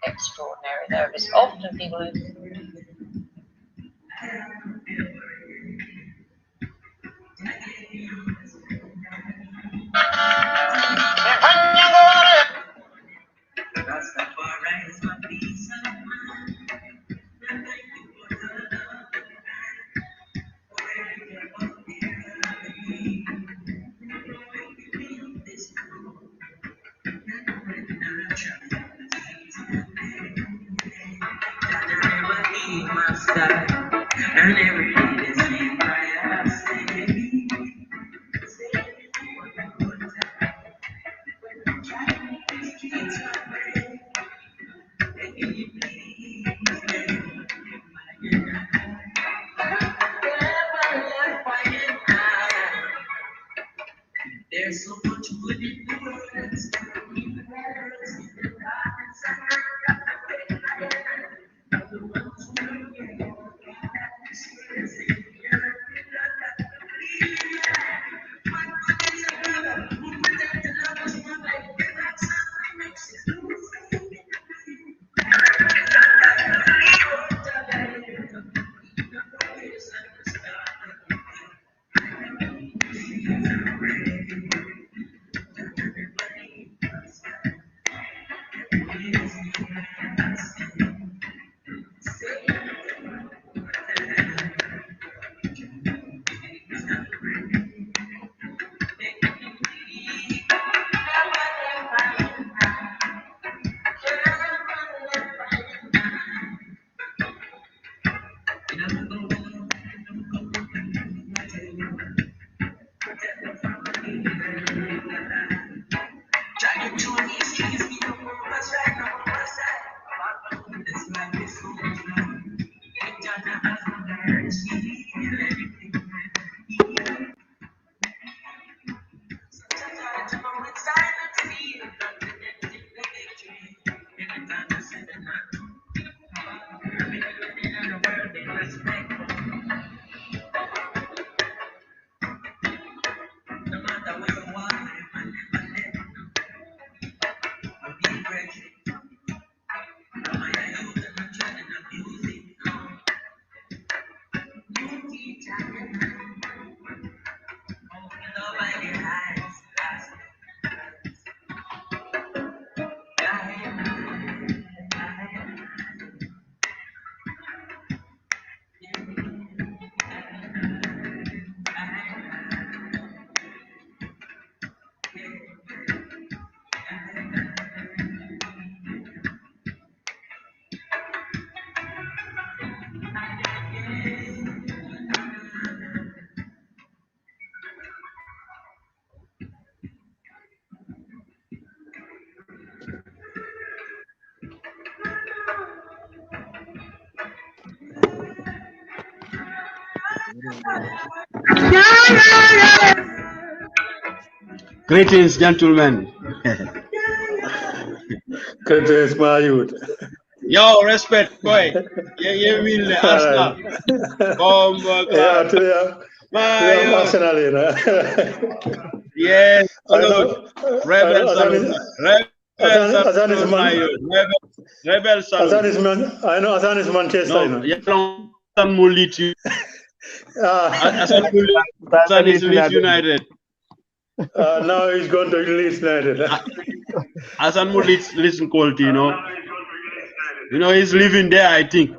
extraordinary. There is often people who and every day they sing prayers. There's so much good in the words. Greetings, gentlemen. Greetings, my youth. Yo, respect, boy. You will the Arsenal. Yeah, Arsenal, you know. Yes, I know. Rebel Salute. Rebel Salute. I know Assan is Manchester. No, Assan will lead you. Assan is Leeds United. Now he's going to Leeds United. Assan will listen quality, you know. You know, he's living there, I think.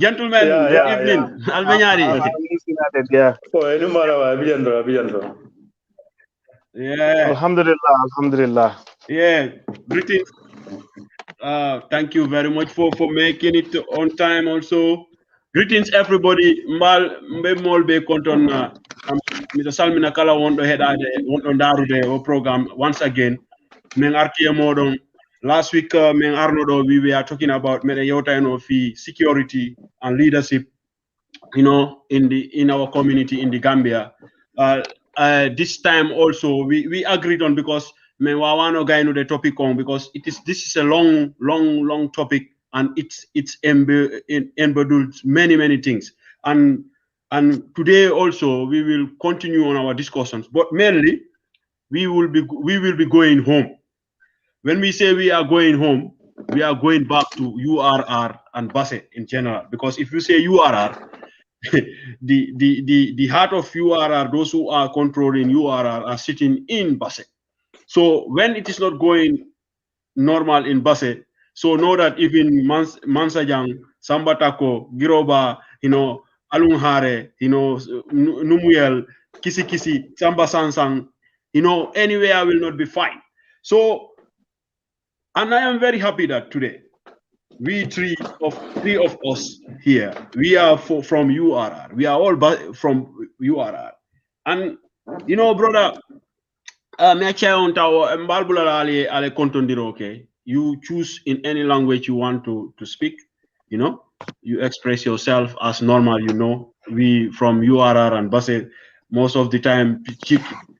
Gentlemen, good evening. Albenyari. Yeah. Yeah. Alhamdulillah. Yeah. Greetings. Thank you very much for making it on time also. Greetings everybody. Mr. Salmina Kala want to head out the program once again. Last week, we were talking about security and leadership, you know, in our community in the Gambia. This time also we agreed on, because the topic on, because this is a long topic, and it's embedded many things, and today also we will continue on our discussions, but mainly we will be going home. When we say we are going home, we are going back to URR and Basse in general. Because if you say URR, the heart of URR, those who are controlling URR are sitting in Basse. So when it is not going normal in Basse, so know that even Mansajang, Sambatako, Giroba, Alunghare, Numuyel, Kisi Kisi, Samba Sansang, anywhere I will not be fine. So, and I am very happy that today, we three of us here, we are from URR. We are all from URR. And, brother, you choose in any language you want to speak, you express yourself as normal, we from URR and Basse, most of the time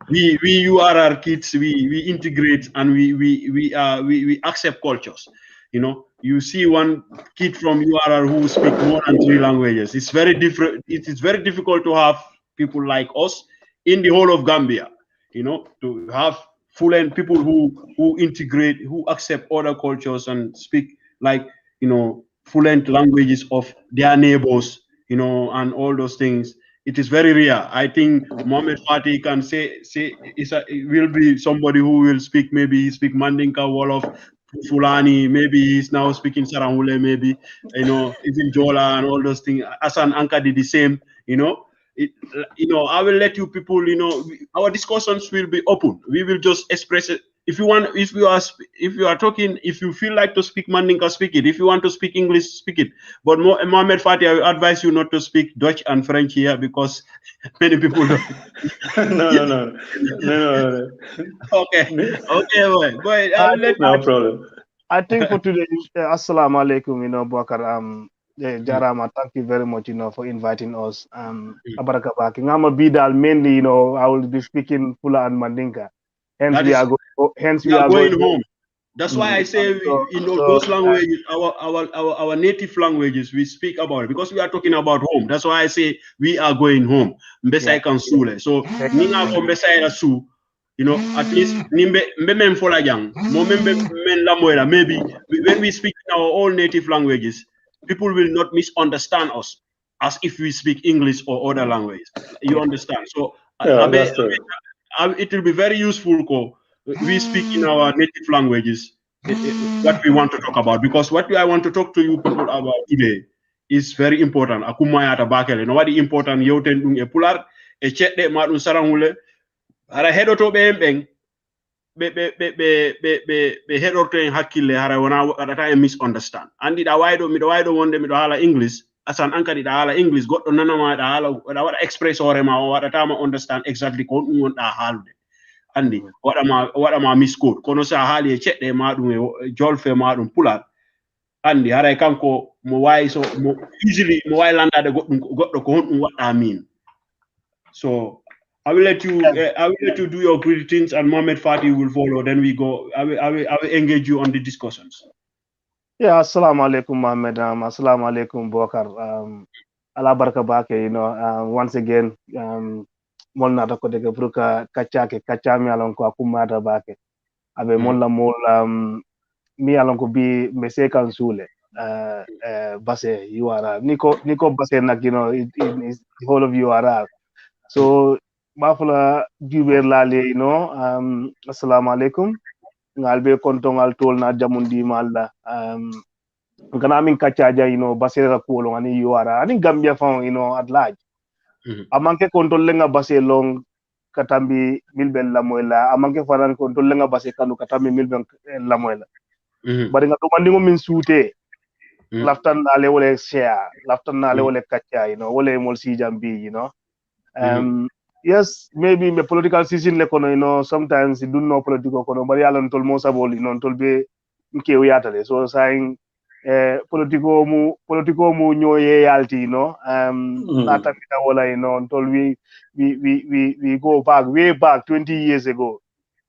we URR kids, we integrate and we accept cultures. You see one kid from URR who speak more than 3 languages. It's very different. It is very difficult to have people like us in the whole of Gambia, to have fluent people who integrate, who accept other cultures and speak like, fluent languages of their neighbors, and all those things. It is very rare. I think Mohammed Fatih can say it will be somebody who will speak, maybe he speak Mandinka, Wolof, Fulani, maybe he's now speaking Sarangule, maybe, even Jola and all those things. ASSAN Anka did the same, I will let you people, our discussions will be open. We will just express it. If you are talking, if you feel like to speak Mandinka, speak it. If you want to speak English, speak it. But Mohammed Fatih, I will advise you not to speak Dutch and French here because many people don't. No. Okay, boy. I will let No problem. I think for today, assalamu alaikum, Bakar, Jarama, thank you very much, for inviting us. Abaraka Baki. Ngama Bidal, mainly, I will be speaking Fula and Mandinka. Hence, we are going going home. That's why I say those languages, our native languages, we speak about it because we are talking about home. That's why I say we are going home. Mbesai kan sule. So ninga ko mbesai la su, at least nimbe men fola jang. Men la moela. Maybe when we speak in our own native languages, people will not misunderstand us as if we speak English or other language. You understand? So That's true. it will be very useful. We speak in our native languages what we want to talk about, because what I want to talk to you people about today is very important. Akumaya tabakele. No, what important yoten dung e pular e chet de ma dun sarangule. Ara hedoto be embeng be hedoto en hakkille hara wana adata e misunderstand. Andi da waydo mi do wonde mi do hala English. Asan ankadi da hala English goddo nanama da hala da wada express hore ma wadata ma understand exactly ko dum wonda halde. Andi waɗama miscode kono sa haali e ceɗɗe maɗum e jolfe maɗum pulat andi haray kanko mo wawi mo easily mo wawi landade goɗɗo ko honɗum waɗɗa min. So I will let you do your greetings and Mohammed Fatih will follow, then we go. I will engage you on the discussions. Yeah, assalamu alaikum, Mohammed. Assalamu alaikum, Bokar. Allah baraka bake, once again, molna ta ko dege bruka kachami alon ko akumata bake abe molla mol mi alon ko bi mese kan sule base URR niko base nak in the whole of URR. So bafula juber lale assalamu alaikum ngal be kontongal tol na jamundi malla kana min kachaja base ra ko lo ngani URR ani Gambia fa at large. Amanke kontrol lenga base long katambi milben lamoyla amanke faran kontrol lenga base kanu katambi milben lamoyla bari nga to mandingo min suute laftan na le wole share laftan na le wole kacha wole mol si jambi yes, maybe the political season le kono sometimes you do know political kono bari alon tol mo sabol tol be nke uyatale so saying politico mu ñoye yalti nata mina wala tol we go back way back 20 years ago.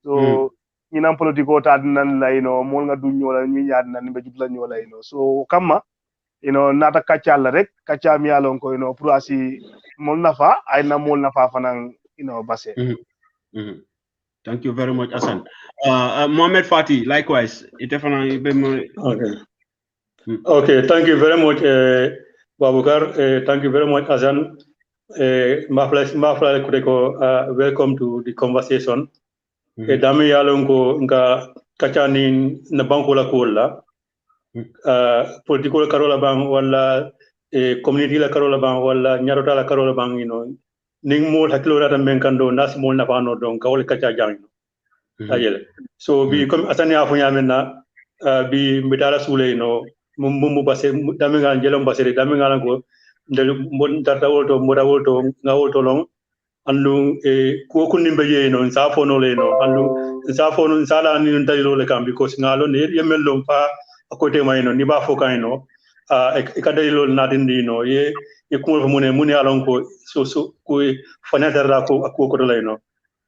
So ñinam politico ta nan la mol nga du ñola ñu yaad nan be jutla ñola so kama nata kacal rek kaca mi alon ko pour asi mol nafa ay na mol nafa fanan base Thank you very much, Hassan. Mohammed Fati, likewise. Okay. Okay, thank you very much, Babukar. Thank you very much, Hassan. Welcome to the conversation. Dami yalongo nga kachani na banko la kola. Political karola bang wala community la karola bang wala nyarota la karola bang ning mo hakilo rata menkando nas mo na pano don kawle kacha jang ayele so bi comme asani afu nyamena bi mitala sule mumu base daminga jelom basere daminga lango ndel mon tarta wolto moda wolto nga wolto long andu ko kunimbe ye sa fono le andu sa fono sala ni ndaylo le kam because ngalo ne yemel lom pa akote may ni ba fo kay e kadaylo nadindi ye kumol mune alon ko so ko fanatar la ko ko lay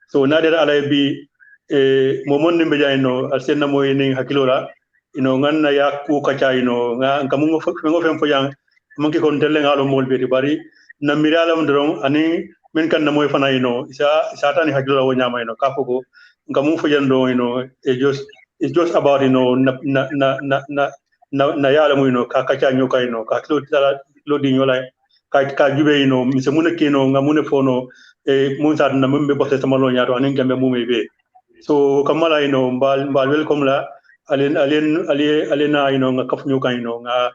so nader alay bi momon nimbe jay alsenna moy ni hakilola nganna ya ku kacha nga kamungo fem fo yang manki kon telle ngalo mol beti bari na miralam dron ani men kan na moy fana isa tani hakilola wo nyama ka foko ngamu fo yando it's just about na yala mu ka kacha nyoka ka kilo tala lo di nyola ka jube mise mune kino nga mune fono mun sa na mumbe bosse samalo nyato anen gambe mume be so kamala mbal welcome la alena nga kaf nyoka nga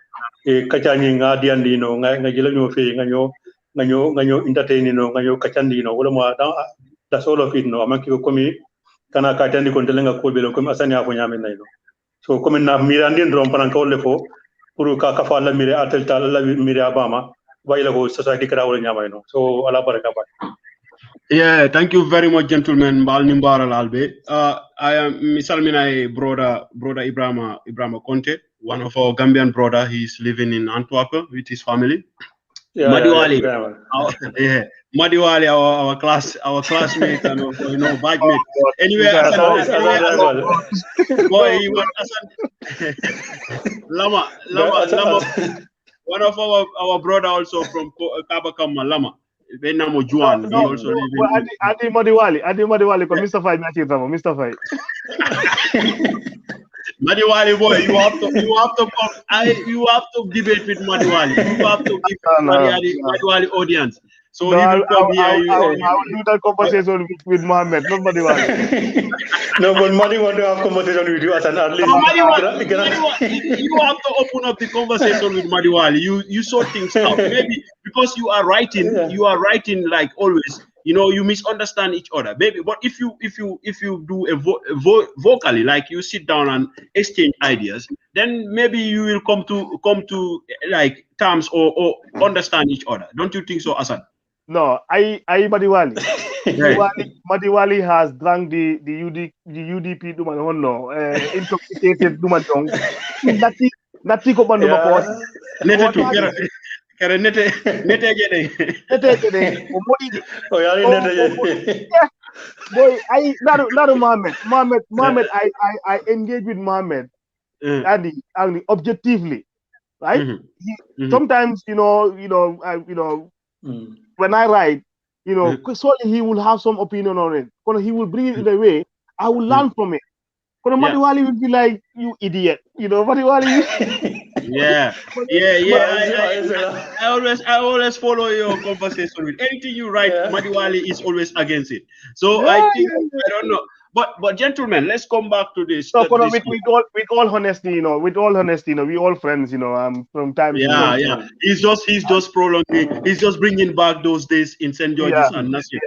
kacha ni nga diandi nga jela nyo fe nga nyo entertain nga nyo kachandi wala mo da solo fit amanki ko komi kana kachandi kon telenga ko be lo komi asani afo nyame so comme na mirandi ndrom panan ko le fo pour ka fa la mire atel tal la mire abama wayla ko society kra wala nyama so ala baraka ba. Yeah, thank you very much, gentlemen. Mbal Nimbara Lalbe. I am Misalmina brother Ibrahima Conte, one of our Gambian brother. He's living in Antwerp with his family. Yeah, Madiwali, yeah, Madiwali, our classmate and batch mate. Anyway, boy, he was Lama, one of our brother also from Kabakama, Lama. Benamo Juan, he also live in Adi Madiwali, Mr. Fai, Mr. Fai. Madiwali boy, you have to debate with Madiwali. You have to give Madiwali audience. So he will come here. I will do that conversation with Muhammad, not Madiwali. No, but Madi want to have conversation with you as an athlete. You have to open up the conversation with Madiwali. You sort things out. Maybe because you are writing like always. You misunderstand each other, maybe. But if you do vocally, like you sit down and exchange ideas, then maybe you will come to like terms or understand each other. Don't you think so, Hassan? No, Madiwali. Madiwali has drank the UDP duman honno intoxicated duman dong. Nati ko bandu mako. Kare nete gede. Oh, yari nete. Boy, naru Muhammad. I engage with Muhammad, and objectively, right? Sometimes, when I write, solely he will have some opinion on it. When he will bring it in a way, I will learn from it. Madiwali will be like, you idiot, Madiwali. Yeah. I always follow your conversation with anything you write. Madiwali is always against it. So I think I don't know. But gentlemen, let's come back to this. So with all honesty, we all friends, from time to time. Yeah. He's just prolonging. He's just bringing back those days in St. George's and Nasir.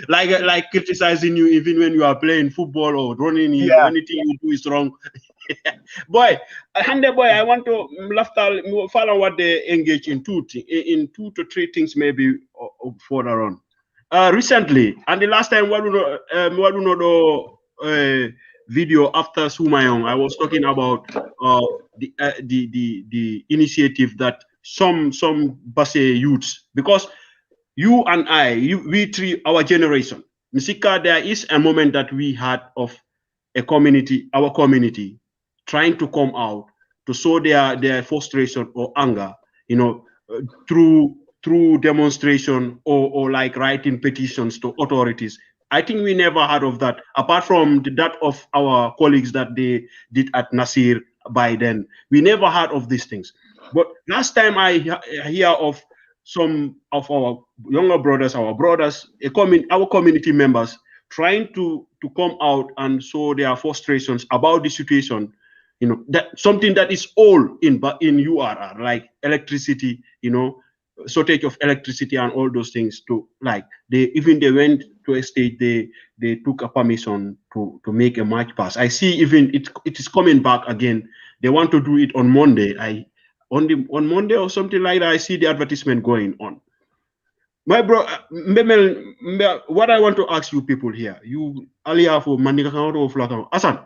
Like criticizing you even when you are playing football or running. Anything you do is wrong. Boy, I want to follow what they engage in two to three things maybe further on. Recently, and the last time video after Sumayong, I was talking about the initiative that some Basse youths, because you and we three, our generation, Misika, there is a moment that we had of our community trying to come out to show their frustration or anger, through demonstration or like writing petitions to authorities I think we never heard of that, apart from that of our colleagues that they did at Nasir by then. We never heard of these things. But last time I hear of some of our younger brothers, our community members trying to come out and show their frustrations about the situation. That something that is all in URR, like electricity, shortage of electricity and all those things. They went to a stage, they took a permission to make a march pass. I see even it is coming back again. They want to do it on Monday. On Monday or something like that. I see the advertisement going on. My bro, what I want to ask you people here, you earlier for Mandika of Flakam, ASSAN,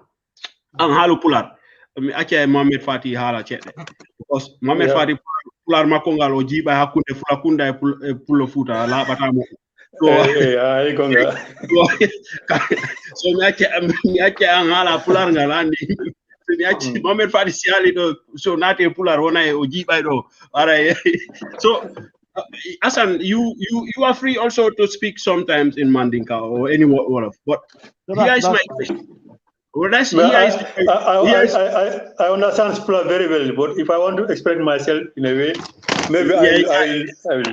and Halu Pulat, Mohammed Fati Hala Chete, because Mohammed Fati Pular Makonga Loji by Hakune Fulakunda Pulo Futa, La Batamo. So, Miache Angala Pularanga Landi. Mohammed Fati Siali, so not a Pular Rona Oji by do. So, ASSAN, you are free also to speak sometimes in Mandinka or any word of. But here is my question. I understand Spula very well, but if I want to explain myself in a way, maybe I will.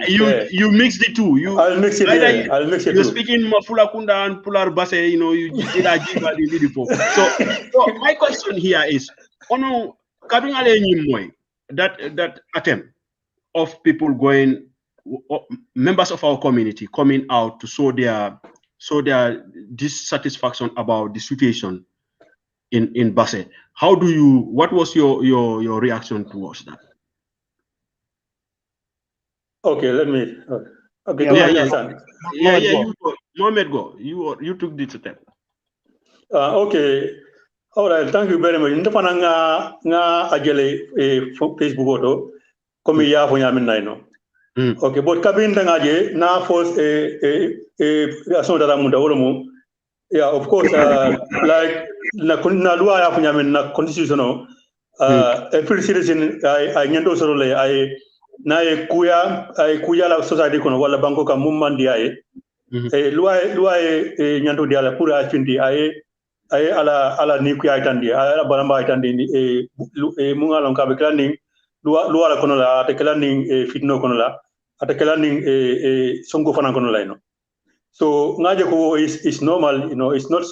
You mix the two. I'll mix it. I'll mix it. You're speaking Mafula Kunda and Pular Base. You did a before. So my question here is, that attempt of people members of our community coming out to show their dissatisfaction about the situation in Basse. What was your reaction towards that? Okay, let me. You go. Mohammed, go. You took this step. Okay. All right. Thank you very much. Ndapana nga ajele Facebook auto komi ya fo nyamin naino. Okay, but kabin dangaje na force aso dara munda wolomo. Yeah, of course, like na loi ya fo nyamin na constitutional every citizen I nyando sorole na kuya la society kono wala banko ka mumandi loi nyando diala pour afindi ala ni kuya itandi ala balamba itandi mungalon ka be planning loi la kono la te planning fitno kono la ata planning songo fana kono la so ngaje ko is normal, it's not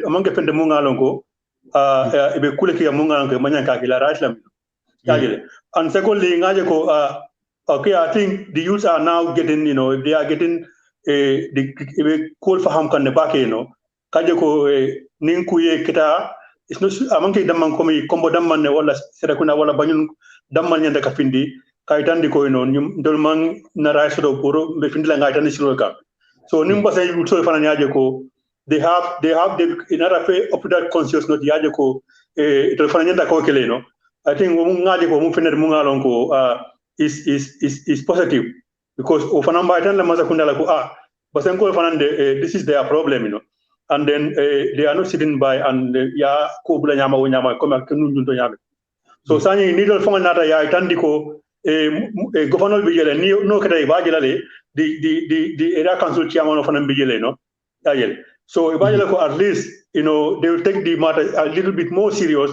among the fende mungalon ko be kuleki ya mungalon ko manyanka kila raslam and secondly ngaje ko okay, I think the youths are now getting, if they are getting the call for ham kan the back, kaje ko ninkuye kita it's not among the damman komi combo damman wala serakuna wala banyun damman nyanda kafindi kaitandi ko ndolman na raiso do poro be findila ngaitandi siroka so nimba say you so fana nyaje ko they have the another way of that consciousness yaje ko to fana nyanda ko kele I think ngaje ko mu fender mu ngalon ko is positive because ofanamba itan la maza kundala ko basenko fanande this is their problem and then they are not sitting by and ya ko bula nyama comme kenu ndundo nyama so sani nidol fonga nata ya itan diko governor bijele ni no kata ibajela le the area council chairman of an bijele so ibajela ko at least they will take the matter a little bit more serious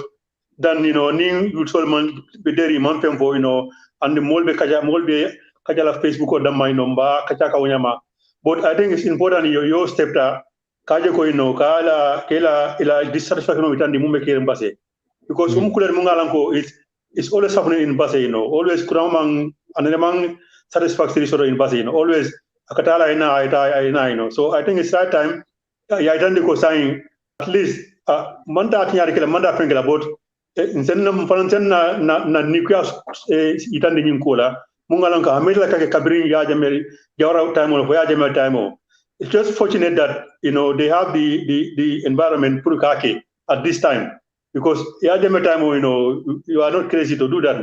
than ni you told man bederi man pemfo and the molbe kajala Facebook or damma mba kachaka unyama but I think it's important your step ta kaje ko kala ila dissatisfaction itandi mume ke mbase because kuler mungalanko it's always happening in Basse always kuramang anemang satisfactory sort in Basse always akatala ina so I think it's that time ya itandi ko saying at least manda atnyari kala manda fengela but nsenna mfanansen na nuclear itande nyinkola mungalanka amela kake kabrin ya jamel jawra time or ya jamel time it's just fortunate that they have the environment pour kake at this time because ya jamel time you are not crazy to do that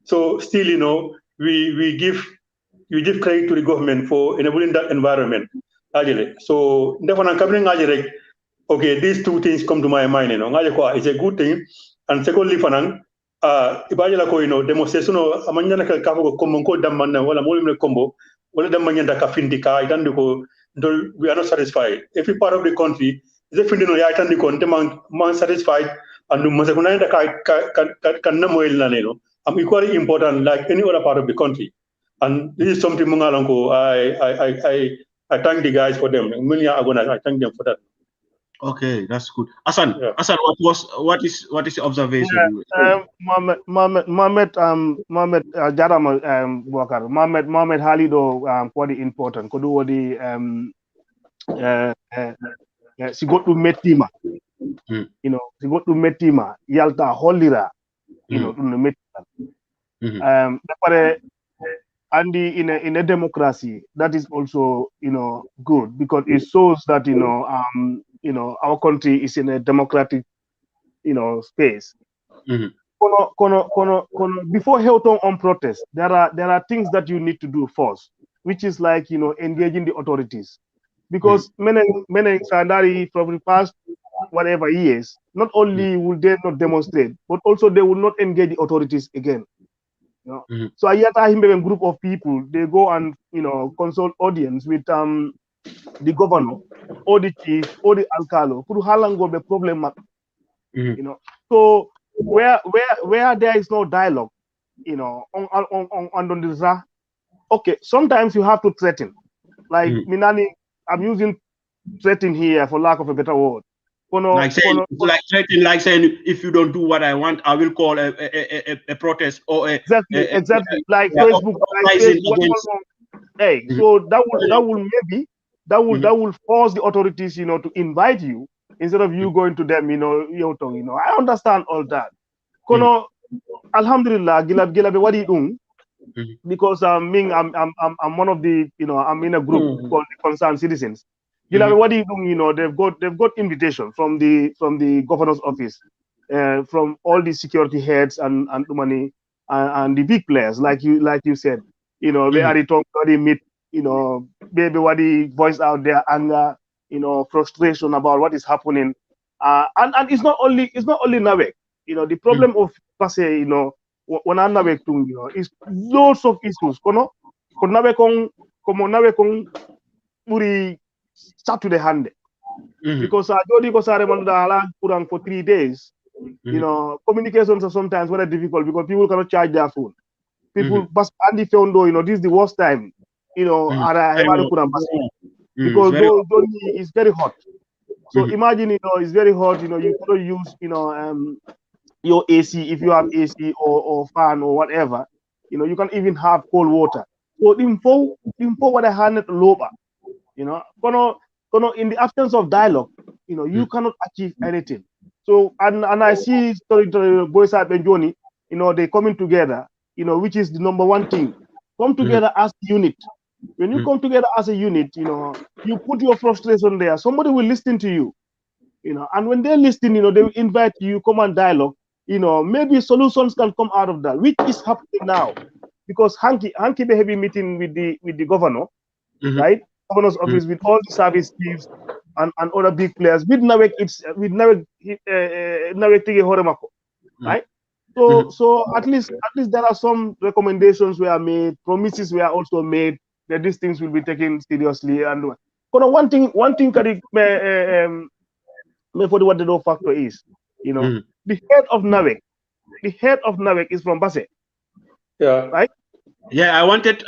so still we give credit to the government for enabling that environment ajele so ndefana kabrin ajere okay these two things come to my mind ngaje ko it's a good thing. And secondly, fanang, ibajala ko demonstration amanyana ka ko kombo ko damman wala mo combo wala damman yanda ka findi ka itandi ko we are not satisfied. Every part of the country is a feeling of the country man satisfied and I'm equally important like any other part of the country. And this is something I thank the guys for them. I thank them for that. Okay, that's good. Assan, Yeah. Assan, what is your observation? Mohammed Jarama Bokar Mohammed Halido quite important. Kodu wodi si goɗɗum mettima, si goɗɗum mettima yalta hollira, ɗum no mettitan. Ɓe pare andi in a democracy that is also good because it shows that our country is in a democratic space. Before Hilton on protest, there are things that you need to do first, which is like engaging the authorities, because many Sandari from the past whatever years, not only will they not demonstrate, but also they will not engage the authorities again. So I had a group of people, they go and consult audience with the governor or the chief or the alcalo for halango the problem. So where there is no dialogue, on the okay, sometimes you have to threaten. Like Minani, I'm using threaten here for lack of a better word. Like saying, if you don't do what I want, I will call a protest or exactly like Facebook. Hey, so that will force the authorities, to invite you instead of you going to them, I understand all that. Alhamdulillah, gilabe wadi because I'm one of the, I'm in a group called the Concerned Citizens. Gilabe wadi they've got invitation from the governor's office, from all the security heads and money and the big players, like you said, they are already meet, baby wadi voice out their anger, frustration about what is happening, and it's not only Nawek. The problem of Pase, when I Nawek tung, is lots of issues. Kono Nawek kong puri start to the hand. Because Jodi ko sare man da kurang for 3 days. Communications are sometimes very difficult because people cannot charge their phone. People but Andy Fiondo, this is the worst time. Because it's very hot. So imagine, it's very hot. You cannot use, your AC if you have AC or fan or whatever. You can even have cold water. So info what I had lower. In the absence of dialogue, you cannot achieve anything. So and I see boys at Benjoni, they coming together, which is the number one thing. Come together as a unit. When you come together as a unit, you put your frustration there. Somebody will listen to you, and when they listen, they will invite you, come and dialogue. Maybe solutions can come out of that, which is happening now, because Hanky behavior meeting with the governor, right? Governor's office with all the service chiefs and other big players. With Nawek, Nawek Tige Horemako, right? So at least there are some recommendations were made, promises were also made that these things will be taken seriously. And one thing for what the factor is, the head of Nawek is from Basse. Yeah. Right? Yeah, I wanted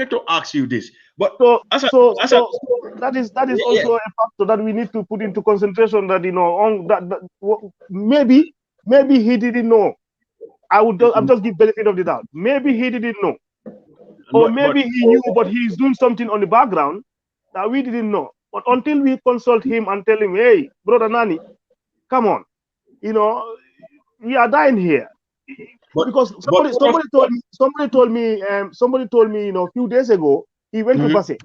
to ask you this. But so that is also a factor that we need to put into concentration, that on that maybe he didn't know. I'm just give benefit of the doubt. Maybe he didn't know. Or maybe he knew, but he's doing something on the background that we didn't know. But until we consult him and tell him, hey, brother Nani, come on, we are dying here. Because somebody told me, a few days ago, he went to Basse.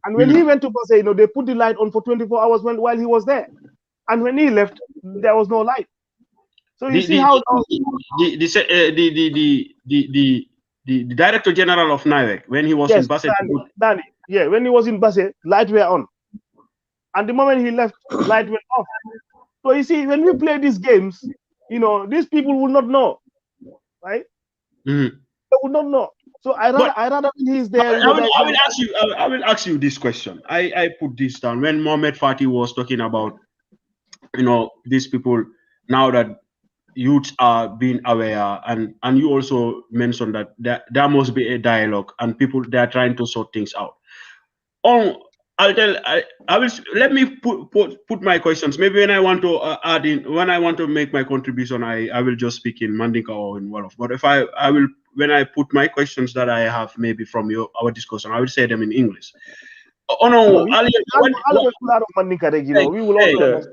And when he went to Basse, they put the light on for 24 hours while he was there. And when he left, there was no light. So you see how the Director General of Nawek, when he was in Basse, when he was in Basse, light were on. And the moment he left, light went off. So you see, when we play these games, these people will not know, right? They will not know. So I rather when he's there. I will ask you this question. I put this down when Mohammed Fati was talking about, these people now that youths are being aware, and you also mentioned that there must be a dialogue and people they are trying to sort things out. I will let me put my questions. Maybe when I want to add in, when I want to make my contribution, I will just speak in Mandinka or in Wolof. But if I will, when I put my questions that I have maybe from our discussion, I will say them in English. Oh no, we will also understand.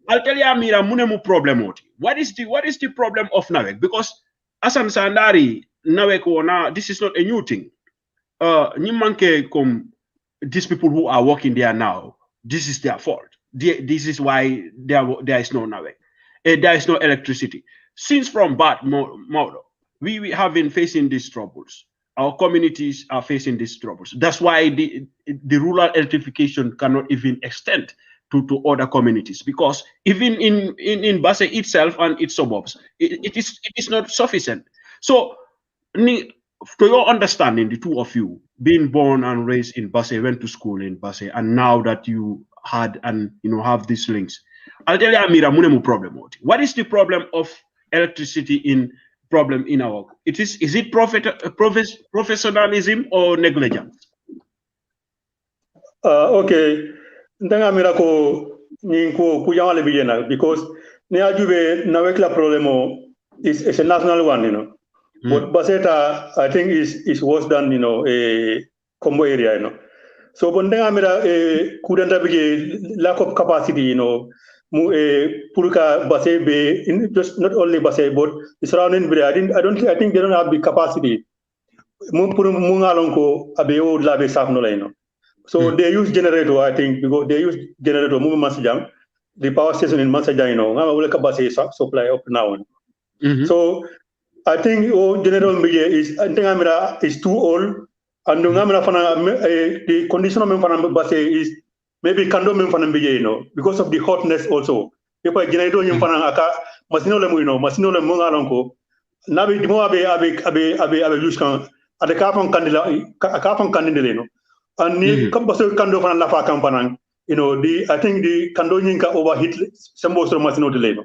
I'll tell you, Amira, munemu problem oti. What is the problem of Nawek? Because Asan Sandari, Nawek ona, this is not a new thing. Nimanke these people who are working there now, this is their fault. This is why there is no Nawek. There is no electricity. Since from Bat model, we have been facing these troubles. Our communities are facing these troubles. That's why the rural electrification cannot even extend to other communities, because even in Basse itself and its suburbs, it is not sufficient. So, to your understanding, the two of you, being born and raised in Basse, went to school in Basse, and now that you had and have these links, I'll tell you, Amira, munemu problem. What is the problem of electricity in our? Is it professionalism or negligence? Okay. Ndanga mira ko ni ko kujamale bijena, because ne ajube nawekla problemo is a national one, But Baseta, I think is worse than a combo area, So bondanga mira kudanta bije lack of capacity, Puruka Basse be just not only Basse but the surrounding area. I think they don't have the capacity. Mungalonko abeo labe safno. So they use generator, I think, because they use generator, Masajang, the power station in Masajang, supply up now. So I think general media is too old, and the condition of Basse is maybe kando because of the hotness also. People generator masino mungalonko nabi dimo abe use kan ade kafan kandila and ni kando fan la fa kampanan I think the kando nyinka overheat sembo so masino de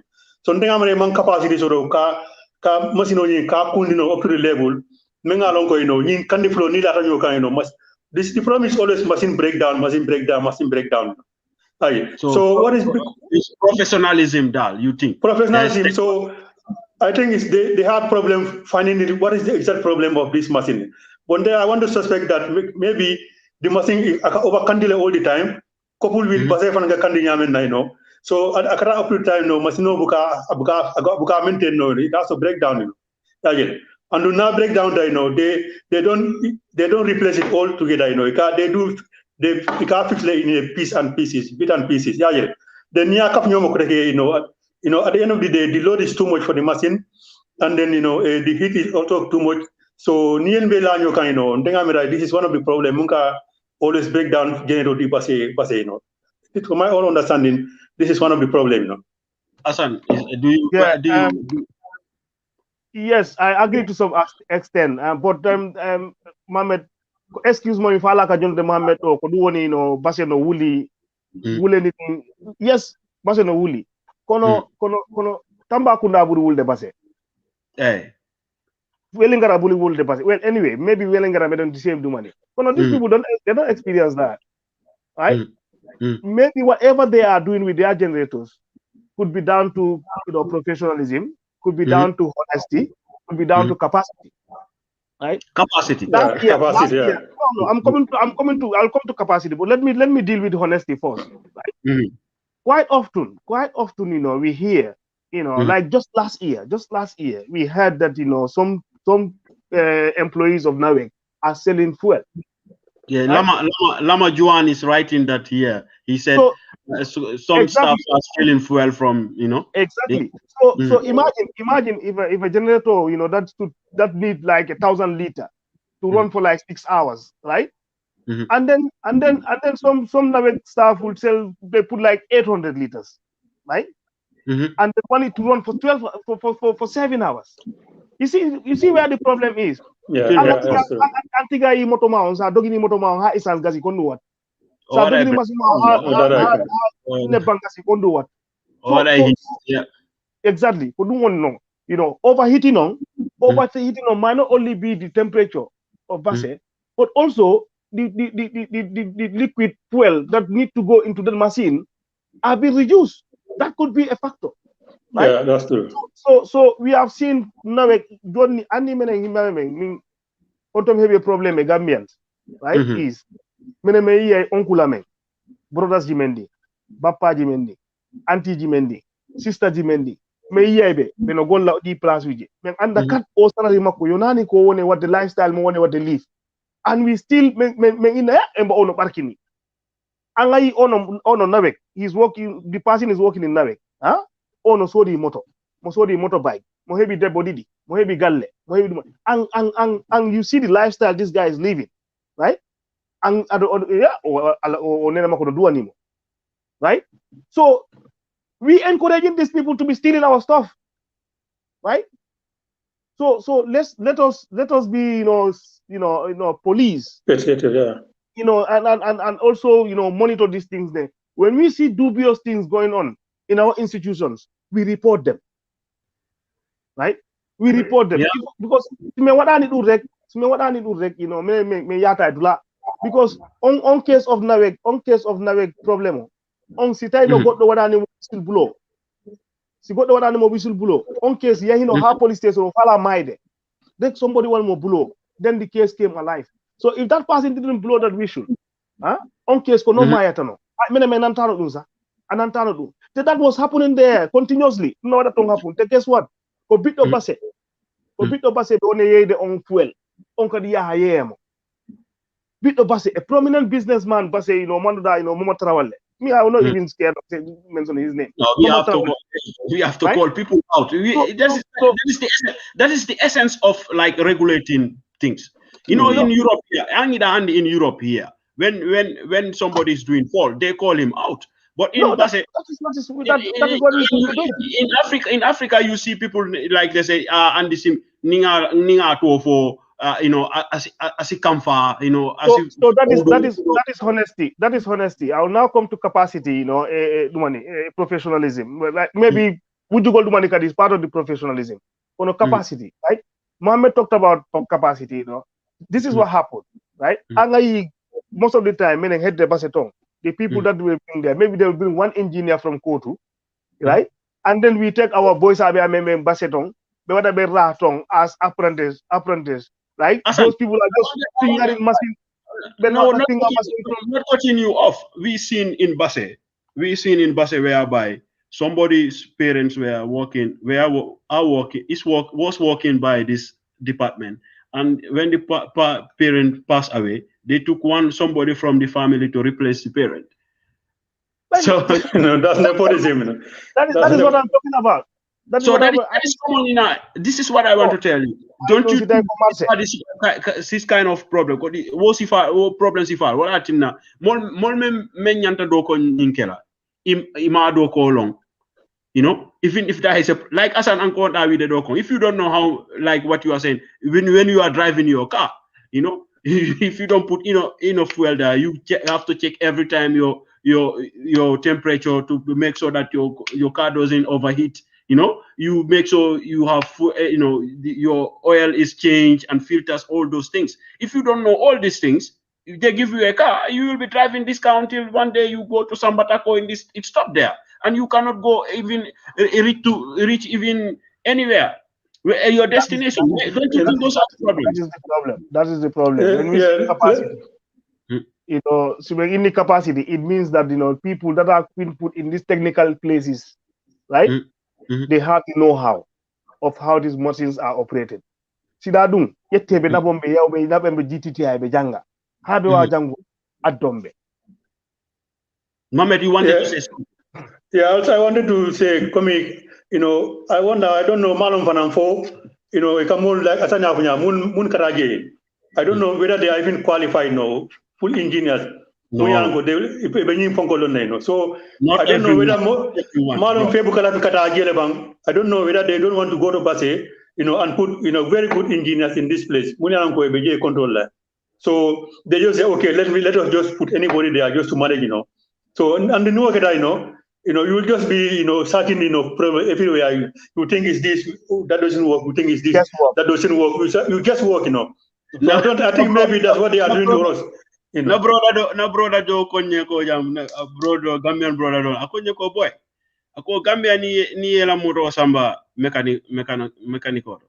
so ndenga man capacity so ka masino nyin ka kundino up to the level menga lonko nyin kandi flow ni lata nyoka this the problem is always machine breakdown. So what is professionalism, Dal? You think professionalism? So I think they have problem finding what is the exact problem of this machine. One day I want to suspect that maybe the machine is over candle all the time, coupled with Basefan Kandi Yamen, So at up to time, Masino Buka maintain it has to break down. And do not break down, they don't replace it all together, they can't fix it in a bit and pieces. Then at the end of the day, the load is too much for the machine, and then the heat is also too much. So this is one of the problems. Munka always break down generator Basse. To my own understanding, this is one of the problems. ASSAN, do you? Yes, I agree to some extent. But Mohammed, excuse me if I like John Mohammed or Koduoni, Basse no Wuli, yes, Basse no Wuli. Kono tamba kunda buri wulde Basse. Welingara buri wulde Basse. Well, anyway, maybe Welingara made them to save the money. Kono these people don't experience that, right? Maybe whatever they are doing with their generators could be down to professionalism, could be down to honesty, could be down to capacity, right? Capacity. I'll come to capacity, but let me deal with honesty first. Right? Quite often, we hear, like just last year, we heard that some employees of Nawek are selling fuel. Yeah, right? Lama Juan is writing that here. He said some staff are stealing fuel from, Exactly. So imagine if a generator, that need like 1,000 liters to run for like 6 hours, right? And then some Nawek staff will sell. They put like 800 liters, right? And they want it to run for 7 hours. You see where the problem is. Antiga yi moto ma on sa dogini moto ma on ha essence gasi kondu wat. Sa dogini masima ha ne bankasi kondu wat. Yeah. Exactly. No. Overheating on might not only be the temperature of Basse, but also the liquid fuel that need to go into the machine are being reduced. That could be a factor. Right? Yeah, that's true. So we have seen now Johnny Andy Meneng Autumn have a problem with Gambians, right? Is Meneme Onkulame, brothers Jimendi, Bappa Jimendi, Auntie Jimendi, Sister Jimendi, Mayebe, Benogola di plus with you. Undercut or salary mako, Yonani ko one what the lifestyle, more what they live. And we still in there and ono parking. Angai ono Navek, he's working, the person is working in Navek. Huh? Ono sodi motorbike, mohebi dead body, mohebi galle, mohebi and you see the lifestyle this guy is living, right? And right? So we encouraging these people to be stealing our stuff, right? So let us be police, and also monitor these things there. When we see dubious things going on in our institutions, we report them, right? We report them because what I need to rec, me yata dula because on case of Navek problem, on sitai no got the what animal whistle blow. Si got the what animal whistle blow. On case ha police station fala maide. Then somebody one more blow. Then the case came alive. So if that person didn't blow that whistle, on case ko no mayatano. Anantano. That was happening there continuously. No that don't happen. Guess what? Ko bit of base. Ko bit of base on the fuel. On ka dia hayemo. Bit of base, a prominent businessman base, Mama Trawalle. Me, I will not even scared of mention his name. No, we have to call people out. That is the essence of like regulating things. In Europe here, and in Europe here, when somebody is doing fault, they call him out. But in in Africa, you see people like they say, and this ninga to for as a comfort, So that is honesty. That is honesty. I will now come to capacity, professionalism. Like maybe would you go to Monica is part of the professionalism. Capacity, right? Mohammed talked about capacity, This is what happened, right? Most of the time, meaning head the baseton, the people that will bring there, maybe they will bring one engineer from Kotu, right? And then we take our boys baseton, as apprentice, right? ASSAN, those people are just fingering machine. Not cutting you off. We seen in Basse whereby somebody's parents were working, was working by this department, and when the parent passed away, they took somebody from the family to replace the parent. So that's nepotism. That is what I'm talking about. That is common this is what I want to tell you. Don't you think this kind of problem? Problems if what I think now. Mol men nyanta do ko ninkela. Ima do ko long. Even if that is like ASSAN and with the doko. If you don't know how, like what you are saying, when you are driving your car, if you don't put enough fuel there, you have to check every time your temperature to make sure that your car doesn't overheat. You make sure you have, your oil is changed and filters, all those things. If you don't know all these things, if they give you a car, you will be driving this car until one day you go to Sambatako and it stopped there. And you cannot go even reach even anywhere. Your destination. Don't you think those are problems? That is the problem. When we see capacity, so in the capacity, it means that people that are being put in these technical places, right? They have the know-how of how these machines are operated. See that doing? Yet be na bombe ya be na bombe GTTI be janga. Habe wa jangu adombe. Mohammed, you wanted to say something? Yeah, also I wanted to say, I wonder, I don't know, Malum Vanamfo, Ikamul like Asanya Mun Karage. I don't know whether they are even qualified now, full engineers. No. So I don't know whether Malum Febukala Kata Gelebang, I don't know whether they don't want to go to Basse and put, very good engineers in this place. Control. So they just say, okay, let us just put anybody there just to manage, So and the new guy, you will just be, certain, problem everywhere. You think it's this, that doesn't work. You think it's this, that doesn't work. You just work, So I think maybe that's what they are doing to us. No brother do konye ko jam brother Gambian brother do akonye ko boy ako Gambia ni la moto samba mechanical.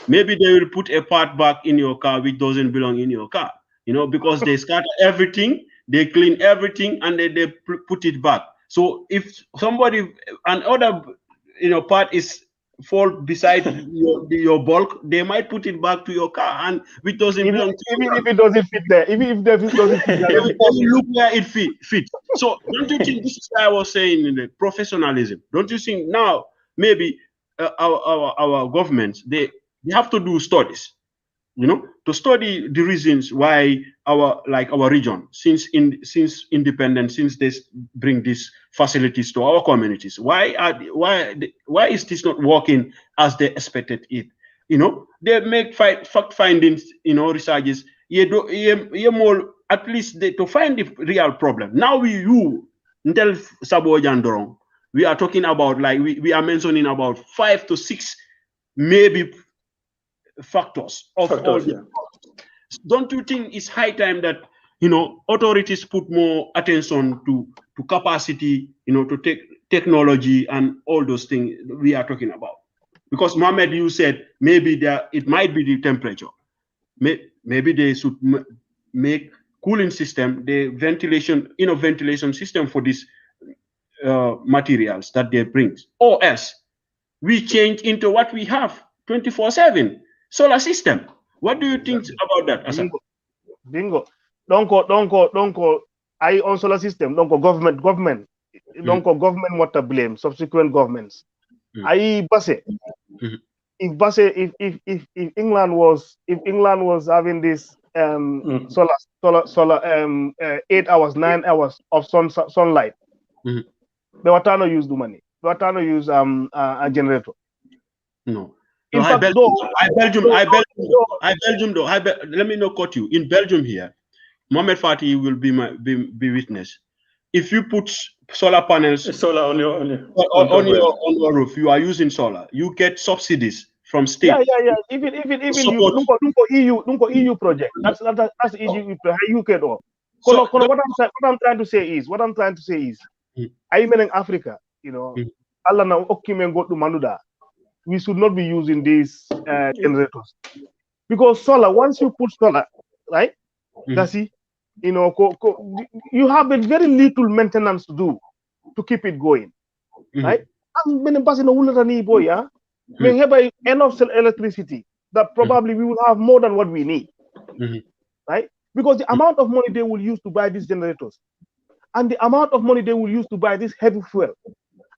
Maybe they will put a part back in your car which doesn't belong in your car, because they scatter everything, they clean everything, and they put it back. So if somebody, another, part is fall beside your bulk, they might put it back to your car, and which doesn't belong to you. Even if it doesn't fit there, even if it doesn't fit there, they will look where it fits. So don't you think this is why I was saying in the professionalism? Don't you think now maybe our governments they have to do studies, to study the reasons why our region, since independence, since they bring these facilities to our communities, why is this not working as they expected it? They make fact findings, researches. More at least to find the real problem. Now we are talking about, like we are mentioning about 5 to 6 maybe factors of all the problems. Don't you think it's high time that authorities put more attention to capacity, to take technology and all those things we are talking about? Because Mohammed, you said maybe it might be the temperature. Maybe they should make cooling system, the ventilation system for these materials that they bring, or else we change into what we have 24/7 solar system. What do you think about that, ASSAN? Bingo. Don't go. I on solar system. Don't go government. Don't go government. What to blame? Subsequent governments. I base. If England was having this solar 8 hours, 9 hours of sunlight, they were trying to use the money. They were trying to use a generator. No. In fact, Belgium, though. Let me not cut you. In Belgium here, Mohamed Fatih will be witness. If you put solar panels on your roof, you are using solar. You get subsidies from state. Yeah. Even you don't go EU project. That's EU UK though. So what I'm trying to say is, I mean in Africa, Allah na okimen go to Manuda. We should not be using these generators, because solar, once you put solar, right, you have a very little maintenance to do to keep it going, right? And when we have enough electricity that probably we will have more than what we need, right? Because the amount of money they will use to buy these generators, and the amount of money they will use to buy this heavy fuel,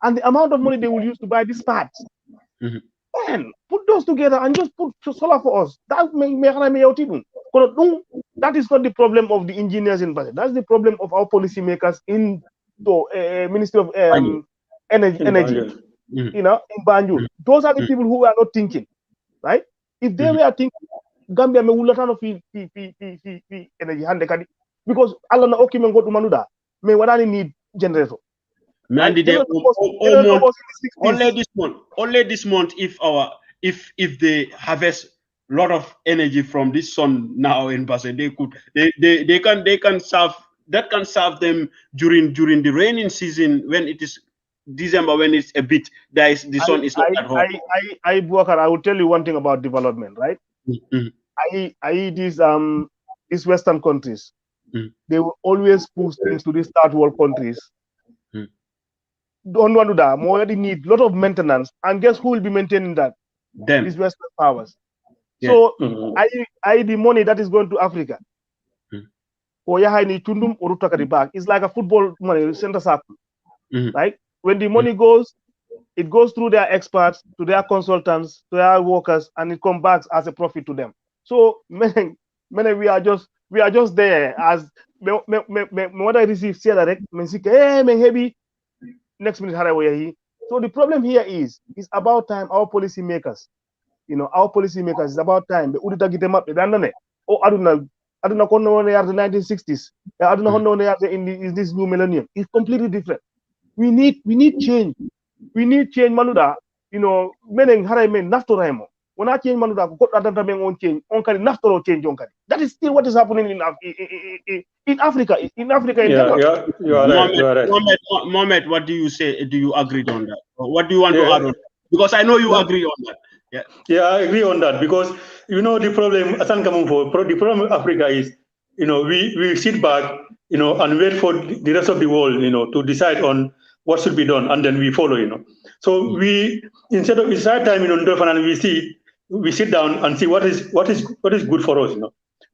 and the amount of money they will use to buy these parts. Man, put those together and just put solar for us. That is not the problem of the engineers in Brazil. That's the problem of our policymakers in the Ministry of Energy. In Banjul. Those are the people who are not thinking, right? If they were thinking, Gambia me will not energy hand, because Allah na okay go to Manuda. Me what I need generator. Only this month, if they harvest a lot of energy from this sun now in Basel, they can serve them during the raining season when it is December, when it's a bit the sun is not at home. I will tell you one thing about development, right? These Western countries, they will always push things to these third world countries. Don't want to that. We already need a lot of maintenance, and guess who will be maintaining that? These Western powers. Yeah. So the money that is going to Africa, it's like a football money center circle, right? When the money goes, it goes through their experts, to their consultants, to their workers, and it comes back as a profit to them. So many we are just there as what I receive share direct, heavy. Next minute, so the problem here is it's about time our policymakers our policymakers, it's about time. The Udita get them up, the Dandane. Oh, I don't know, the 1960s. I don't know, in this new millennium. It's completely different. We need change. We need change, Manuda. Meaning, Harame, Naftoramo. When I change Manuda, got that on change, on can Naftoro change on. That is still what is happening in Africa. In Africa, in general. Yeah, you are right. You are right. Mohammed, what do you say? Do you agree on that? Or what do you want to add on that? Because I know you agree on that. Yeah, I agree on that because the problem ASSAN coming for the problem with Africa is we sit back and wait for the rest of the world to decide on what should be done, and then we follow. So we instead of time we sit down and see what is good for us.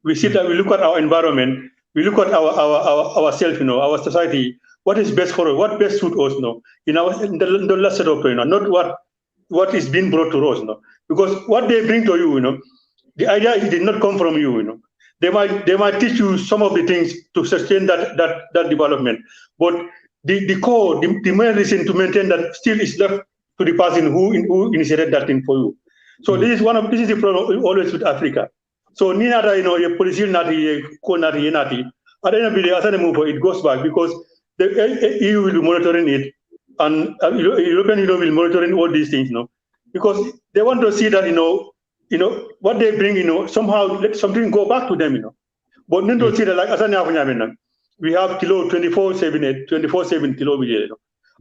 We sit down, we look at our environment, we look at ourselves, our society, what is best for us, what best suit us, in the last set of not what is being brought to us, because what they bring to you, the idea did not come from you, They might teach you some of the things to sustain that development, but the core, the main reason to maintain that still is left to the person who initiated that thing for you. So this is the problem always with Africa. So ni nata your policy nati ko nati nati. At the end of the day, as I move forward, it goes back because the EU will be monitoring it, and European Union will monitoring all these things, because they want to see that what they bring, somehow let something go back to them, But then to see that like as we have kilo 24/7 kilo,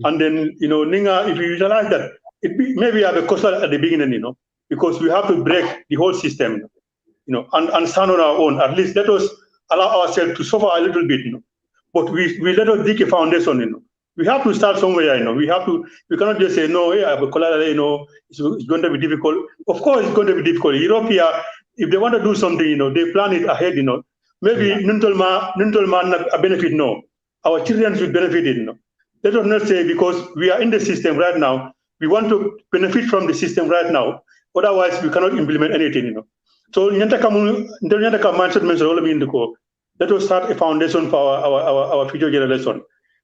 and then Ninga, if you utilize that, maybe have a cost at the beginning, because we have to break the whole system, and stand on our own. At least let us allow ourselves to suffer a little bit, But we let us dig a foundation, We have to start somewhere, We cannot just say no. It's going to be difficult. Of course, it's going to be difficult. Europe here, if they want to do something, they plan it ahead, Maybe Nuntolma benefit, no. Our children should benefit it, Let us not say because we are in the system right now, we want to benefit from the system right now. Otherwise, we cannot implement anything, So let us start a foundation for our future generation.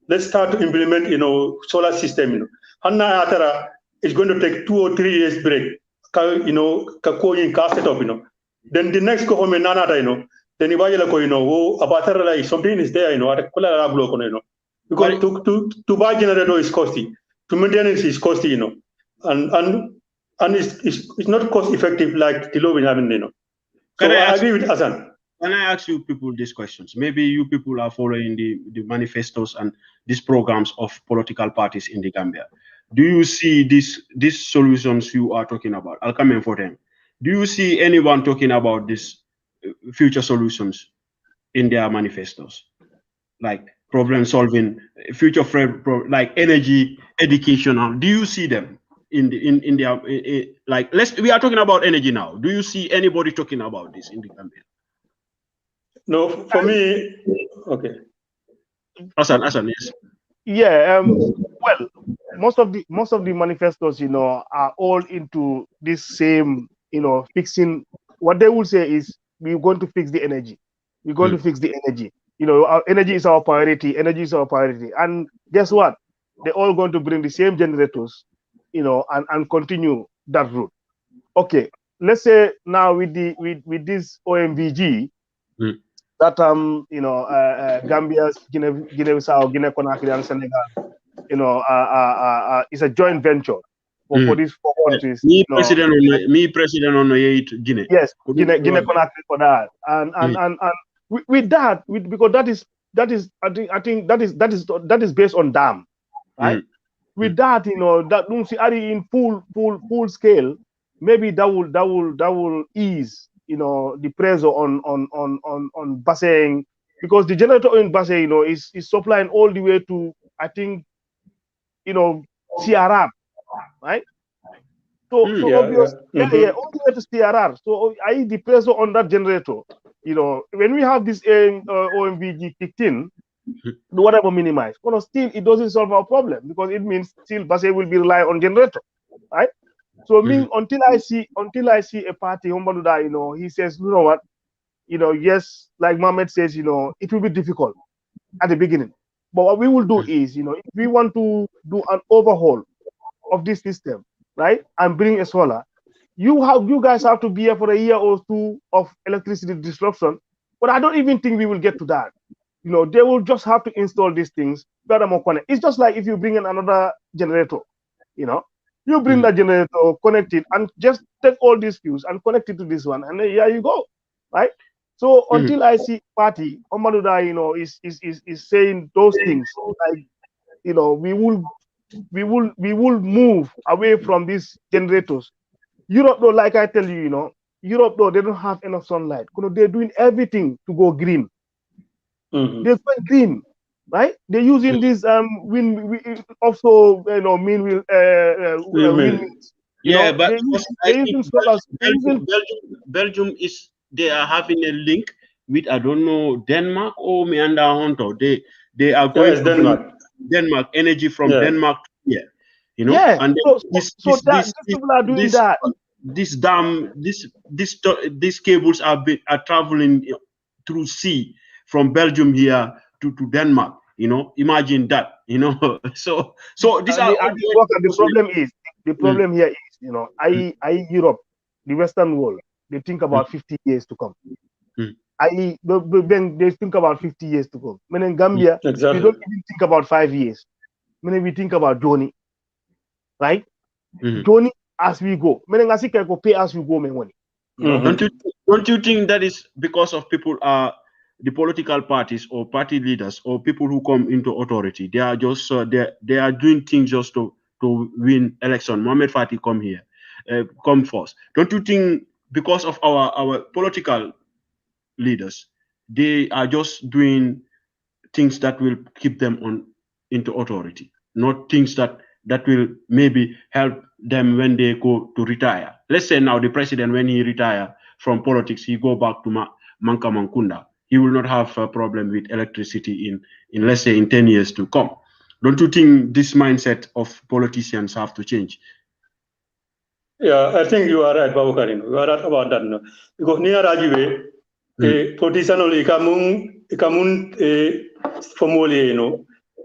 Let's start to implement, solar system. Hanna Atara is going to take 2 or 3 years break. Set up, Then the next go home in Nanata, then about something is there, because to buy generator is costly, to maintain it is costly, and it's not cost effective like the law we have, So I agree with ASSAN. Can I ask you people these questions? Maybe you people are following the manifestos and these programs of political parties in the Gambia. Do you see these solutions you are talking about? I'll come in for them. Do you see anyone talking about these future solutions in their manifestos, like problem solving, future like energy, educational? Do you see them in their like? We are talking about energy now. Do you see anybody talking about this in the Gambia? No, for me, okay. ASSAN, yes. Yeah. Well, most of the manifestos, are all into this same, fixing. What they will say is we're going to fix the energy. We're going to fix the energy. Our energy is our priority. Energy is our priority. And guess what? They're all going to bring the same generators, and continue that route. Okay. Let's say now with this OMVG. That Gambia, Guinea-Bissau, Guinea-Conakry, and Senegal, it's a joint venture for these 4 countries. Me president on the Guinea. Yes, Guinea-Conakry for that, and with that, because that is I think that is based on dam, right? With that, that Ari in full scale, maybe that will ease the pressure on Baseng, because the generator in Baseng, is supplying all the way to, I think, CRR, right? So obviously, all the way to CRR. So the pressure on that generator, when we have this OMVG kicked in, whatever minimized, but still it doesn't solve our problem, because it means still Baseng will be relying on generator, right? So until I see a party, he says, you know what, yes, like Mohammed says, it will be difficult at the beginning. But what we will do is, if we want to do an overhaul of this system, right, and bring a solar, You guys have to be here for a year or two of electricity disruption. But I don't even think we will get to that. You know, they will just have to install these things. It's just like if you bring in another generator, you know, you bring that generator, connect it, and just take all these fuse and connect it to this one, and then here you go, right? So until I see party, Omaluda, you know, is saying those things, like, you know, we will move away from these generators. Europe, though, like I tell you, you know, Europe, though, they don't have enough sunlight. They're doing everything to go green. They're going green, right? They're using these also, you know, windmills. Yeah, know, but they're using solar. Belgium is, they are having a link with, I don't know, Denmark or Meander Honto. They are going to Denmark energy from Denmark to here. You know, yeah. and these people are doing that. This dam, these cables are traveling through sea from Belgium here to Denmark. You know, imagine that. You know, so these are the problem here is, you know, Europe, the Western world, they think about 50 years to come. They think about 50 years to come. In Gambia, we don't even think about 5 years. We think about Johnny, right? Johnny as we go. Go pay as we go, money. You know? Don't you think that is because of people the political parties or party leaders or people who come into authority? They are just they are doing things just to win election. Mohammed Fatih come first. Don't you think because of our political leaders, they are just doing things that will keep them into authority, not things that will maybe help them when they go to retire? Let's say now the president, when he retire from politics, he go back to Manka Mankunda. He will not have a problem with electricity in let's say in 10 years to come. Don't you think this mindset of politicians have to change? Yeah, I think you are right, Babu Karim. You are right about that. No? Because near Rajive, politician only ikamun formally, you know,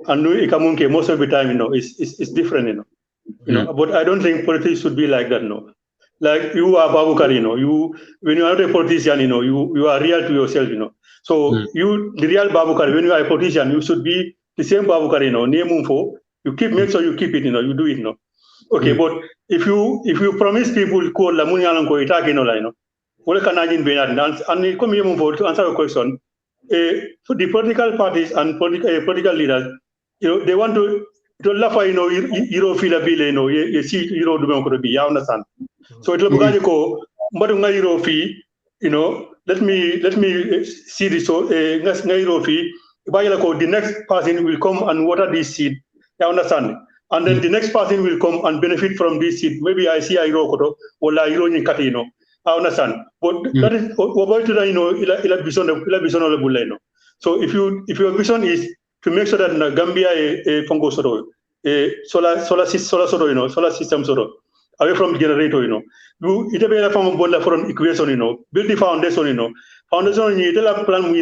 and ikamun most of the time, you know, it's different, you know. You know, but I don't think politics should be like that, no. Like you are Babu Karim, you know, when you are a politician, you know, you are real to yourself, you know. So the real Babu Karim, when you are a politician, you should be the same Babu Karim, you know, near Mumfo. You make sure you keep it, you know, you do it, you know. Okay, but if you promise people call la money alan ko itake no line, wala kanajin be and come here for to answer your question. So the political parties and political leaders, you know, they want to lafa, you know, Euro feel a bill, you know, you see Euro do me be, you understand. So it will ko mbadunga Euro fee, you know, let me see this so Euro fee, the next person will come and water this seed. You understand? And then the next person will come and benefit from this seed. Maybe I see Iro Koto or La Iro Katino. I understand. But that is what you know, ila vision. So if your vision is to make sure that Gambia a fungo soro, solar soro, you know, solar system soro, away from the generator, you know. You it be from bola from equation, you know, build the foundation, you know. Foundation you tell plan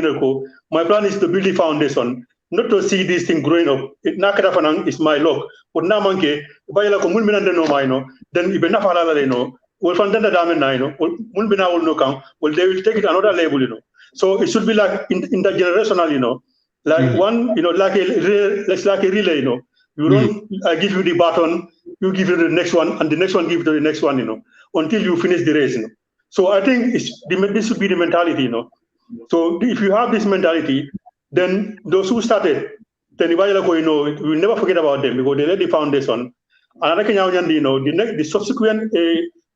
my plan is to build the foundation. Not to see this thing growing up. Nakarafanang is my luck. But now manke, bayala ko mulmina no maino, then ibena falala no. Well, from then the dame no, mulmina will no count. Well, they will take it another level, you know. So it should be like intergenerational, you know, like one, you know, like a relay, you know. You don't give you the baton, you give you the next one, and the next one give to the next one, you know, until you finish the race, you know. So I think this should be the mentality, you know. So if you have this mentality, then those who started, then you know, we will never forget about them because they laid the foundation. And you know, the subsequent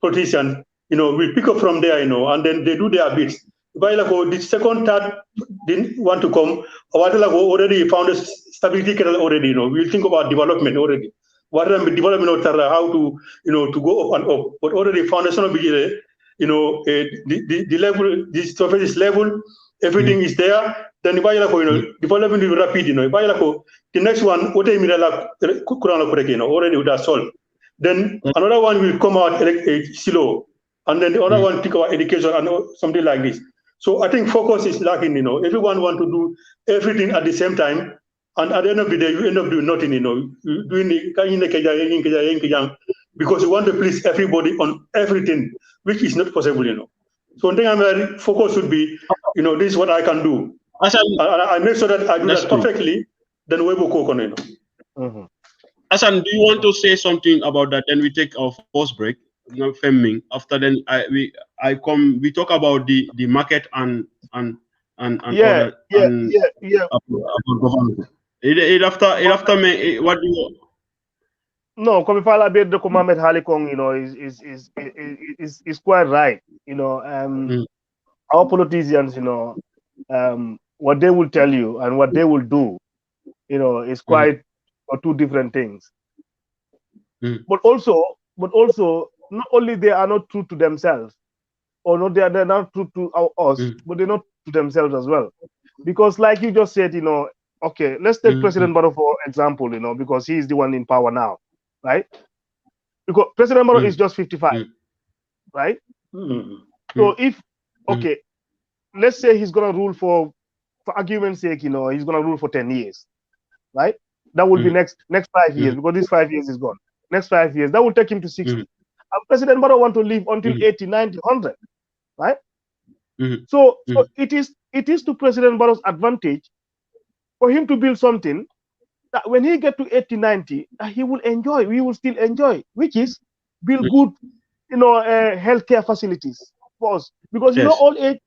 politicians, you know, will pick up from there, you know, and then they do their bits. The second, third didn't want to come, or already found a stability already, you know, we'll think about development already. What development how to, you know, to go up and up. But already foundation of you know, the level, the surface is level, everything is there. Then you know, development will be rapid, you know. The next one, already would have solved. Then another one will come out slow, and then the other one think about education and something like this. So I think focus is lacking, you know. Everyone want to do everything at the same time, and at the end of the day, you end up doing nothing, you know. Doing because you want to please everybody on everything, which is not possible, you know. So one thing I'm very focus should be, you know, this is what I can do. I make sure that I do that perfectly. Then we will cook on it. ASSAN, do you want to say something about that? Then we take our first break. Filming. After then, we talk about the market and about government. After me, what do you? No, come if I be the Mohammed Halikong, you know, is quite right. You know, our politicians, you know, what they will tell you and what they will do, you know, is quite two different things. But also, not only they are not true to themselves, or not they're not true to us, but they're not to themselves as well. Because, like you just said, you know, okay, let's take President Barrow for example, you know, because he is the one in power now, right? Because President Barrow is just 55, right? So if let's say he's gonna rule for argument's sake, you know, he's gonna rule for 10 years, right? That will be next 5 years, because this 5 years is gone. Next 5 years, that will take him to 60. And President Barrow want to live until 80, 90, 100, right? So it is to President Barrow's advantage for him to build something that when he get to 80, 90, he will enjoy. We will still enjoy, which is build good, you know, healthcare facilities for us, because you know old age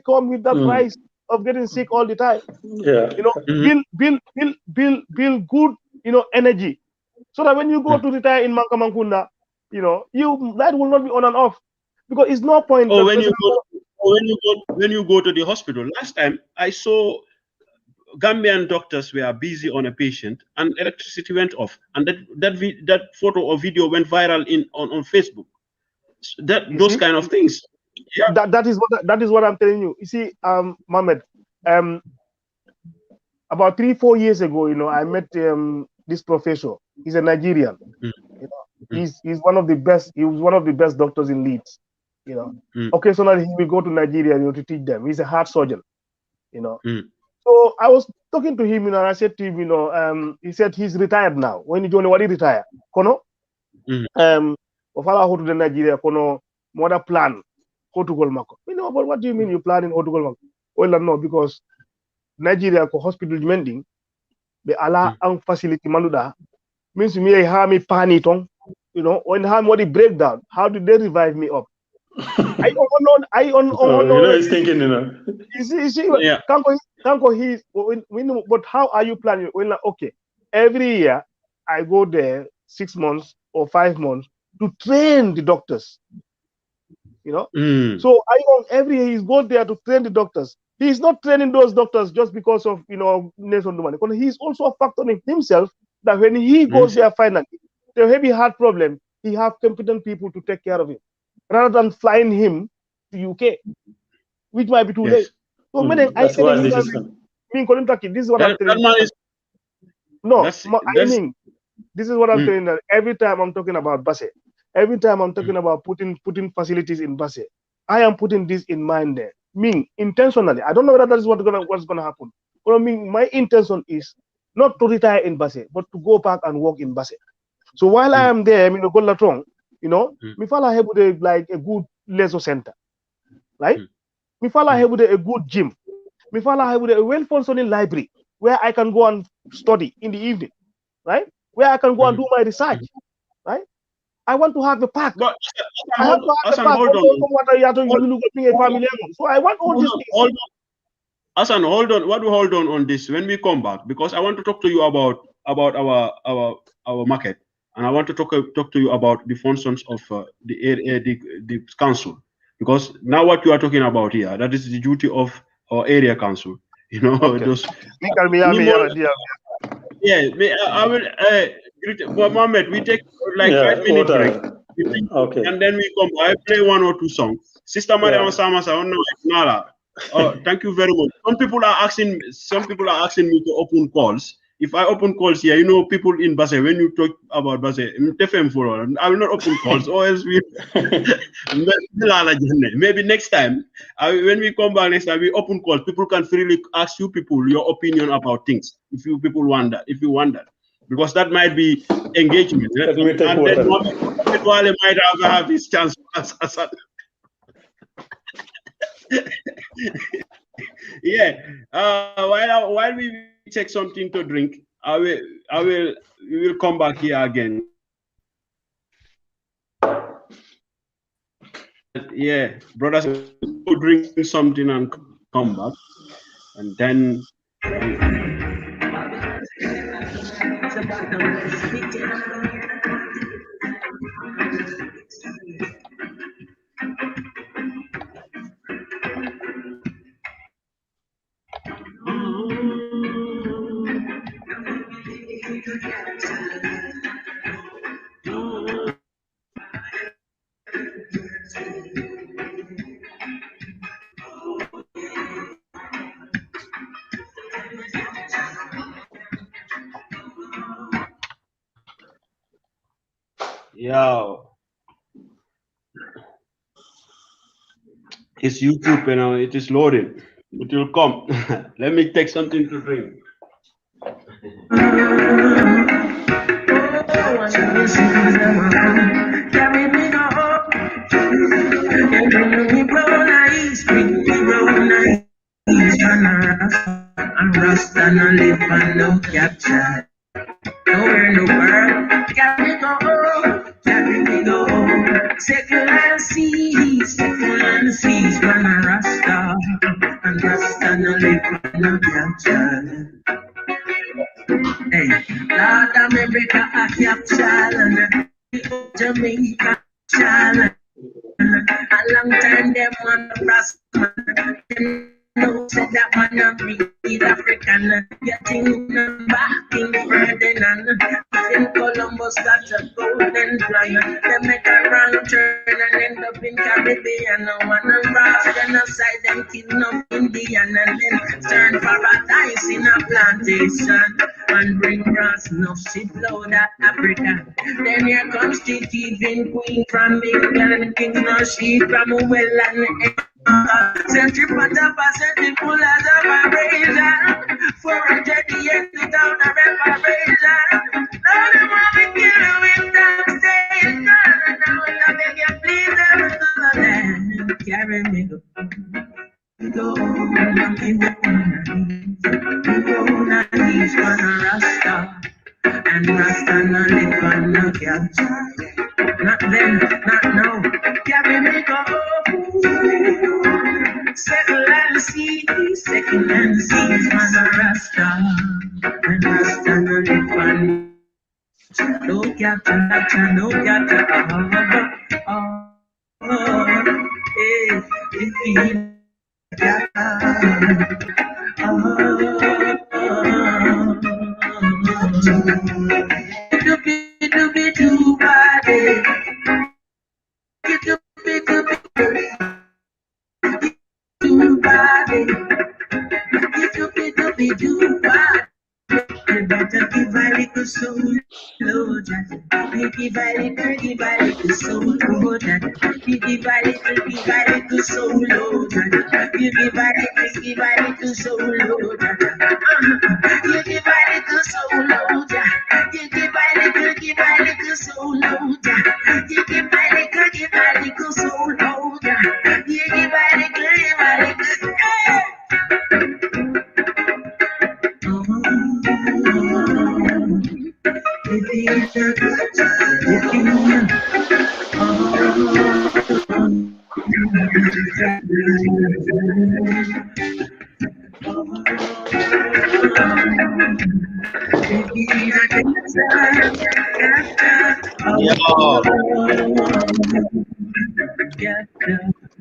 come with that price of getting sick all the time. Yeah, you know, build good, you know, energy, so that when you go to retire in Mankamankunda, you know, that will not be on and off, because it's no point. Oh, when you go to the hospital. Last time I saw Gambian doctors were busy on a patient and electricity went off, and that photo or video went viral on Facebook. Those kind of things. Yeah. That is what I'm telling you. You see, Mohammed, about 3-4 years ago, you know, I met this professor. He's a Nigerian. You know, he's one of the best. He was one of the best doctors in Leeds. You know, occasionally he will go to Nigeria, you know, to teach them. He's a heart surgeon. You know, so I was talking to him, you know, and I said to him, you know, he said he's retired now. When you join, what he retire? Kono, ofala ho to Nigeria, kono, mother plan. How to go Mako. You know, but what do you mean you planning how to go Mako? Well, no, because Nigeria ko hospital mending, the ala ang facility manuda means me I have me panitong. You know, when how what the breakdown, how did they revive me up? I know, he's thinking, you know. You see, yeah. Kanko, but how are you planning? Well, okay, every year I go there 6 months or 5 months to train the doctors. You know, so every year he goes there to train the doctors. He's not training those doctors just because of, you know, Nelson Dumani. He's also a factor in himself that when he goes there finally, the heavy heart problem, he have competent people to take care of him, rather than flying him to UK, which might be too late. So this is what I'm telling you. This is what I'm saying, that every time I'm talking about Basse, every time I'm talking about putting facilities in Basse, I am putting this in mind there. Intentionally. I don't know whether that is what's gonna happen. But my intention is not to retire in Basse, but to go back and work in Basse. So while I am there, you know, me fala have like a good leisure center, right? Me fala have a good gym. Me fala have a well-functioning library where I can go and study in the evening, right? Where I can go and do my research, right? I want to have the park. But I have to have the park. So I want all these things. ASSAN, hold on this when we come back, because I want to talk to you about our market, and I want to talk to you about the functions of the council, because now what you are talking about here, that is the duty of our area council. You know, those. Yeah, I will. Mohammed, we take like 5 minutes break. Okay. And then we come. I play 1 or 2 songs. Sister Mariam Samas, I don't know. Nala. Oh, thank you very much. Some people are asking me to open calls. If I open calls here, you know, people in Basse, when you talk about Basse, I will not open calls, or else maybe next time, when we come back next time, we open calls. People can freely ask you people your opinion about things. If you want that. because that might be engagement. Let me take and water. then Mohammed Wale might also have his chance as yeah. While we take something to drink, we will come back here again. Yeah, brothers, we'll drink something and come back, and then. Yo, it's YouTube, it is loading. It will come. Let me take something to drink. And Rasta no live and no capture. Nowhere in the world, carry me go. Second and seas, gonna Rasta. And Rasta no live and no capture. Hey, Lord America, I capture. Jamaica, challenge. A long time them want to Rasta. No, said that man of me is African, getting back in Ferdinand. In Columbus got a golden plan. They make a wrong turn and end up in Caribbean. No one cross genocide and kill no Indian and then turn paradise in a plantation and bring brass no shitload of Africa. Then here comes the thieving queen from England, king no sheep from well and Centripetal percent full as a vibration. 438 without a reparation. Now the moment kill with that station. Now I beg you please never to the land. Carry me go. Go on knees gonna Rasta. And Rasta no live on no capture. Not then, not now. Carry me go. Second and seas, man a Rasta. And Rasta no live on. No capture, no capture. Hey, if do body. Do body. Do body. You better give a little soul, Lord. Give a little soul, Lord. Give a little soul, Lord. You give a little soul, Lord. You give a little soul, Lord. You give a little soul, Lord. You give a little soul, Lord. You give a little, hey!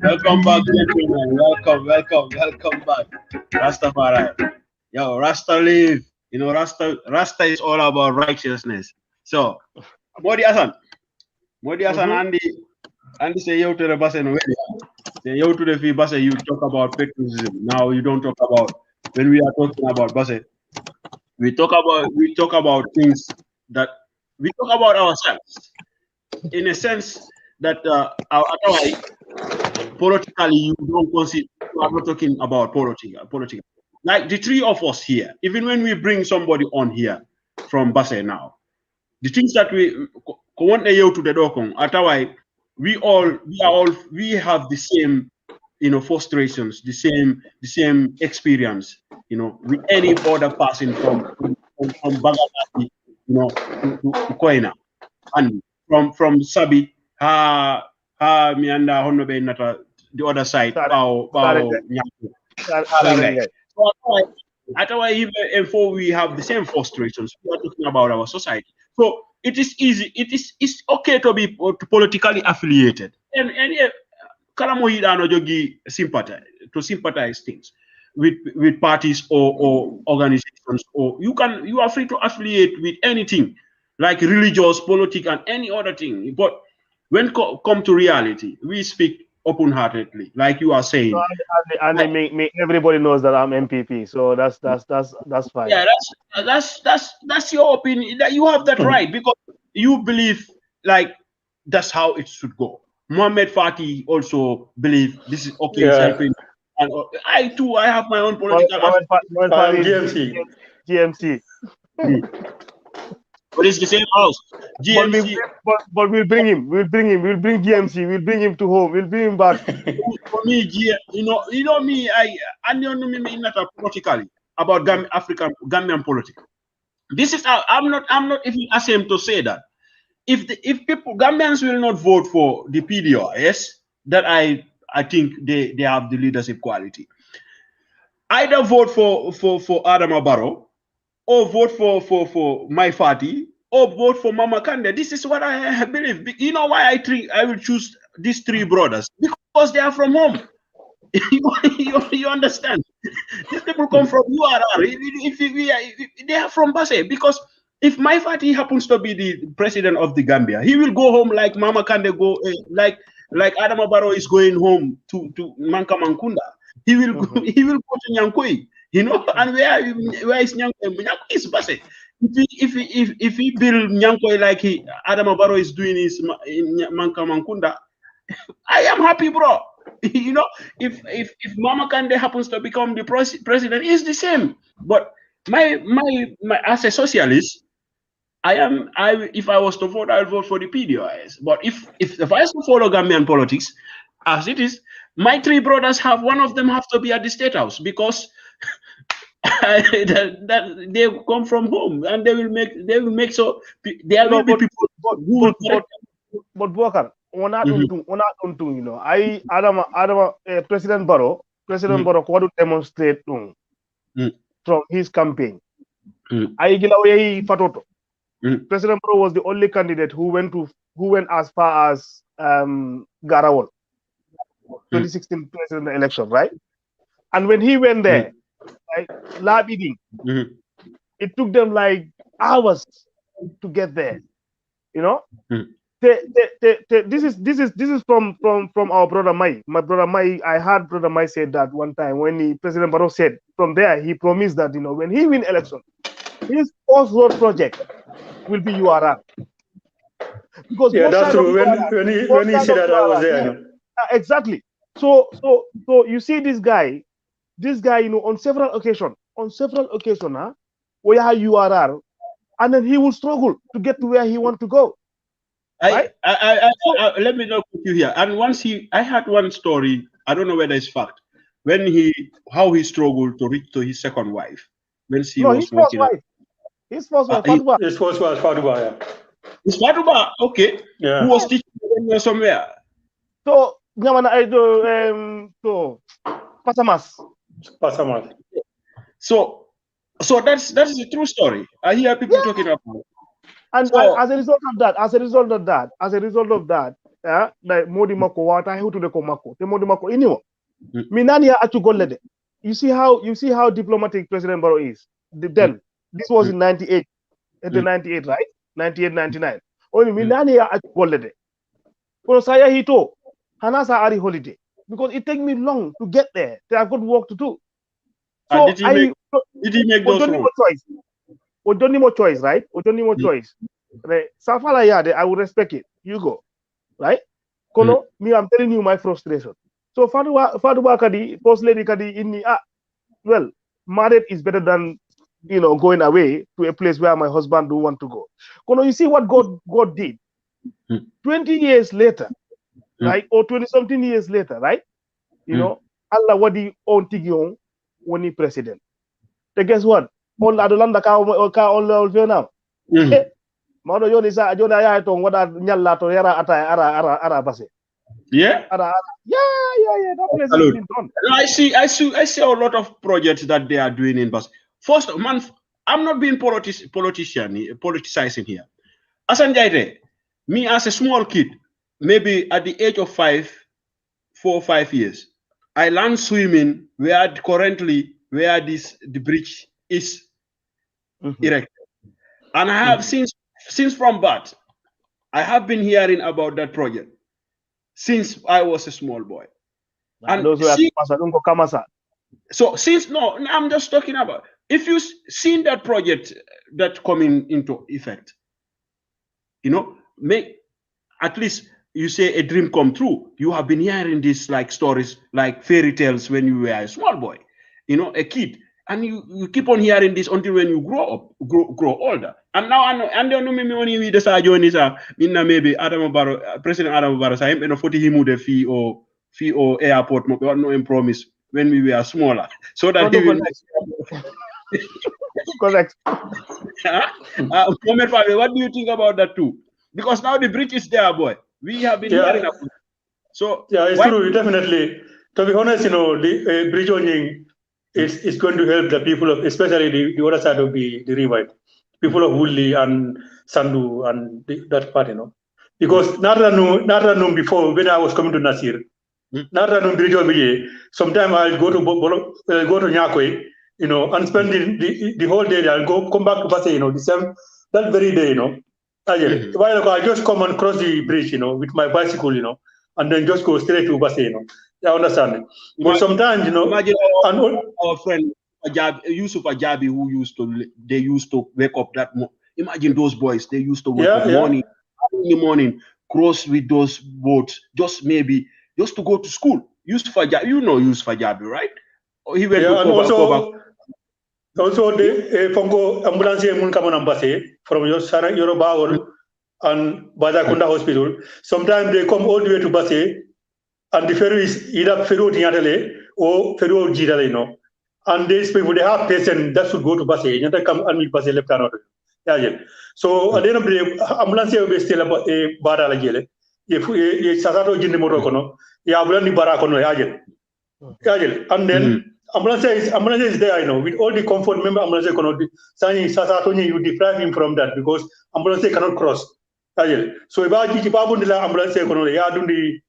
Welcome back, gentlemen. Welcome back. Rastafari. Yo, Rasta live. Rasta is all about righteousness. So, Modi Hassan Andy say yo to the bus and say yo to the fee bus, you talk about patriotism. Now you don't talk about, when we are talking about bus, we talk about things that we talk about ourselves, in a sense that politically you don't consider, you are not talking about political. Like the three of us here, even when we bring somebody on here, from Basse now. The things that we want to the dokong atawai we have the same frustrations, the same experience, with any other person from Bangladesh, to Koina, and from Sabi mianda honobe nata the other side so even before we have the same frustrations, we are talking about our society. So it is easy. It's okay to be politically affiliated, and sympathize things with parties or organizations, or you are free to affiliate with anything, like religious, politics, and any other thing. But when come to reality, we speak open-heartedly, like you are saying. So, and everybody knows that I'm MPP, so that's fine. Yeah, that's your opinion. That you have that right, because you believe like that's how it should go. Muhammad Fati also believe this is okay. Yeah. And I too, I have my own political. GMC. But it's the same house. GMC. But we'll bring him. We'll bring GMC. We'll bring him to home. We'll bring him back. For me, you know me. I don't me not politically about Gambian politics. This is I'm not even ashamed to say that. If Gambians will not vote for the PDOS, that I think they have the leadership quality. Either vote for Adama Barrow, or vote for my party, or vote for Mama Kande. This is what I believe. You know why I will choose these three brothers? Because they are from home. you understand? These people come from URR. They are from Basse. Because if my party happens to be the president of the Gambia, he will go home like Mama Kande go, like Adama Barrow is going home to Manka Mankunda. He will go to Nyankoi. And where is Nyankoi? Nyankoi is Basse. If he build Nyankoi like Adama Barrow is doing in Manka Mankunda, I am happy, bro. If Mama Kande happens to become the president, it's the same. But my as a socialist, if I was to vote, I would vote for the PDOIS. But if I was to follow Gambian politics as it is, my three brothers one of them have to be at the State House, because that they come from home, and they will make so there will be people who but Bokar, Adama President Barrow want to demonstrate from his campaign. President Barrow was the only candidate who went as far as Garawal, 2016 president election, right? And when he went there, lab eating, it took them like hours to get there. This is from our brother Mai. My brother Mai, I heard brother Mai said that one time when President Barrow said from there he promised that when he win election, his first road project will be URR. Because that's true. When he said that, I was there. Exactly. So you see this guy, on several occasions, where URR, and then he will struggle to get to where he want to go. Right? Let me not put you here. And I had one story, I don't know whether it's fact, how he struggled to reach to his second wife when she was his first wife. His first wife, Fatuba. His first wife, Fatuba, yeah. It's Fatuba, okay. Yeah. Who was teaching somewhere? So, Pasamas. So that's a true story. I hear people talking about it. And as a result of that, like Modi Mako, what I to the Komako, the Modi Mako, anyway. Minania Achugolede. You see how diplomatic President Barrow is. Then this was in 98, right? 98, 99. Only Minania Achugolede. For Saya Hito, Hanasa Ari holiday. Because it takes me long to get there. I've got work to do. So did he make those wrong? We don't need more choice, right? We don't need more choice. Right? Safala Yade, I would respect it. You go. Right? Kono, me, I'm telling you my frustration. So Fatuba Kadi, First Lady Kadi, well, married is better than going away to a place where my husband don't want to go. You see what God did. 20 years later, right, or 20-something years later, right? Allah wadi on tigyon woni president. Then guess what? All adolanda ka all now. Mano yoni sa ajona ya to wada nyalla to yara ara base. Yeah. Yeah. That place has been done. I see a lot of projects that they are doing in Bas. First month, I'm not being politicizing here. ASSAN JAITEH, me as a small kid, maybe at the age of 4 or 5 years, I learned swimming where currently the bridge is erected. And I have since from birth, I have been hearing about that project since I was a small boy. And so I'm just talking about, if you've seen that project that coming into effect, make at least you say a dream come true. You have been hearing these like stories, like fairy tales when you were a small boy, a kid, and you keep on hearing this until when you grow older. And now I don't know maybe when you decide join this, maybe President Adam Barrow say him 40 him the fee or airport no him promise when we were smaller, so that he will. Correct. Mohammed Fahmy, what do you think about that too? Because now the bridge is there, boy. We have been hearing about it. So it's true, definitely. To be honest, the bridge owning is going to help the people of, especially the other side of the river, people of Woodley and Sandu and that part, because Naranum before, when I was coming to Nasir, Naranum bridge over here, sometimes I'll go to Nyakwe, and spend the whole day. I'll come back to Basse, the same that very day, While I just come and cross the bridge, with my bicycle, and then just go straight to Basse, I understand. But sometimes, imagine our friend Yusuf Ajabi, who used to wake up that morning. Imagine those boys, they used to wake up in the morning, cross with those boats, just to go to school. Yusuf Ajabi, Yusuf Ajabi, right? He went to also the Fongo ambulance mun come on Basse from Yoruba and Badakunda Hospital. Sometimes they come all the way to Basse, and the ferry is either ferry Tiatale or ferry Girale, and these people they have patients that should go to Basse. You come and meet Basse left and right. So at the end of the day, ambulance will still about a Badala Gele. If Sasato Jinimotokono, Yablani Barakono Yagel. And then ambulance is there, with all the comfort. Member ambulance cannot signing Sasatoni, you deprive him from that because ambulance cannot cross. So if I keep up on the ambulance, ya do the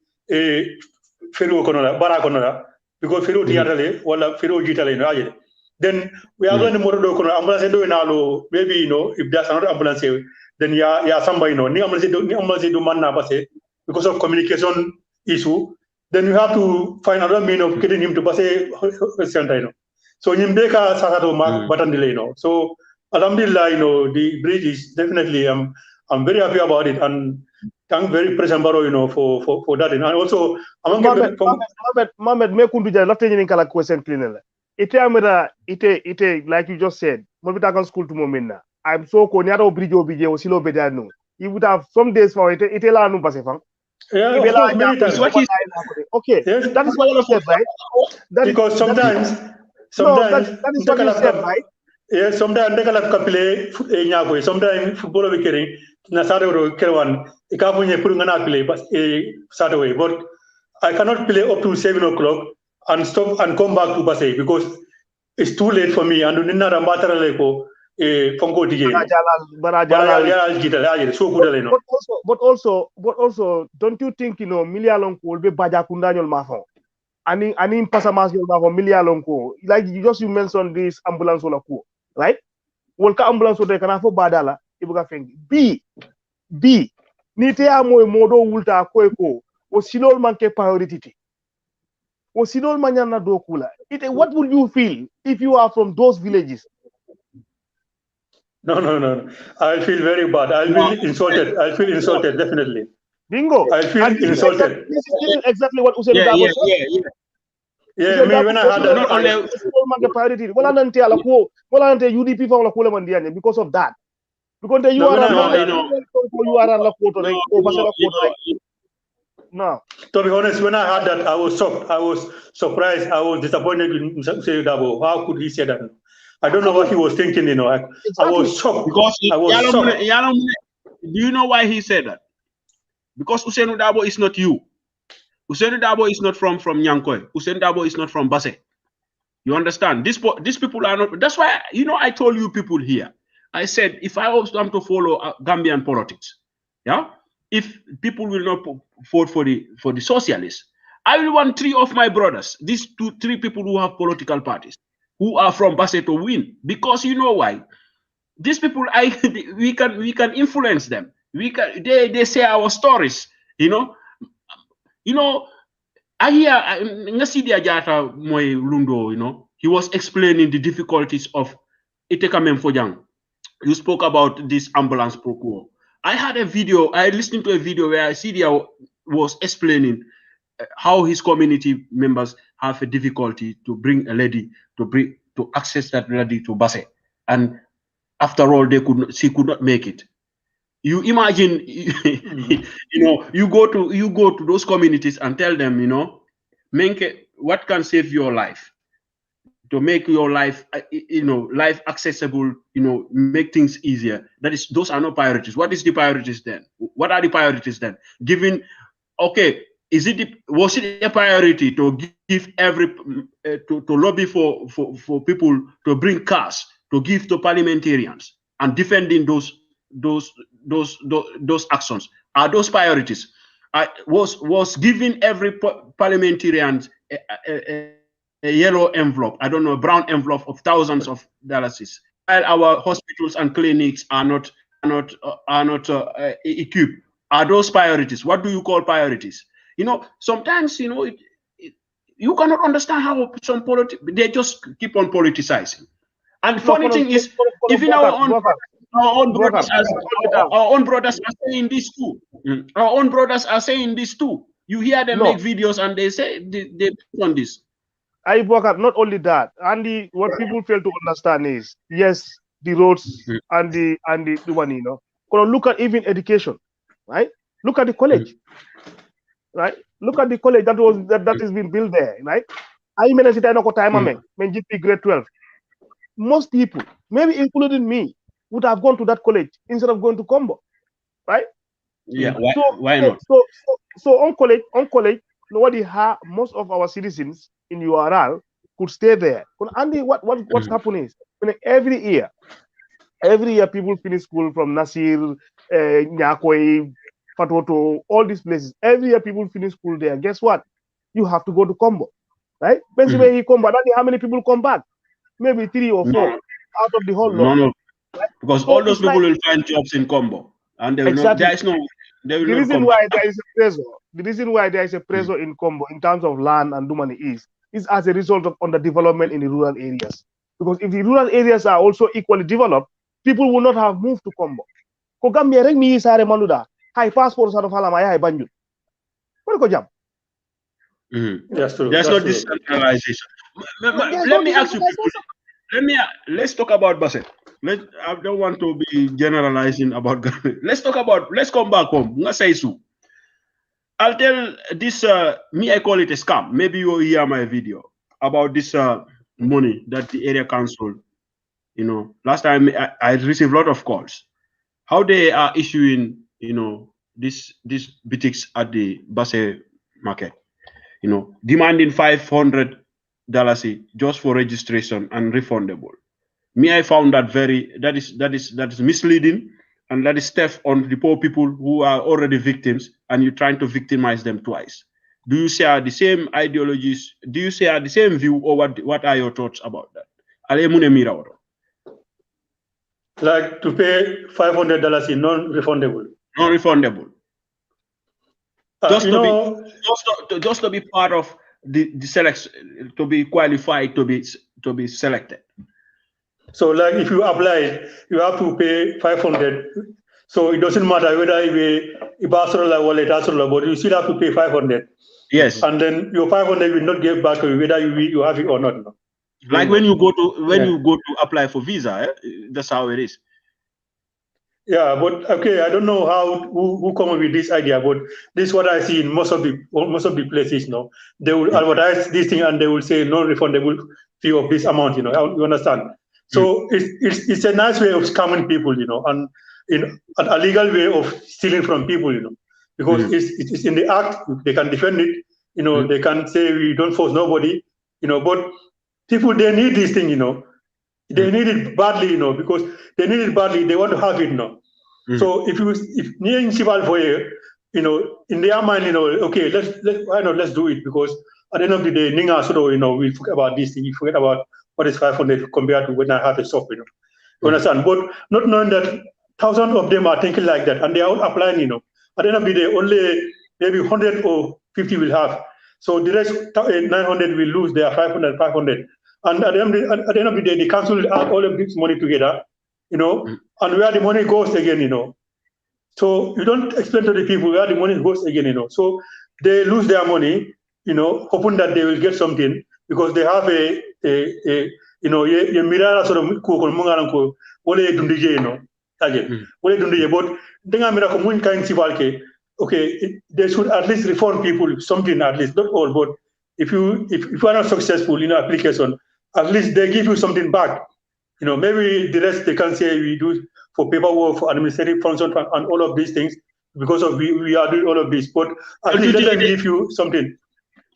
Feru Barakonora because Feru Tiatale or Feru Gitale. Then we are going to Morodo ambulance do in maybe if there's another ambulance, then somebody ambulance do manna base because of communication issue. Then you have to find another means of getting him to Basse Center. So Nimbeka Sasato Mark Batandile. So Alhamdulillah, the bridge is definitely I'm very happy about it, and thank very President Barrow, for that. And also Mohammed me kundu ja lafte ni kala question clean. Ite like you just said, Mobita school to Momina. I'm so konyaro bridge obije osilo bedano. You would have some days for it la no passe fang. Yeah, okay. Yes. That is what you said, right? Because sometimes that is what you said, right? Yes, sometimes they can play sometimes football we carry na Saturday Kerwan, Ikapunye Purungana play but Saturday. But I cannot play up to 7 o'clock and stop and come back to Basse because it's too late for me. And Nina Mataraleko Fongo DJ. But also, don't you think Milialonko will be Bajakunda Yol Mafon? And in Pasamas Yol Mafon, Milialonko, like you mentioned this ambulance on a coup, right? Wolka ambulance they can afford Badala, Ibuka Feng. B. Nitea mo modo wulta koeko, o sinol manke priority. O sinol manyana dokula. What would you feel if you are from those villages? No. I feel very bad. I'll be insulted. I feel insulted, definitely. Bingo. I feel insulted. This is exactly what Usain was saying. Yeah, me when I had that. Not only priority. Wala nante ala ko, wala nante UDP fa wala ko le mandiane because of that. Because the URL la quote right, no. To be honest, when I heard that, I was shocked. I was surprised. I was disappointed in Seydou Dabo. How could he say that? I don't know what he was thinking. I was shocked. Because I was shocked. Do you know why he said that? Because Ousainou Dabo is not you. Ousainou Dabo is not from Nyankoy. Ousainou Dabo is not from Basse. You understand? These people are not. That's why I told you people here. I said if I was to follow Gambian politics, yeah, if people will not vote for the socialists, I will want 3 of my brothers, these 3 people who have political parties, who are from Basse to win. Because you know why? These people, we can influence them. They say our stories. I hear Ngasidia Jata Moy Lundo, he was explaining the difficulties of Itekamen Fojang. You spoke about this ambulance procure. I listened to a video where Sidia was explaining how his community members have a difficulty to bring a lady to access that lady to Basse. And after all, she could not make it. You imagine, you go to those communities and tell them, what can save your life, to make your life, life accessible, make things easier. Those are not priorities. What is the priorities then? What are the priorities then? Was it a priority to give to lobby for people to bring cars to give to parliamentarians and defending those actions? Are those priorities? Was giving every parliamentarian a yellow envelope, I don't know, a brown envelope of thousands of dollars, while our hospitals and clinics are not equipped? Are those priorities? What do you call priorities? Sometimes you cannot understand how some they just keep on politicizing. And funny thing is, even our own brothers are saying this too. Our own brothers are saying this too. You hear them make videos and they say they on this. Not only that, and what people fail to understand is, yes, the roads and the one, look at even education, right? Look at the college, right? Look at the college that is being built there, right? I mean, GP grade 12. Most people, maybe including me, would have gone to that college instead of going to Combo, right? Yeah, why not? So on college, most of our citizens in URL could stay there. And what's happening is, every year people finish school from Nasir, Nyakoi, Fatoto, all these places. Every year people finish school there. Guess what? You have to go to Combo, right? How many people come back? Maybe 3 or 4 out of the whole lot. No. Right? Because all those people will find jobs in Combo, and the reason why there is a pressure in Combo in terms of land and money is as a result of underdevelopment in the rural areas. Because if the rural areas are also equally developed, people will not have moved to Combo. Ko Gambia rek mi sare manuda high passport sa hala maya high banjul. What ko jam? That's true. There's no decentralization. Let me ask you people. Let's talk about Basse. I don't want to be generalizing about Ghana. Let's come back home. I'll tell this, I call it a scam. Maybe you hear my video about this money that the area council, last time I received a lot of calls. How they are issuing, these boutiques at the Basse market, demanding $500 just for registration and refundable. I found that that is misleading, and that is theft on the poor people who are already victims, and you're trying to victimize them twice. Do you share the same ideologies? Do you share the same view, or what are your thoughts about that? Like to pay $500 in non-refundable. Non-refundable. Just to be part of the selection, to be qualified to be selected. So, like if you apply, you have to pay 500. So it doesn't matter whether you pay Ibasola or Letasola, but you still have to pay 500. Yes. And then your 500 will not get back to you whether you have it or not. No? Like when you go to apply for visa, that's how it is. Yeah, but okay, I don't know who come up with this idea, but this is what I see in most of the places. No, they will advertise this thing and they will say non-refundable fee of this amount. You understand? So it's a nice way of scamming people, and in a legal way of stealing from people, because it's in the act. They can defend it. They can say we don't force nobody. But people they need this thing. They need it badly, because they need it badly. They want to have it, So if near in Sibal Foye, in their mind, okay, why not? Let's do it, because at the end of the day, Ninga Soro, we forget about this thing. We forget about what is 500 compared to when I have a shop, You understand? But not knowing that thousands of them are thinking like that, and they are all applying. At the end of the day, only maybe 100 or 50 will have. So the rest 900 will lose their 500. And at the end of the day, the council will add all of this money together, and where the money goes again, So you don't explain to the people where the money goes again, So they lose their money, hoping that they will get something because they have a mirara sort of kukul mungaranko, wole dundije, again. Wole dundije, but denga mira ko mun kain sibalke, okay, they should at least reform people, something at least, not all, but if you are not successful in application, at least they give you something back. Maybe the rest they can say we do for paperwork, for administrative function, and all of these things because of we are doing all of this. But at least let them give you something.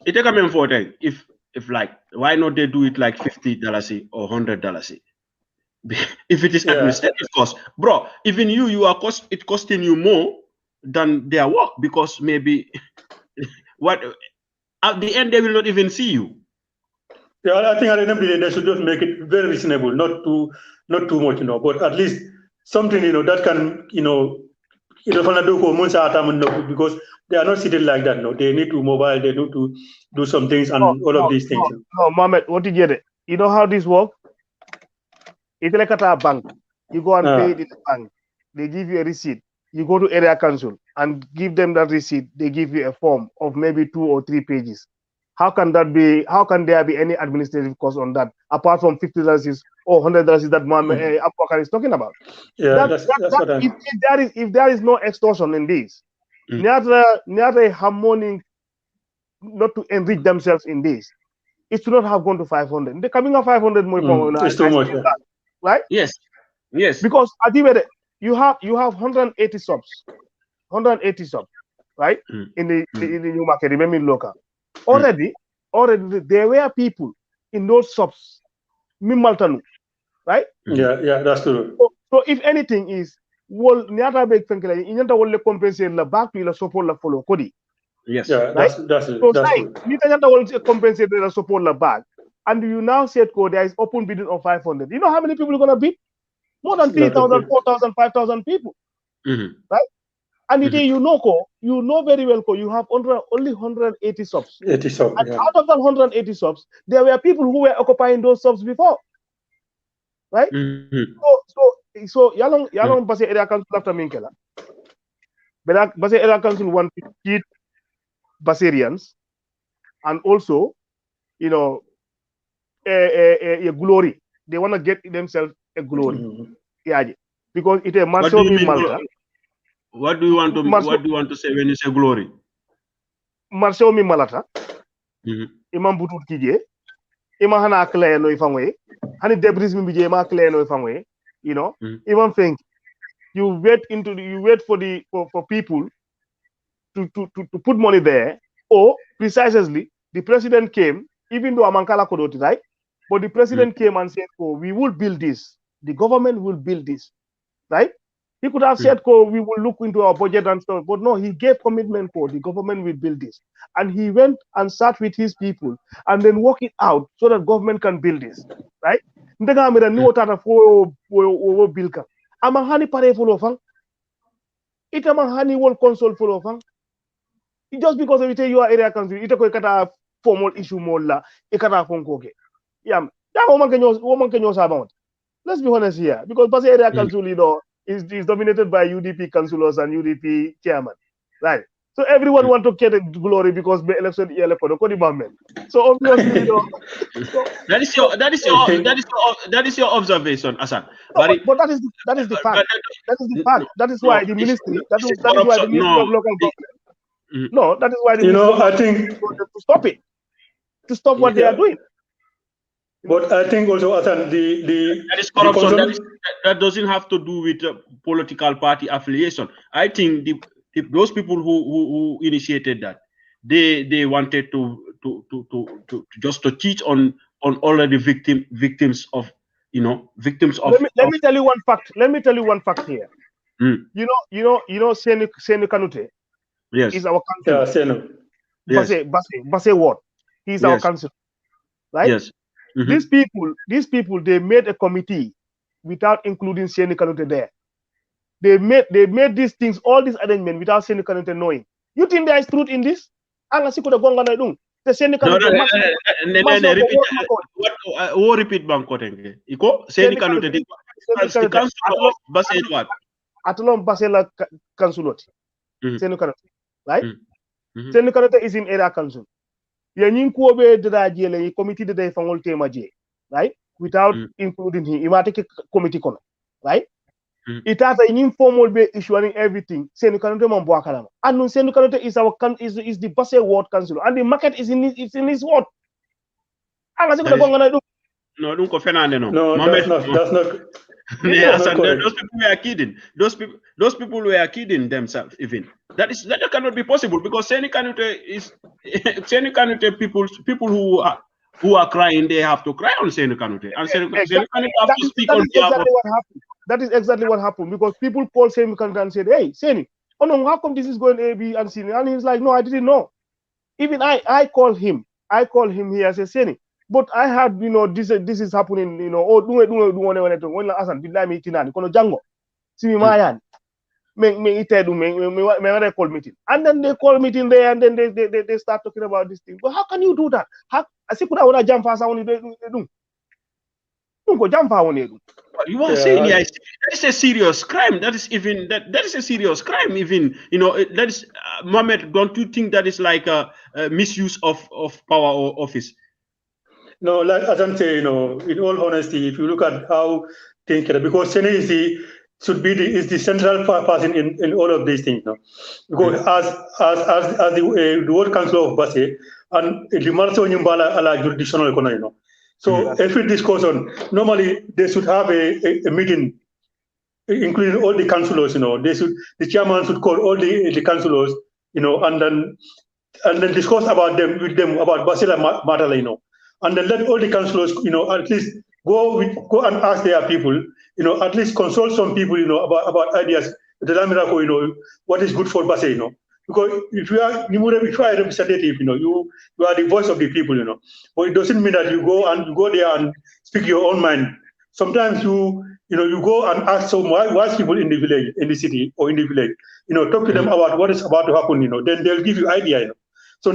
It take a man for that. If like, why not they do it like $50 or $100? If it is administrative cost, bro, even you are it costing you more than their work because maybe what at the end they will not even see you. Yeah, I think at the end of the day they should just make it very reasonable, not too much, but at least something, that can, because they are not seated like that. No, they need to mobile, they need to do some things and all of these things. No, Mohammed, what did you get? You know how this works? It's like at a bank. You go and pay it in the bank. They give you a receipt. You go to area council and give them that receipt. They give you a form of maybe 2 or 3 pages. How can that be? How can there be any administrative cost on that apart from $50 or $100 that Mohammed Abubakar is talking about? Yeah, that's what I'm... if there is no extortion in this, not a harmonic, not to enrich themselves in this, it should not have gone to 500. The coming of 500 more it's too much, right? Yes. Because at the end, you have 180 subs, right? In the new market, remember local. Already there were people in those shops, right? Yeah, that's true. So if anything is, well, niata beg fenkele, inyanta wolle compensate la back to la support la follow kodi. Yes. Yeah, right? that's so true. Nita nyanta wolle compensate la support la back, and you now said there is open bidding of 500. You know how many people are gonna bid? More than 3,000, 4,000, 5,000 people, right? And you know very well, you have only 180 subs. 80 subs. And out of that 180 subs, there were people who were occupying those subs before, right? So yalong base area council after Minkela. But base area council want to cheat Basarians and also, a glory. They want to get themselves a glory. Yeah, because it is Marshall Malta. What do you want to say when you say glory? Marshall Malata. Imam Butut Kije. Imam Hana Clay no ifangwe. Hani debris mi bije ma Clay no ifangwe. Imam think you wait for people to put money there, or precisely the president came, even though Amankala Kodoti, right? But the president came and said, we will build this. The government will build this, right? He could have said, we will look into our budget and stuff, but no, he gave commitment the government will build this. And he went and sat with his people and then work it out so that government can build this, right? Amahani pare follow fang. It amahani will console follow fang. Just because of it, you are area council, it a formal issue more la, ikata fonkoke. Yeah, that woman can use about. Let's be honest here, because Basi area council, is dominated by UDP councillors and UDP chairman, right? So everyone want to get the glory because the election year So obviously, you know, that is your observation, Assan. no, but that is the fact. That is the fact. That is why the ministry. That is why the Ministry of Local Government. No, that is why the ministry I think to stop it, to stop what they are doing. But I think also, Hassan, that is corruption. That doesn't have to do with political party affiliation. I think those people who initiated that, they wanted to just to cheat on already victims of, you know, victims of. Let me tell you one fact. Let me tell you one fact here. You know, Seni Kanute. Yes. Is our council. Yes. Basse Ward. He's our council. Right? Yes. These people, they made a committee without including Seni Kanute there. They made these things, all these arrangements without Seni Kanute knowing. You think there is truth in this? Repeat Bankote. Iko Seni Kanute the council of Basse Ward. Atulom Basse la councilot. Seni Kanute. Right? Seni Kanute is in area council. Committee de fangol tema je, right? Without including him, you take a committee kono, right? It has an informal way issuing everything. Senu Kanute mamboakalama. And Senu Kanute is our is the Basse Ward council, and the market is in his ward. No, don't go no, that's not. Yes, and those people were kidding. Those people were kidding themselves. Even that cannot be possible because Seni Kanute is Seni Kanute people who are crying. They have to cry on Seni Kanute, and Seni Kanute have to speak on behalf of. What happened. That is exactly what happened because people called Seni Kanute and said, "Hey, Seni, oh no, how come this is going A, B, and C?" And he's like, "No, I didn't know." Even I called him. I called him here. I said, "Seni, but I had, you know, this is happening, you know, oh, do when ASSAN billahi me tinani kono jango simi mayan me call meeting, and then they call meeting there, and then they start talking about this thing. But how can you do that? How I see could I want to jump fast only do go jump only do. You are saying that is a serious crime. That is a serious crime. Even, you know, that is Mohammed. Don't you think that is like a misuse of power or office? No, like as I'm saying, you know, in all honesty, if you look at how things are, because Seni is the central person in all of these things, no? Because as the ward council of Basse and the Marso Nimbala ala jurisdictional economy, you know. So every discussion, normally they should have a meeting, including all the councillors, you know. The chairman should call all the councillors, you know, and then discuss about them about Basse matter, you know. And then let all the councillors, you know, at least go and ask their people, you know, at least consult some people, you know, about ideas, the Lamirako, you know, what is good for Basse, you know. Because if you are representative, you know, you are the voice of the people, you know. But it doesn't mean that you go there and speak your own mind. Sometimes you go and ask some wise people in the village, in the city, or in the village, you know, talk to them about what is about to happen, you know. Then they'll give you idea, you know. So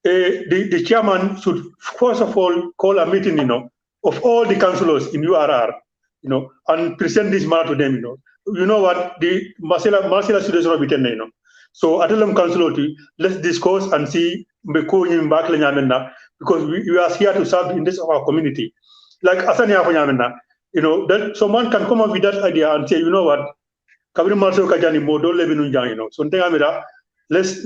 the chairman should first of all call a meeting, you know, of all the councillors in URR, you know, and present this matter to them, you know. You know what, the Marcela students are written, you know. So Atelam councillor, let's discuss and see because we are here to serve the interests of our community. Like Asania, you know, that someone can come up with that idea and say, you know what, Kabri Marcel Kajani Modo Levinunjang, you know. So let's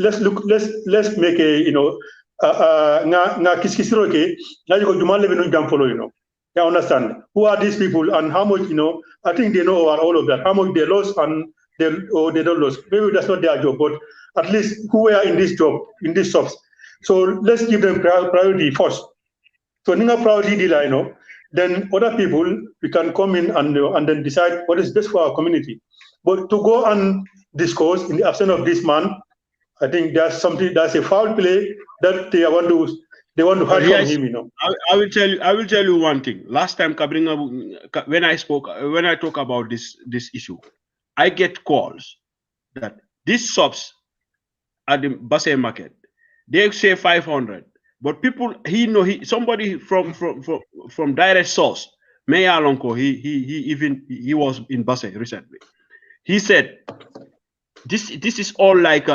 make a, you know, nga kiskisiro ke na you go Levinunjang follow, you know. You understand who are these people and how much, you know, I think they know all of that, how much they lost and they don't lose. Maybe that's not their job, but at least who are in this job, in these jobs. So let's give them priority first. So Ninga priority dealer, you know, then other people, we can come in and then decide what is best for our community. But to go and discuss in the absence of this man, I think that's a foul play that they want to hide from him, you know. I will tell you one thing. Last time when I talk about this issue, I get calls that these shops at the Basse market, they say 500, but people somebody from direct source, Mayor Alonko, he was in Basse recently. He said this is all like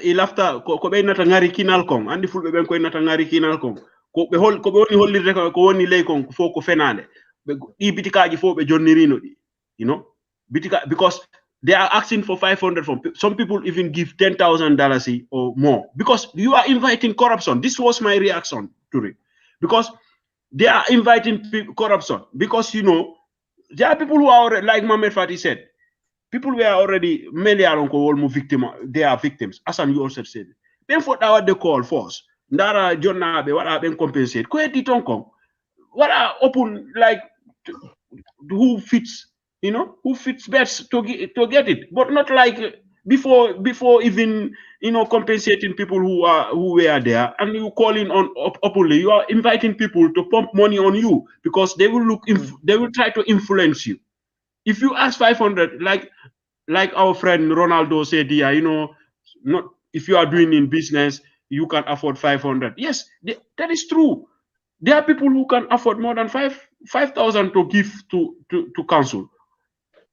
ilafta ko be nata ngari kinal kon andi fulbe ben ko nata ngari kinal kon ko be woni hollirde ko woni ley kon fo ko fenande be di bitikaaji fo be jonnirino di, you know, bitika, because they are asking for 500 from some people even give $10,000 or more because you are inviting corruption. This was my reaction to it, because they are inviting corruption, because you know there are people who are already, like Mohamed Fati said, people were already victim. They are victims. ASSAN, you also said. Then for our the call force. Ndara Jonna be what are being compensated. What are open, like who fits, you know, who fits best to get it, but not like before even, you know, compensating people who were there, and you calling on openly. You are inviting people to pump money on you because they will they will try to influence you. If you ask 500, like our friend Ronaldo said, yeah, you know, not if you are doing in business, you can afford 500. Yes, that is true. There are people who can afford more than 5,000 to give to council.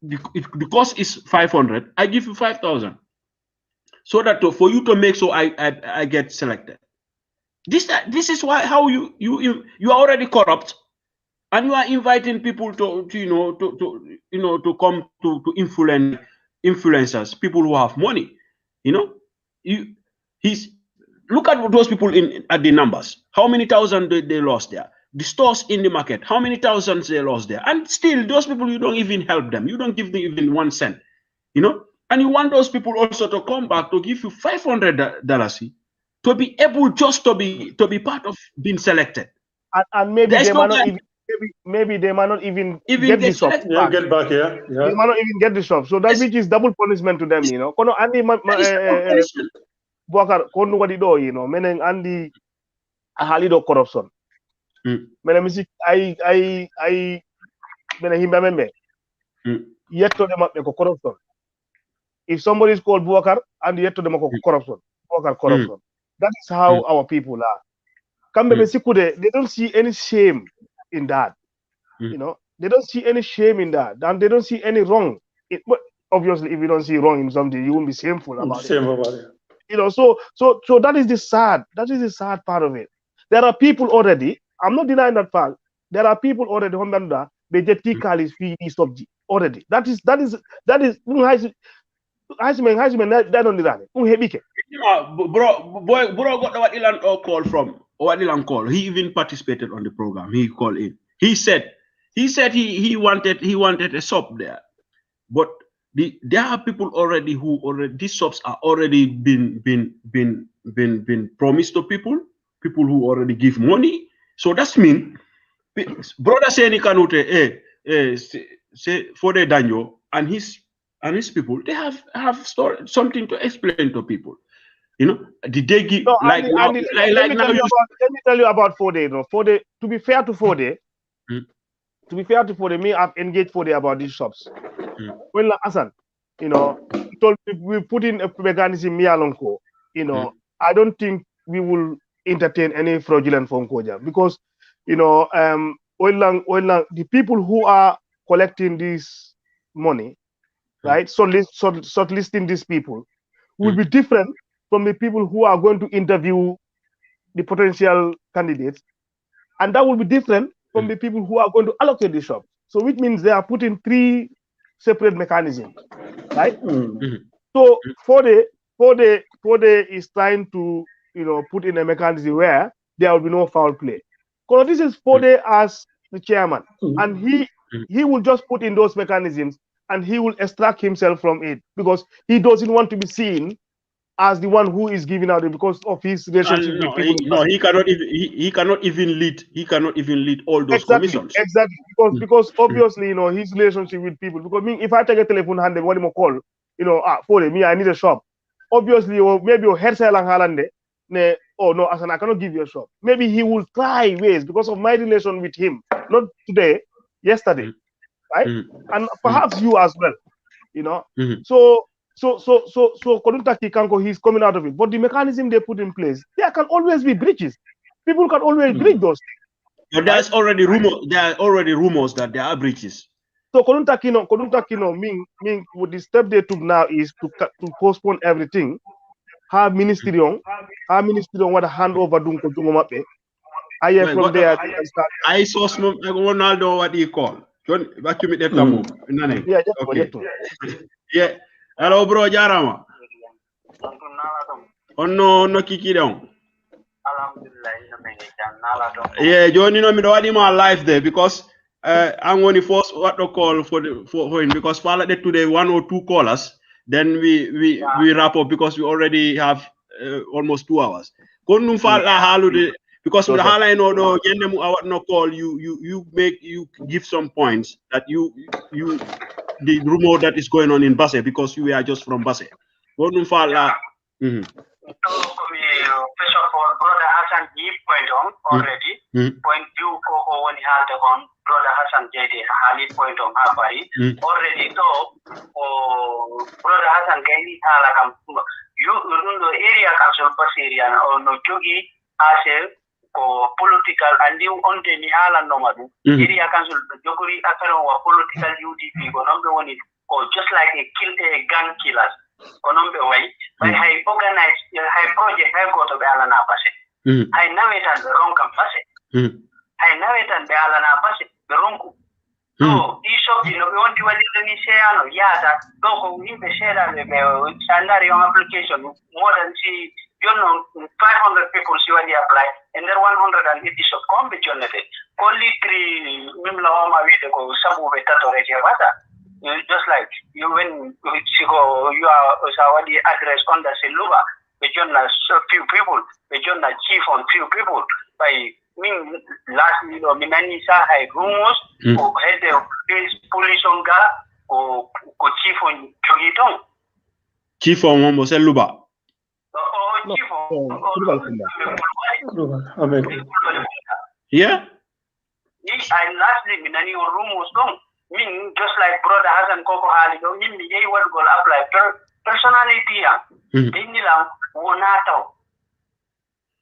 The cost is 500. I give you 5,000, so that for you to make so I get selected. This is why how you are already corrupt, and you are inviting people to come to influencers, people who have money. You know, look at those people at the numbers. How many thousand they lost there? The stores in the market, how many thousands they lost there? And still, those people, you don't even help them. You don't give them even 1 cent. You know, and you want those people also to come back to give you $500 to be able just to be part of being selected. And maybe they might not even. Maybe they might not even get the shop. Yeah, get back here. Yeah. They might not even get the shop. So that which is double punishment to them, you know. Kono andi Bokar kono wadi do, you know. Menen andi halido corruption. Menen misi I menen himba membe. Yetto dem ko corruption. If somebody is called Bokar and yetto dem ko corruption. Bokar corruption. That is how our people are. Kambe sikude, they don't see any shame in that. You know, they don't see any shame in that, and they don't see any wrong. But obviously, if you don't see wrong in something, you won't be shameful about it. You know, so that is the sad part of it. There are people already. I'm not denying that fact. There are people already they get Tikali's subject already. That is bro got what Ilan call from. What Ilan call. He even participated on the program. He called in. He said he wanted a shop there, but there are people already who these shops are already been promised to people who already give money. So that's mean brother Seni Kanute say for the Danyo and his people, they have something to explain to people. You know, did they give let me tell you about 4 days. You know, 4 days. To be fair to 4 days, me I've engaged 4 days about these shops. Well, ASSAN, you know, we put in a mechanism Mialonko. You know, I don't think we will entertain any fraudulent phone call because, you know, the people who are collecting this money, right? So listing these people will be different from the people who are going to interview the potential candidates, and that will be different from the people who are going to allocate the shop. So which means they are putting 3 separate mechanisms, right? So 4 day is trying to, you know, put in a mechanism where there will be no foul play. Because this is 4 day as the chairman, and he will just put in those mechanisms and he will extract himself from it because he doesn't want to be seen as the one who is giving out it because of his relationship with people. He cannot even lead all those commissions. Exactly. Because obviously, you know, his relationship with people. Because if I take a telephone hand, what do call? You know, for me, I need a shop. Obviously, or maybe your hair sale and oh no, ASSAN, I cannot give you a shop. Maybe he will try ways because of my relation with him. Not today, yesterday, right? And perhaps you as well. You know, so Koduntaki Kanko, he's coming out of it. But the mechanism they put in place, there can always be breaches. People can always breach those things. But there's already rumors that there are breaches. So Koduntaki, mean with the step they took now is to postpone everything ha ministry on wada hand over dum ko dum mabbe aye from there they can start I saw some Ronaldo what he call John baccu mi detta mom nane yeah okay yeah hello bro jarama onno kiki don yeah joni no mi do wadi ma live there because I'm only force what to call for him because for today 1 or 2 callers then we wrap up because we already have almost 2 hours kon num fa la halude because with hala no do yende mu awat no call you give some points that you the rumor that is going on in Basse because you are just from Basse kon num fa la first of all, Brother Hassan give point on already. Point you when he had on Brother Hassan JAITEH Halid point on Habari. Already so Brother Hassan Gaini Halakam you the area council bus area or no Jogi as political and you on the Nihala Nomadu. Area council Joguri Akaro political UDP go number one is just like a gang killers. Konombe way, but I organize, I project, I go to Balana Passe. I know it and the wrong Passe. I know it and the Alana Passe, the wrong. So, this shop, you know, we want to do any share, yeah, that go in the share and the standard application more than see, you know, 500 people see when they apply, and then 180 shop come with your net. Only 3 Mimla with the go, some of it already. Just like you when you are already address on the Siluba, the journal few people, the journal chief on few people. By last many high rumors or head of police on or chief on Chugiton. Chief on Mombo Seluba. Chief yeah. And lastly, many rumors don't. Just like Brother Hassan Koko Hali, don't mean me what will apply personality. Any lang wonato.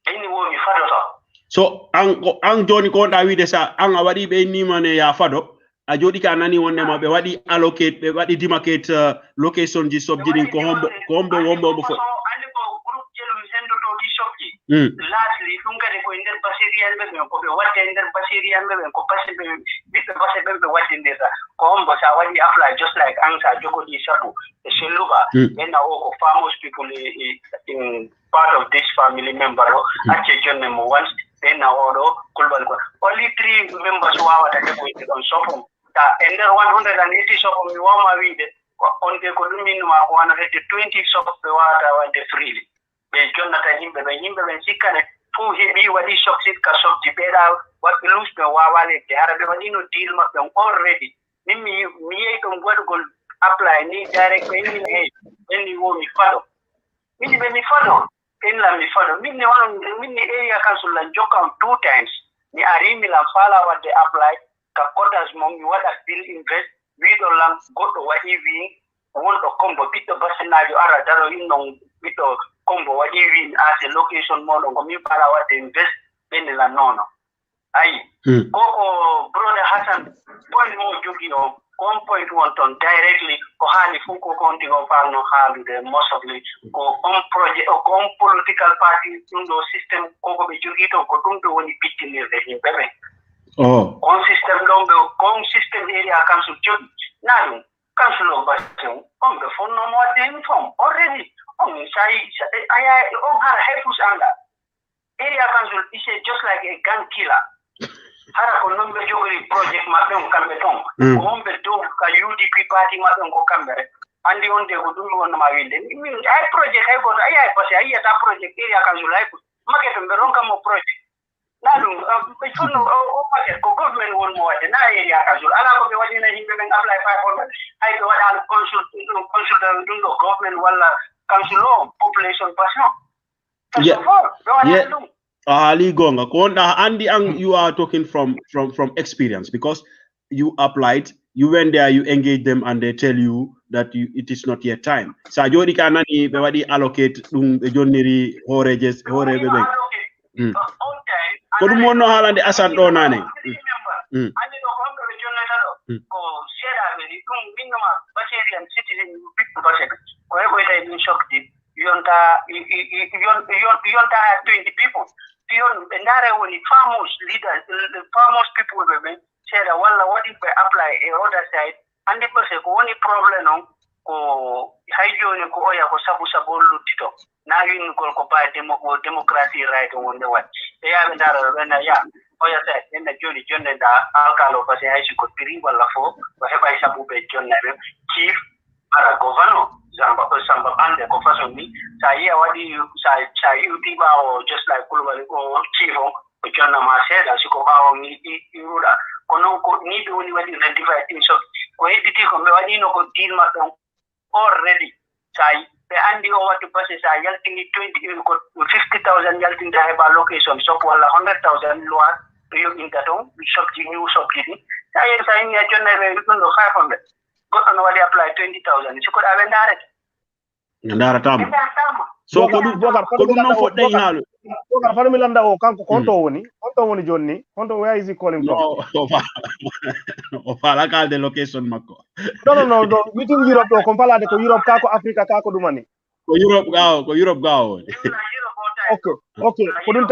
Any wo mi fado. So ang Johnny ko David sa ang awadi be ni mane ya fado a jodi ka nani wonne ma be wadi allocate be wadi demarcate location ji subjini ko hombo wombo fo lastly funga de ko inder basirian be ko be wadi inder basirian be ko passe be wadi inder ko hombo sa wadi apply just like ansa jogo di sabu e sheluba then now ko famous people in part of this family member ache jonne mo once then now kulbal ko only 3 members who are at the on sofum ta ender 180 sofum mi wama wide on de ko dumin ma 120 sofum be wata wande freely be jonnata himbe be sikane fu hebi wadi shoksit ka sok di beda wat lose be wawale de harabe wadi no deal ma be already mi to gol apply ni direct ni wo mi fado mi fado in la mi fado minni area council la jokam 2 times ni arimi la fala what they apply ka quotas mom mi wada bill invest we do lang go to wa ev won to combo bito basinajo ara daro inno bito combo wa ev as a location mo ngo mi fala what they invest in la nono ai koko Brother Hassan point mo jogi o 1.1 ton directly ko hali fu ko konti ko farno halude mostly ko on project o kon political party do system ko be jogi to ko dum do woni pittinirde himbe be on system area council jogi nanu council o bastion on be fonno mo den form already on sai aya on har hefus anda area council is just like a gun killer hara ko nombe jogori project ma be on kambe ton ko be do ka UDP party ma be ko kambe andi on de ko dum won ma winde ay project ay go ay passé ay ta project area council ay ko maketo be ron kam mo project nanu be funno o paket ko government won mo wade na area council ala ko be wadi na himbe be apply 500 ay ko wada consult dum do government wala council population passion yeah Ali Gonga, Andy, you are talking from experience because you applied, you went there, you engage them, and they tell you that it is not yet time. So Jodi kanani be allocate joniri horejes hore bebe. Ko dum wonno halande ASSAN do nane. yonta have 20 people. Yon ndare woni farmers leaders, the farmers people be said wala what if we apply a other side and the person ko woni problem on ko haijo ni ko oya ko sabu lutito na yin ko ba democracy right on the one they have ndara na ya oya say en joni jonne da alkalo ko se haijo ko tri wala fo ko heba sabu be jonne chief para governor Zamba ande ko façon ni say wadi say utiba o just like kulubali ko chief o jonna ma seda siko bawo ni irula kono ko ni do ni wadi identify things so ko editi ko be wadi no ko deal ma don already say be andi o watu passe say yaltini 20 ko 50,000 yaltini da ba location so wala 100,000 loi yo ingaton shop ji new shop ji say ni jonna be no 500 go on wali apply 20,000 siko da be ndara tam so ko dum non fodde ngalo Bogar fami landa o kanko konto woni jonni konto where is he calling from o fala kal de location makko no within Europe do ko falade ko Europe kako Africa kako dumani ko Europe gawo okay ko dum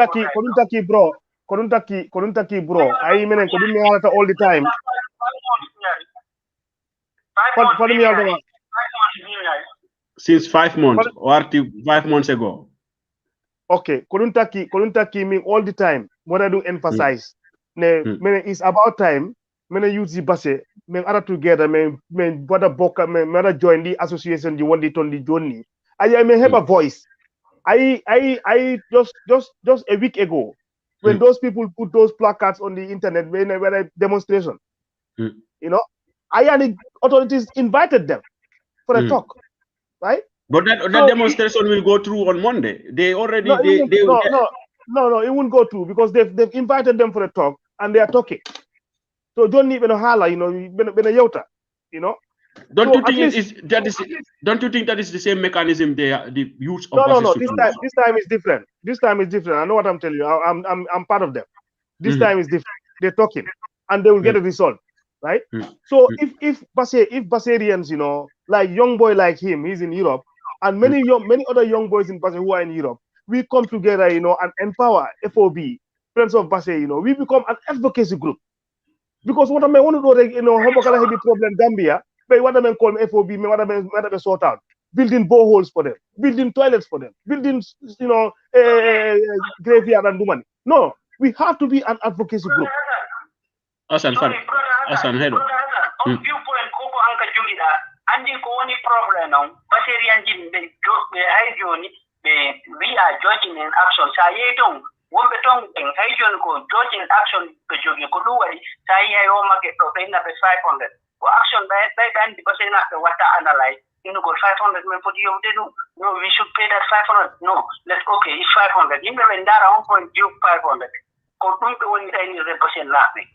taki bro ay menen ko dum mi halata all the time for me aldo since 5 months or 5 months ago. Okay, couldn't taki me all the time. What I do emphasize, it's about time. Many use the base, men other together, men brother boka, men other join the association. The one they turn the journey. I may have a voice. I just a week ago when those people put those placards on the internet when a demonstration, you know, the authorities invited them for a talk. Right? But that demonstration will go through on Monday. They already no, it won't go through because they've invited them for a talk and they are talking. So don't even holla, you know, been a yota, you know. Don't you think don't you think that is the same mechanism the use of no, this time is different. This time is different. I know what I'm telling you. I'm part of them. This time is different. They're talking and they will get a result. Right? So if Basarians, you know, like young boy like him, he's in Europe, and many other young boys in Basel who are in Europe, we come together, you know, and empower FOB, Friends of Basel, you know, we become an advocacy group. Because what I mean, want to do, you know, heavy problem Gambia, but what I mean call FOB, what I mean sort out, building boreholes for them, building toilets for them, building, you know, graveyard and do money. No, we have to be an advocacy group. ASSAN head on viewpoint ko anka jogida andi ko woni problem on baserian jin be hayjoni be we are judging in action sa yeton wombe ton en hayjon ko judging action be jogi ko do wari sa yayo make to be na be 500 ko action by and because na be wata analyze you know go 500 me put you no we should pay that 500 no let's okay it's 500 you may ndara 1.500 ko dum be woni tani represent labe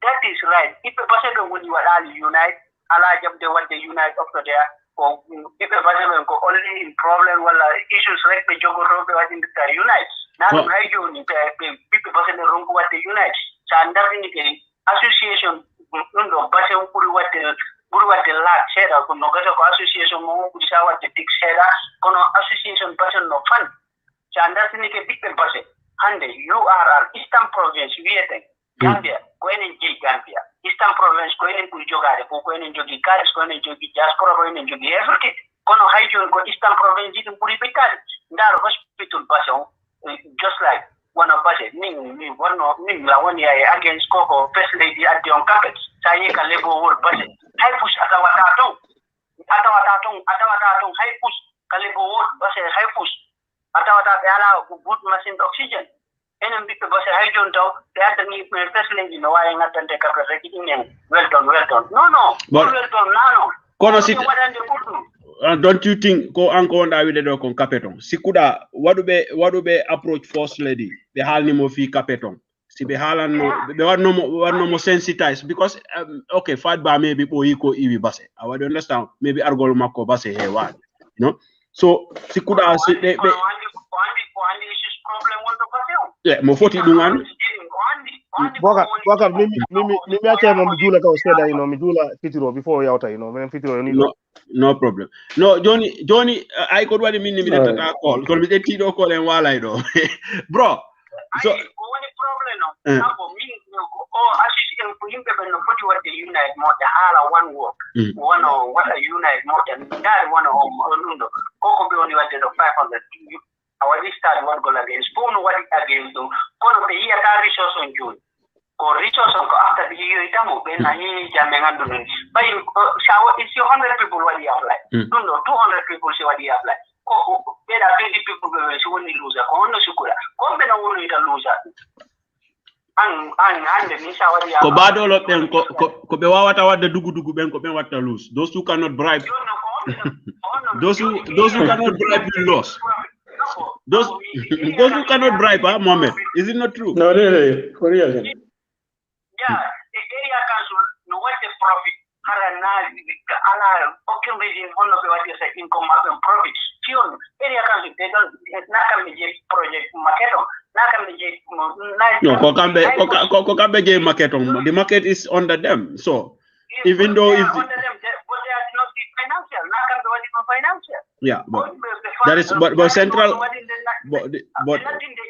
that is right. If a person when you are unite, Allah the what they unite after there, or if a person go only in problem, well, issues like the Jogo in the unite. Now, people person wrong what they unite. So, definitely, association, person what the lack said, or association, what the big said, association person no fun. So, definitely, people person. Hande, you are an Eastern province, Gambia, going in Gambia, Eastern province, going in Jogare, going in Jogi Karis, going in Jogi Diaspora, going in Jogi everything. Kono Haijon, go Eastern province, in Puripital, Dar hospital Basso, just like one of us, one year against Coco, first lady at the on carpets, Sayeka Lebo World Bassett, Haipush Atawatatung, Haipush, Kalebo World Bassett, Haipush. Atawata ala good machine oxygen enen bippe bose hay jon taw te adani first lady no way ngatante ka rek well done no well done nano kono sit don't you think ko anko wonda wide do kon capeton sikuda wadube approach first lady be halni mo fi capeton si be halanno be wadno mo sensitize because okay fight ba maybe bo yiko iwi basse I would understand maybe argol makko basse he wa you know so sikuda si be yeah mo foti dungan Boga mimi acha mo jula ka osteda you know mi jula fitiro before yauta you know men fitiro ni No problem. No, Johnny, I could what mean minute call. Because we did call and while I do. Bro. So only problem assistant for him to put what the unite more the hala one work. One or what a unite more than that one or Lundo. Coco be only wanted 500. Our list start one goal against Spoon what it against to one of the year resource on June. Or resource after the year itamu ben ani jamengan dun. But it's 100 people what you apply. No, 200 people see what you apply. Oh, there are 20 people who will lose a corner sukura. Come ben will lose ko badolo ben ko be wawata wadde dugu ben ko ben watta lose. Those who cannot bribe those who cannot bribe will lose. Those who cannot bribe, Mohammed. Is it not true? No, really, for real. Yeah, the area council no what the profit okay reason one of what you say income and profit. Area council they don't project market no kokambe market the market is under them. So even though if under them but they are not the financial yeah, but that is but central but not in the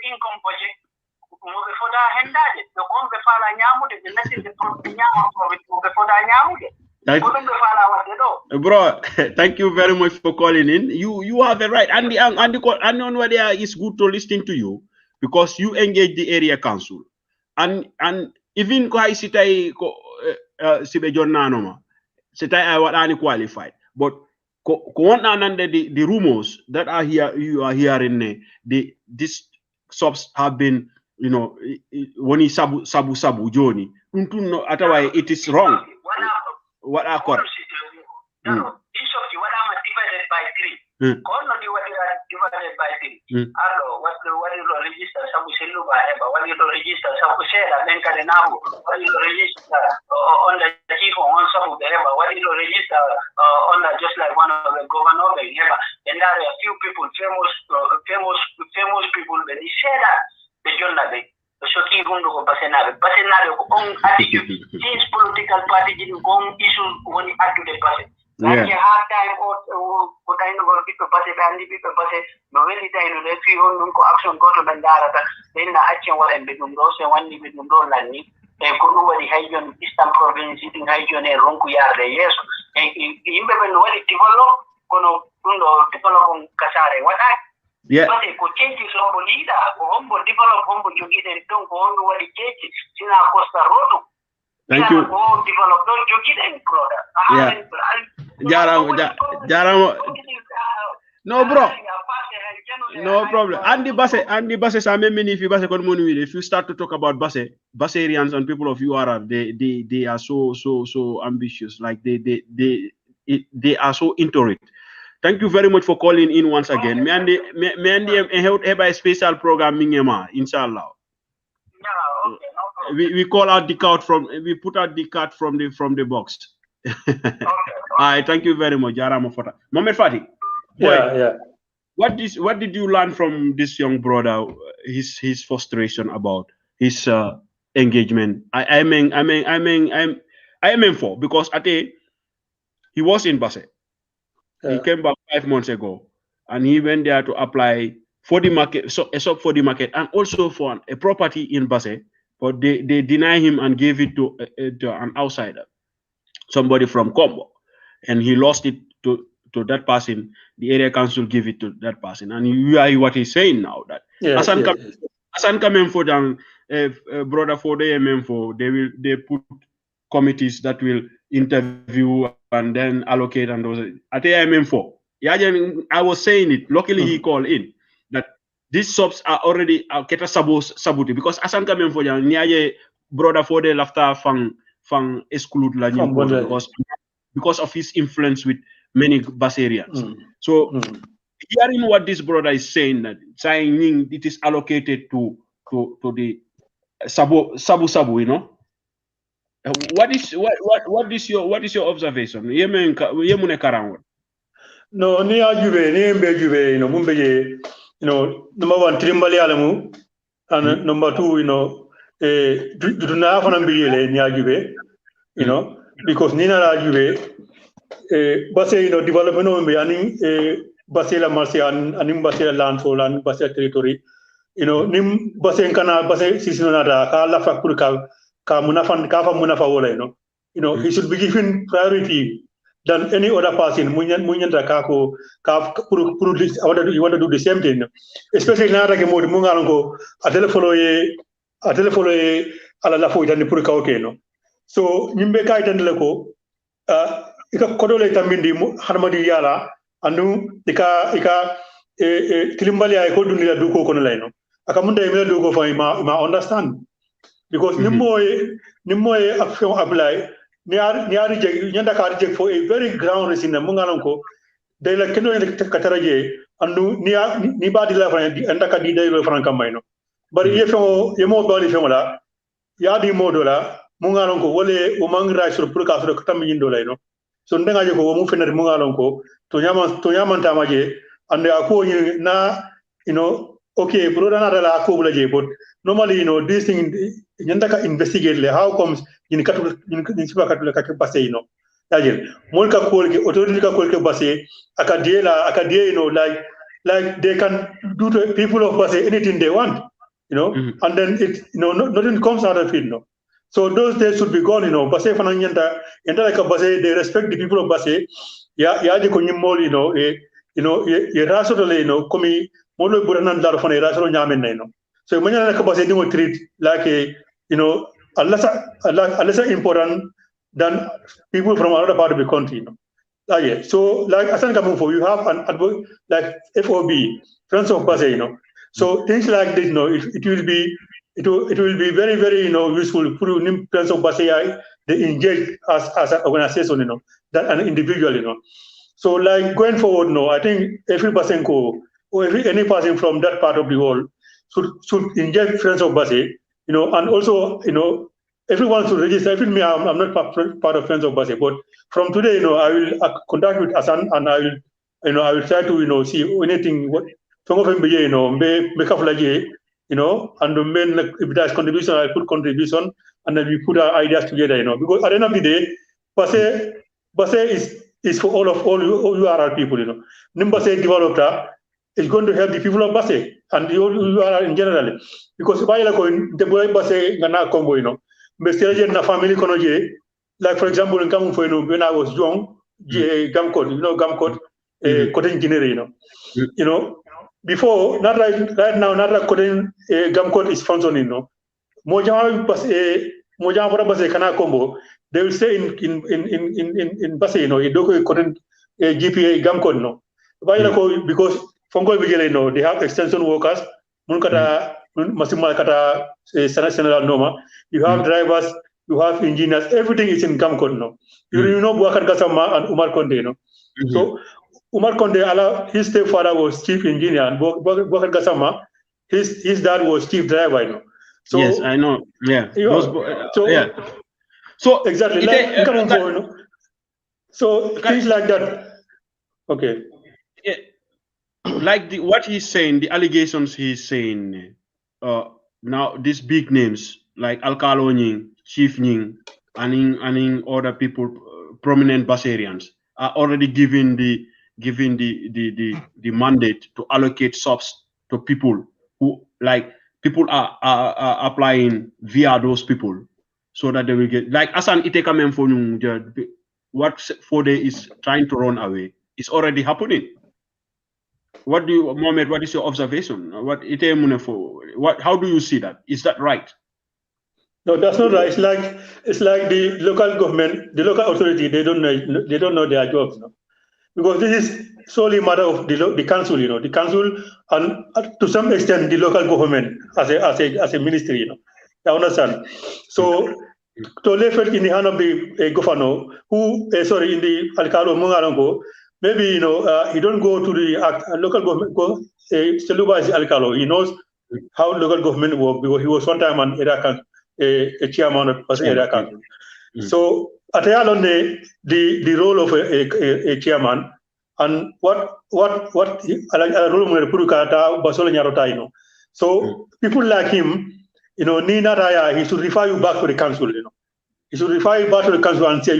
income project. Bro, thank you very much for calling in. You have a right, and on there is good to listen to you because you engage the area council, and even ko sitai ko sibe jonnanoma sitai I want qualified, but ko under the rumors that are here you are hearing these subs have been when he sabu Johnny. Otherwise, it is wrong. What are correct? Each of you, what am divided by 3? All of you, what are divided by 3? Hello, what is the register? Sabu Seluba, what is the register? Sabu Sela, Benkadenabu, what is the register on the chief on Sabu Bereba? What is the register on the just like one of the governor of Bereba? And there are a few people, famous people, that they share that. The journal, so key hundo ko basenare on attitude since political party didn't go issue when it to the person. Like a hard time or kind of people pass it and people pass it, no really time to the few ko action go to Bandara, then the action was and become those and one with no landing. And could nobody hygiene Eastern province in hygiene and Ronku Yarde, yes. And in when it develop, develop Kasare. What I yeah. But ko change sombo leader ko hombo develop hombo jogi den ton ko hondo wadi change sina costa roto. Thank you. Ko develop don jogi den brother. Jaramo. No bro. No problem. Andy Basse Same many if you Basse if you start to talk about Basserians and people of URR, they are so ambitious. Like they are so into it. Thank you very much for calling in once again. Me and a special program inshallah. We call out the card we put out the card from the box. All right, thank you very much, Jaramo Fota. Mohammed Fatih. Yeah. What did you learn from this young brother? His frustration about his engagement. I'm for because he was in Basse. He came back 5 months ago, and he went there to apply for the market, so a sub for the market, and also for a property in Basse. But they deny him and gave it to an outsider, somebody from Combo, and he lost it to that person. The area council gave it to that person, and you are what he's saying now that ASSAN coming for them, brother for the MMFO, they put committees that will interview and then allocate and those at the MMFO. I was saying it. Luckily, he called in that these subs are already keta sabuti because ASSAN coming for them. Niaje brother for the laughter fang exclude la because of his influence with many Basserians. So hearing what this brother is saying, that saying it is allocated to the sabu, you know. What is your observation? No, ni ajube ni mbejube, mumbeje, number one trimbali alamu, and number two, do not have an ambiguity ni ajube, because nina ajube, base development o be aning base la marché aning base la land so land base territory nim base kana base sisino nada ka la fa pour ka munafan ka fa munafa wala he should be given priority than any other person munyanta ka ko ka pour this you want to do the same thing especially na rake modi mu ngalon ko atele follow ye ala la fo tan pour ka okay so nyimbe kay tan le ko ika kodole tambindi harmadi yala andu ika kilimbali ay ko dunia du ko kono layno aka munda e do ko fa ma understand because nimmoy action apply niari je nyanda ka je for a very ground reason mo ngalon ko de la kendo ka taraje andu ni ba di la fa anda ka di de lo franka mayno bari ye mo bali fe wala ya di modola mo ngalon ko wole o mangra sur pour ka so ko tammi yindo layno so ndenga je ko mo fenere mo ngalon ko to nyaman tamaje ande ako na okay broda na la ko bula je but normally this thing nyanda ka investigate le how comes in siba katule ka passe yaje mol ka ko ke autorité ka ko ke passe aka die like they can do to people of passe anything they want and then it nothing comes out of it so those days should be gone passe fana nyanda like passe they respect the people of passe ya je ko nyimol ye raso le komi molo buranan daro fana raso nyamen so manyana ka passe dimo treat like unless important than people from another part of the country so like ASSAN coming for you have an advocate like FOB Friends of Passe so things like this it will be very very useful for Friends of Passe they engage as an organization than an individual so like going forward I think every person or any person from that part of the world should engage Friends of Passe and also everyone should register. Even me, I'm not part of Friends of Passe, but from today, I will contact with ASSAN and I will try to see anything. Some of them be make up like and the main if there's contribution, I put contribution and then we put our ideas together. Because at the end of the day, Passe is for all URL people. Passe developer is going to help the people of Passe and the URL in general. Because by the boy Passe gana combo na family kono je like for example in Kamu when I was young Gamcode Gamcode code engineer before not right now not like coding Gamcode is functioning Mojama Passe kana combo they will stay in Passe idoko coding GPA Gamcode because Fongo Vigile they have extension workers munkata Masima kata Senational Noma. You have drivers, you have engineers, everything is in Gamcode You know Buakar Gassama and Umar Konde So Umar Konde, his stepfather was chief engineer, and Buakar Gassama, his dad was chief driver. So yes, I know. Yeah. So exactly. So things like that. Okay. Yeah. Like what he's saying, the allegations he's saying. Now these big names like Alkalo Nying, Chief Nying, and other people, prominent Bassarians, are already given the mandate to allocate subs to people who people are applying via those people, so that they will get like ASSAN Itekamen for what 4-day is trying to run away is already happening. Mohammed, what is your observation? How do you see that? Is that right? No, that's not right. It's like the local government, the local authority, they don't know their jobs, because this is solely a matter of the council, the council, and to some extent the local government as a ministry, You understand? So to leave it in the hand of the governor, in the Alcalo Mungarango, maybe he don't go to the local government. Seluba is Alcalo. He knows how local government work because he was one time an area a chairman of the area council. So at the role of a chairman and what so people like him, Nina Raya, he should refer you back to the council. He should refer you back to the council and say,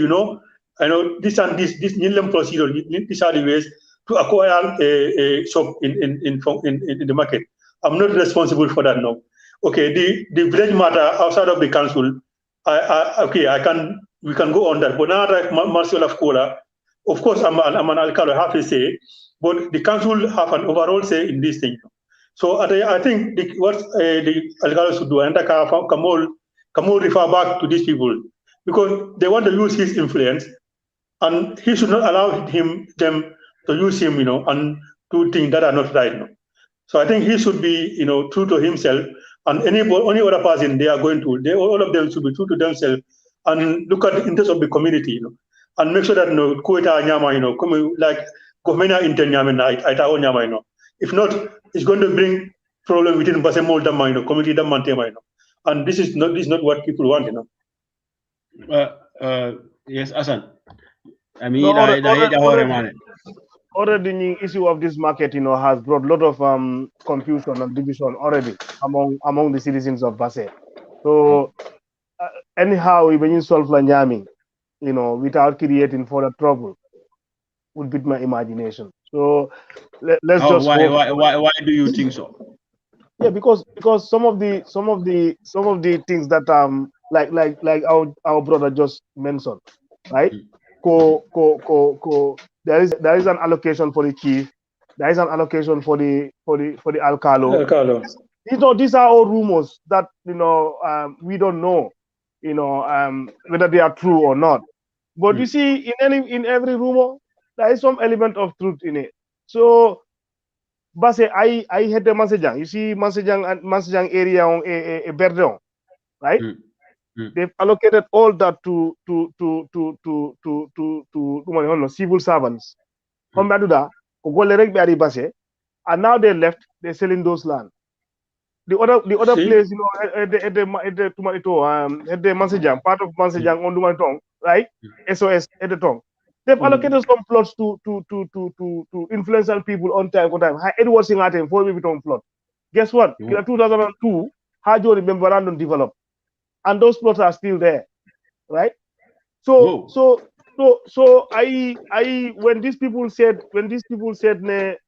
I know this and this Nilam procedure, these are the ways to acquire a shop in the market. I'm not responsible for that now. Okay, the village matter outside of the council, we can go on that. But now like Marcel of Cola, of course I'm an alcalde, I have to say, but the council have an overall say in this thing. So I think what the alcalde should do, and Kamol refer back to these people because they want to use his influence, and he should not allow them to use him, and do things that are not right. So I think he should be, true to himself, and any other person they are going to, all of them should be true to themselves and look at the interest of the community, and make sure that kuita nyama, come like government intent nyama, if not, it's going to bring problem within Basemol Dama, community Dama, and this is not what people want, Yes, ASSAN. I mean, no, already the issue of this market, has brought a lot of confusion and division already among the citizens of Basse. So anyhow, when you solve Lanyami, without creating further trouble, would be my imagination. So let's just why do you think so? Yeah, because some of the things that like our brother just mentioned, right? There is an allocation for the chief. There is an allocation for the alcalo. These are all rumors that we don't know, whether they are true or not. But you see, in every rumor, there is some element of truth in it. So, Basse, I had the Masejang. You see, Masejang area on a Berdon, right? They've allocated all that to civil servants. Compared to that, and now they left. They're selling those land. The other place, at the Masejang, part of Masejang on Dumatong, right? SOS at the tongue. They've allocated some plots to influential people on time. It was in Atem for me to plot. Guess what? In 2002, Hajo the memorandum developed, and those plots are still there, right? So I when these people said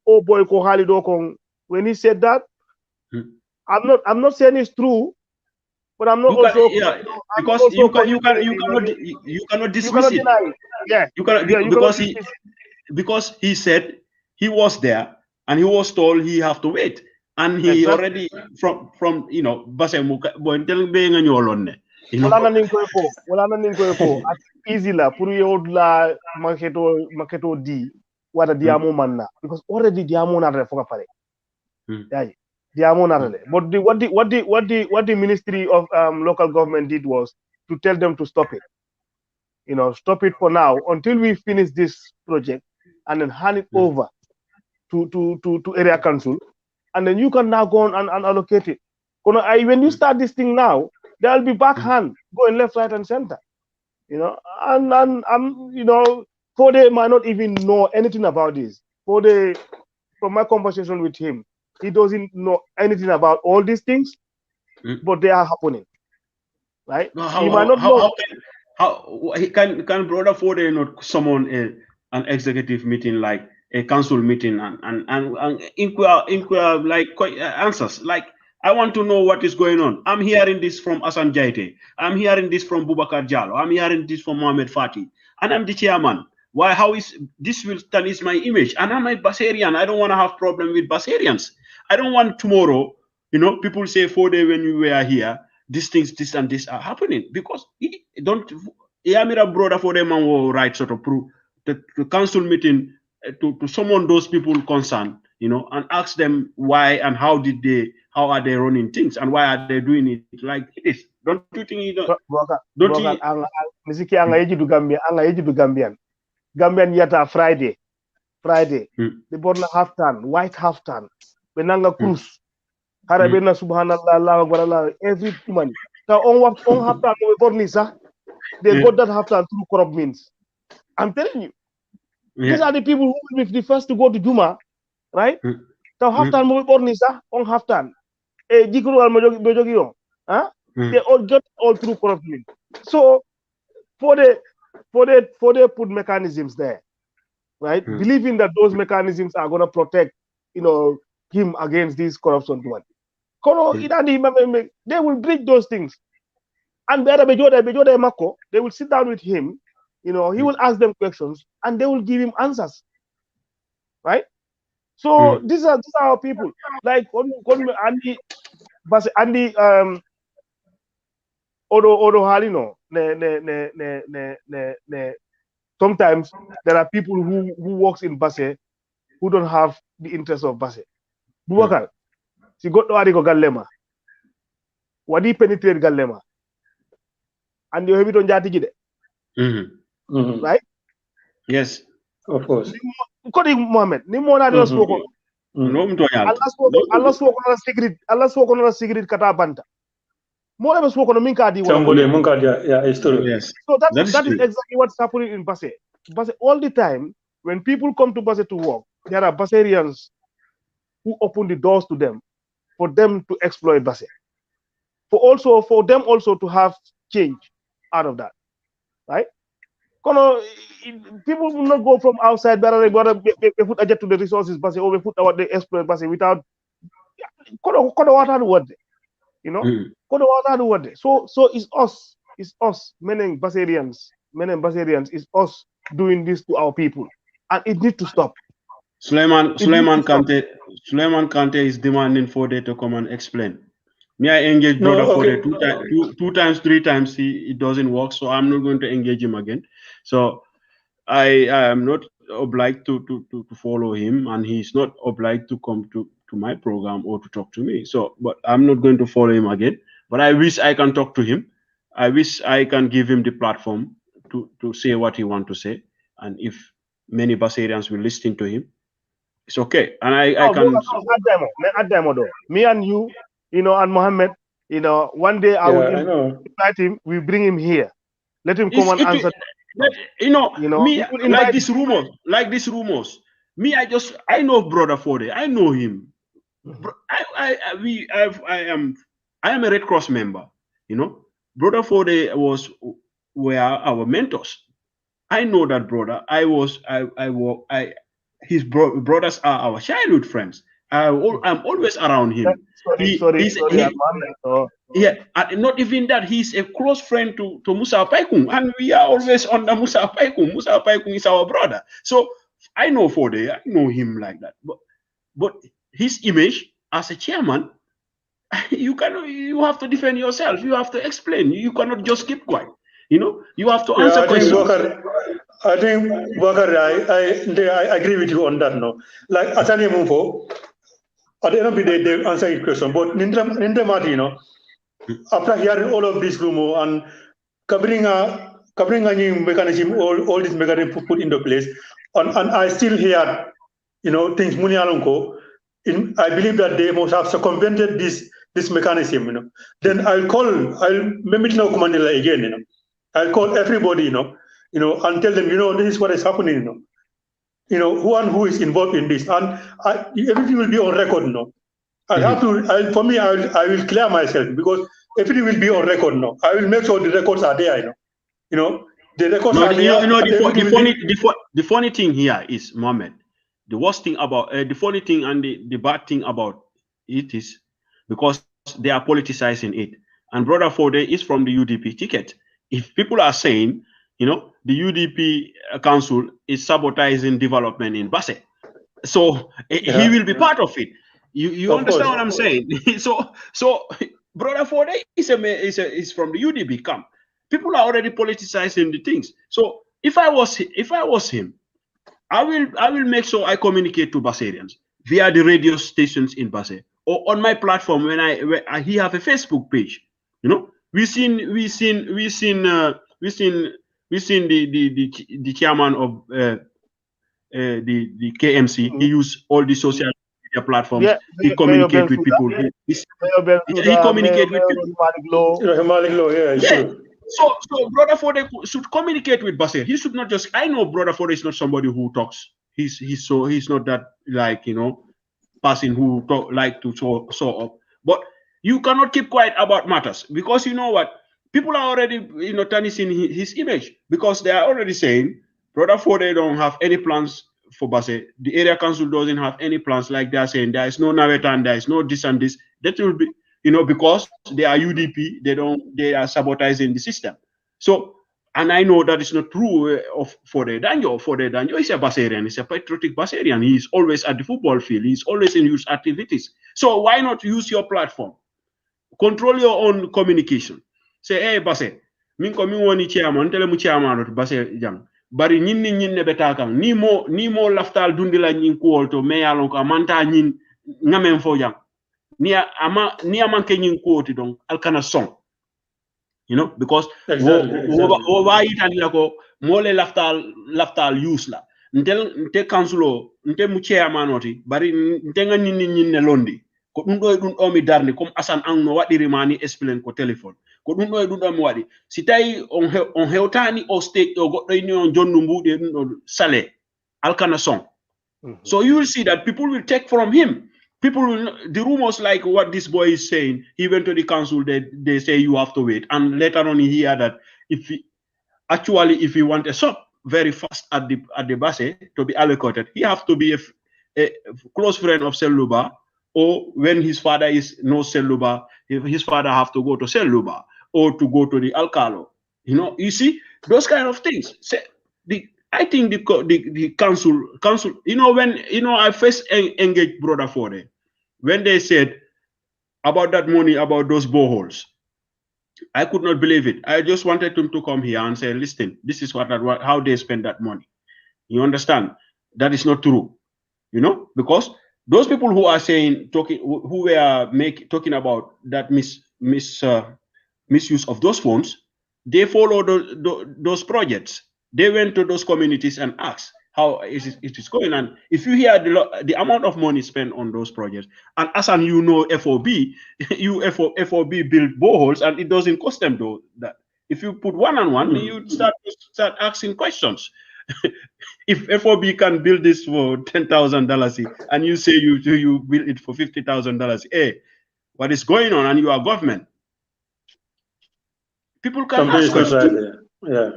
oh boy when he said that, I'm not saying it's true, but I'm not because you cannot dismiss it. Yeah, because he said he was there and he was told he have to wait, and he already from easy la pour you la maketo di wada diamo manna because already diamo na refoka pare diamo na rele. But what the Ministry of Local Government did was to tell them to stop it. Stop it for now until we finish this project and then hand it over to area council, and then you can now go on and allocate it. When you start this thing now, there'll be backhand going left, right, and center. And Fode might not even know anything about this. Fode, from my conversation with him, he doesn't know anything about all these things, but they are happening, right? He might not know. How can brother Fode not summon an executive meeting, like a council meeting, and inquire like answers? Like, I want to know what is going on. I'm hearing this from ASSAN JAITEH. I'm hearing this from Boubacar Diallo. I'm hearing this from Mohamed Fati. And I'm the chairman. Why? How is this will tarnish my image? And I'm a Basserian. I don't want to have problem with Basserians. I don't want tomorrow, people say 4 days when we were here, these things, this and this are happening. Because Yamira brother for them and right sort of prove the council meeting to summon those people concerned, and ask them why and how are they running things and why are they doing it like this? Don't you think Gambian yata Friday. The born half-tan, white half-tan. Benanga Cruz. Harabena subhanallah, every woman. Now on half-tan they got that half-tan through crop means. I'm telling you. These are the people who will be the first to go to Juma, right? Now half-tan on half-tan. They all get all through corrupt means. So for the for they put mechanisms there, right? Believing that those mechanisms are going to protect, him against these corruption. They will bridge those things. And they will sit down with him, he will ask them questions and they will give him answers. Right? So these are our people. Like Andy Odo Halino, sometimes there are people who works in Basse who don't have the interest of Basse. Bubakar, si got no ko gallema. Wadi penetrate gallema. And you have it on Jatigi. Right? Yes. Of course. Kodi Muhammad, ni mona de spoko. Allah spoke on a secret kata banta. More than spoken on minka di yeah, it's true. Yes. So that is exactly what's happening in Basse. Basse all the time, when people come to Basse to work, there are Basserians who open the doors to them for them to exploit Basse. For them also to have change out of that. Right? People will not go from outside they put to the resources Basse or they put what they exploit Basse without So it's us, meaning Basserians, is us doing this to our people. And it needs to stop. Suleiman Kante is demanding for they to come and explain. Me, I engage brother for the two times, 3 times, it doesn't work, so I'm not going to engage him again. So I am not obliged to follow him, and he's not obliged to come to my program or to talk to me. So, but I'm not going to follow him again. But I wish I can talk to him. I wish I can give him the platform to say what he wants to say. And if many Basserians will listen to him, it's okay. And I can. Me and you, and Muhammad, one day I will invite him. We bring him here. Let him come and answer. Me like these rumors. Me, I know brother Fode. I know him. I am a Red Cross member. Brother Fode were our mentors. I know that brother. His brothers are our childhood friends. I'm always around him. Not even that, he's a close friend to Musa Paikung, and we are always under Musa Paikung. Musa Paikung is our brother. So I know Fode, I know him like that. But his image as a chairman, you have to defend yourself. You have to explain. You cannot just keep quiet. You have to answer questions. I think, Bakar, I agree with you on that. No, like Asani Mumfo, at the end of the day, they answer your question. But Nindra Mati, after hearing all of this rumor and covering a new mechanism, all this mechanism put into place, and I still hear, things Munialonko. I believe that they must have circumvented this mechanism. Then I'll maybe now Kumandela again. I'll call everybody, and tell them, this is what is happening, who is involved in this, and everything will be on record, I will clear myself because everything will be on record, I will make sure the records are there, the records are there. The funny thing here is, Mohammed, the worst thing about the funny thing and the bad thing about it is because they are politicizing it, and brother Fode is from the UDP ticket. If people are saying, the UDP council is sabotaging development in Basse, so he will be part of it. You understand what I'm saying? So brother Fode is from the UDP camp. People are already politicizing the things. So if I was him, I will make sure I communicate to Basserians via the radio stations in Basse or on my platform when he have a Facebook page. We've seen the chairman of the KMC. He used all the social media platforms. He communicate with people. He communicate with people. So brother Fode should communicate with Basse. He should not just. I know brother Fode is not somebody who talks. He's not that person who like to show up. But you cannot keep quiet about matters because you know what? people are already, tarnishing his image because they are already saying, Brother Ford, they don't have any plans for Basse. The area council doesn't have any plans, like they are saying there is no Navetan, there is no this and this. That will be, because they are UDP, they are sabotaging the system. So, and I know that is not true of Fode Danjo. Fode Danjo is a Basserian, he's a patriotic Basserian. He's always at the football field, he's always in youth activities. So why not use your platform? Control your own communication. Say, hey, Basse, min ko min woni chairman, tele mu chairman to Basse jang. Bari ñinne betakan ni mo laftal dundila ñin ko to me yalon ko manta ñin ngamen fo jang. Ni amanke ñin ko ti donc alkana song. Because why itali ko mole laftal use la nte councilo nte mu chairman oti bari nte nga ñinne londi ko dum do mi darni comme ASSAN an no wadiri mani explain ko telephone ko dum do mi wadi si tay on hewtani o state o goddo ni on jonnu mbude dum sale alkana song. So you will see that people will take from him. People will, the rumors like what this boy is saying, he went to the council, they say you have to wait, and later on he hear that if he want a shop very fast at the Basse to be allocated, he have to be a close friend of Seluba, or when his father is no Seluba, his father have to go to Seluba or to go to the Alcalo. You see those kind of things. I think the council, when I first engaged Brother Fode, when they said about that money, about those boreholes, I could not believe it. I just wanted him to come here and say, listen, this is how they spend that money. You understand? That is not true. Because those people who are saying, who were talking about that misuse of those funds, they follow those projects. They went to those communities and asked how it is going. And if you hear the amount of money spent on those projects, and ASSAN, FOB, FOB build boreholes, and it doesn't cost them though that. If you put one on one, you start asking questions. If FOB can build this for $10,000 and you say you build it for $50,000, hey, what is going on? And you are government. People can ask questions. Yeah.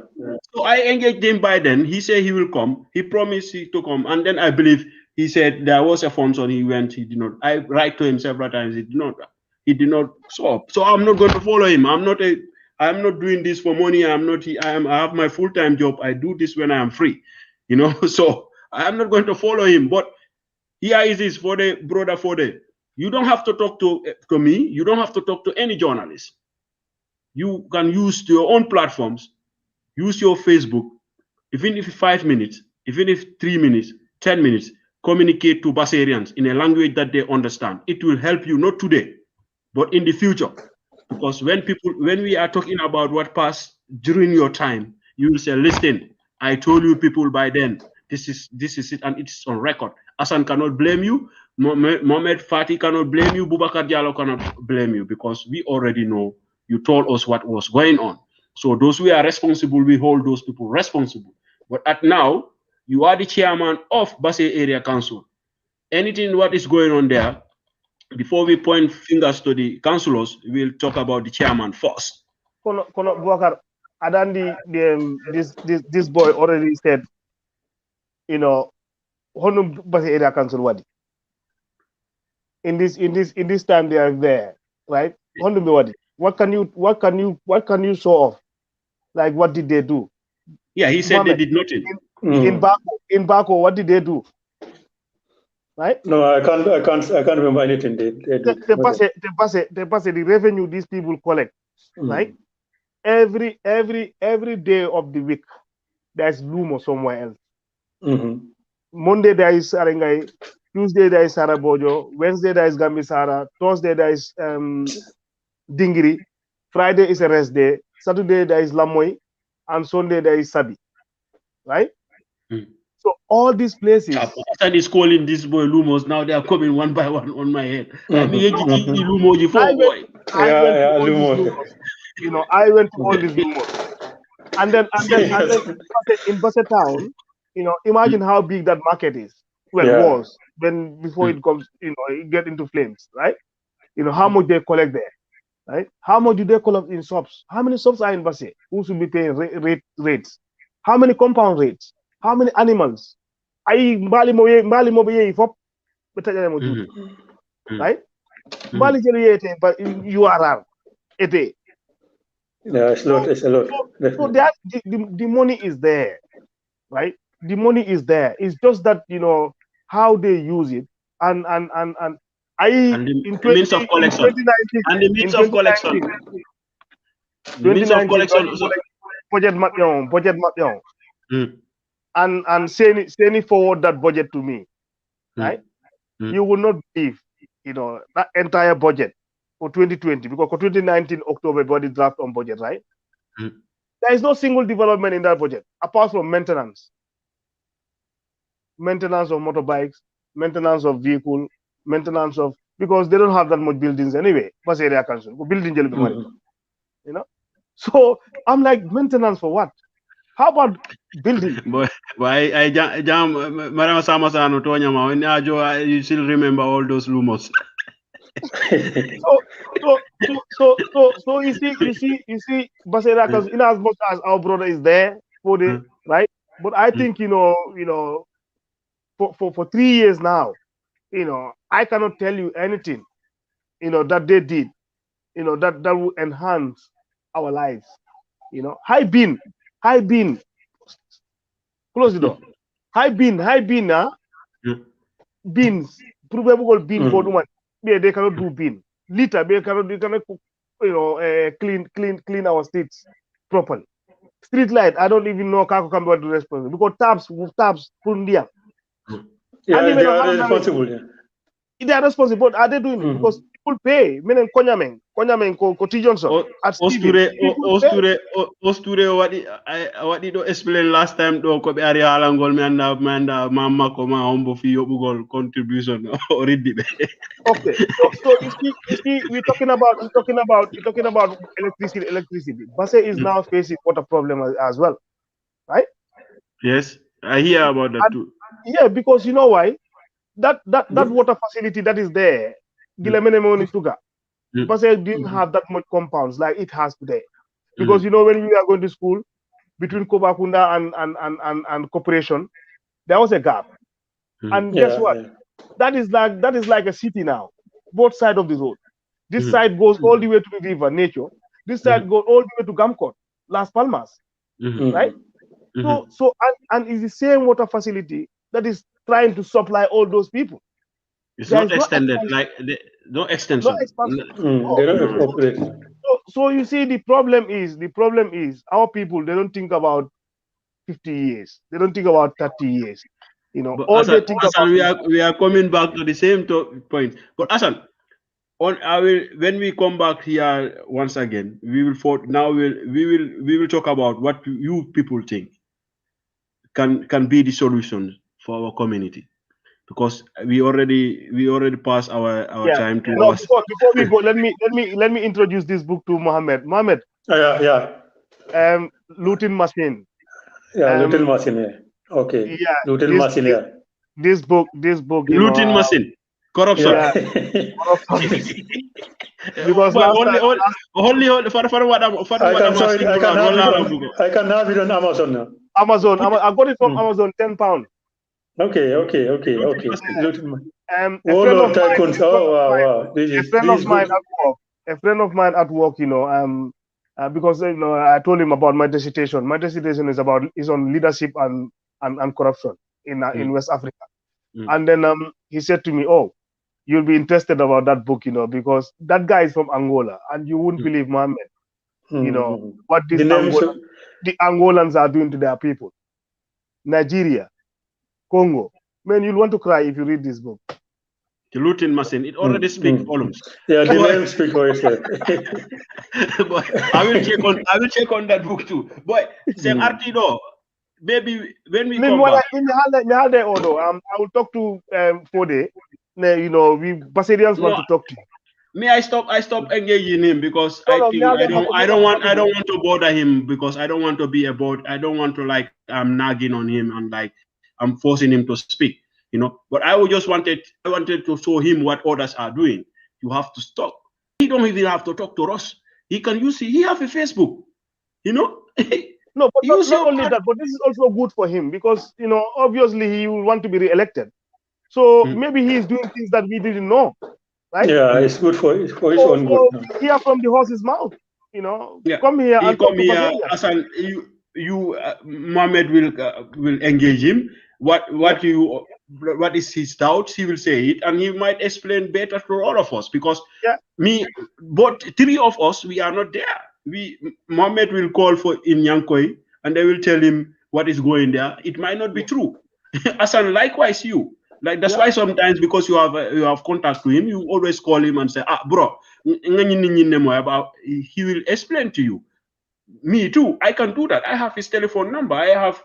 So I engaged him by then. He said he will come. He promised to come. And then I believe he said there was a function. He went. He did not. I write to him several times. He did not show up. So I'm not going to follow him. I'm not doing this for money. I have my full-time job. I do this when I am free. So I'm not going to follow him. But here it is for the Brother Fode. You don't have to talk to me. You don't have to talk to any journalist. You can use your own platforms. Use your Facebook, even if 5 minutes, even if 3 minutes, 10 minutes, communicate to Basserians in a language that they understand. It will help you, not today, but in the future. Because when we are talking about what passed during your time, you will say, listen, I told you people by then, this is it, and it's on record. ASSAN cannot blame you. Mohamed Fati cannot blame you. Boubacar Diallo cannot blame you, because we already know you told us what was going on. So those who are responsible, we hold those people responsible. But at now, you are the chairman of Basse Area Council. Anything what is going on there, before we point fingers to the councillors, we'll talk about the chairman first. Kono Boubacar, Adandi, this boy already said, Honum Basse Area Council wadi. In this time they are there, right? Honum wadi. What can you show off? Like, what did they do? Yeah, he said they did nothing. In Baco, what did they do? Right? No, I can't remember anything they did. They pass the revenue these people collect, right? Every day of the week, there's Lumo somewhere else. Monday there is Sarangai, Tuesday there is Sarabojo, Wednesday there is Gambisara, Thursday there is Dingiri, Friday is a rest day, Saturday there is Lamoy, and Sunday there is Sabi, right? So all these places. ASSAN is calling this boy Lumos. Now they are coming one by one on my head. I went to all these Lumos, and then in Basse Town, imagine how big that market is. Well, it was before it comes, it get into flames, right? How much they collect there. right? How much do they collect in subs? How many subs are in Basse? Who should be paying rates? How many compound rates? How many animals? Ay mbali mo ye fop betajale mo jut, right? Mbali jelu ye but URR ete. Yeah, it's a lot. It's a lot. So that the money is there, right? The money is there. It's just that how they use it and the means of collection. And the means of collection. The means of collection. Budget map and send it forward that budget to me, right? You will not believe, that entire budget for 2020, because for 2019 October body draft on budget, right? There is no single development in that budget apart from maintenance of motorbikes, maintenance of vehicle, maintenance of, because they don't have that much buildings anyway. Bus area council building money, So I'm like, maintenance for what? How about building? Boy, I jam Madam Samasano Tonyama, when you still remember all those rumors. So you see, bus area council, in as much as our brother is there for the right, but I think for 3 years now, I cannot tell you anything, that they did, that will enhance our lives. High bean, close the door. High bean, beans, probable bean for woman. They cannot do bean. Liter, they cannot clean our streets properly. Street light, I don't even know how can be responsible because tabs, Pundia. Yeah, they are responsible. Yeah. They are responsible, but are they doing it? Because people pay. Meaning Konyamen, Johnson. Osture, what did you explain last time? Do ko area halangol manda mama koma hombo fi yobugol contribution already. Okay, so you see, we're talking about electricity. Basse is now facing water problem as well, right? Yes, I hear about that too. Yeah, because you know why? That water facility that is there, Gilemenemoni Sugar, Basse didn't have that much compounds like it has today. Because when we are going to school, between Kobakunda and Corporation, there was a gap. And guess what? Yeah. That is like a city now. Both sides of the road. This side goes all the way to the river, Nature. This side goes all the way to Gamcot, Las Palmas, right? So it's the same water facility that is trying to supply all those people. It's not extended, no extension. They don't operate. So you see, the problem is our people, they don't think about 50 years. They don't think about 30 years. But all Assan, they think about we are coming back to the same point. But Assan, when we come back here once again, we will talk about what you people think can be the solution for our community, because we already passed our time to us. Before we go, let me introduce this book to Mohammed. Mohammed. Yeah. Looting Machine. Yeah, Looting Machine. Yeah. Okay. Yeah. Looting Machine. Yeah. This book. Looting Machine. Corruption. Yeah. Because only for what I can have it on Amazon now. Amazon. I got it from Amazon, £10. Okay. A friend of mine at work, because I told him about my dissertation. My dissertation is on leadership and corruption in West Africa. And then he said to me, "Oh, you'll be interested about that book, because that guy is from Angola, and you wouldn't believe, Mohammed, what the Angolans are doing to their people. Nigeria, Congo. Man, you'll want to cry if you read this book." The Looting Machine, it already speaks volumes. Yeah, the name speaks for itself. Boy, I will check on that book too. Boy, say Artido, baby, when we come back. I will talk to Fode. We Basilians want to talk to you. Me, I stop engaging him because I don't want to bother him, because I don't want to be I don't want to I'm nagging on him and I'm forcing him to speak, But I just wanted to show him what others are doing. You have to stop. he don't even have to talk to us. He can use it. He have a Facebook, you know. No, but Use not your only that, but this is also good for him because, you know, obviously he will want to be re-elected. So maybe he is doing things that we didn't know, right? Yeah, it's good for his own good. So hear from the horse's mouth, you know. Yeah. Come here He and talk come to here, Basarian. Assan, Mohammed will engage him. What is his doubts? He will say it, and he might explain better to all of us because but three of us, we are not there. Mohammed will call for in Yankoi, and they will tell him what is going there. It might not be true. Assan, likewise you. Like that's why sometimes because you have contact with him, you always call him and say, bro, he will explain to you. Me too. I can do that. I have his telephone number. I have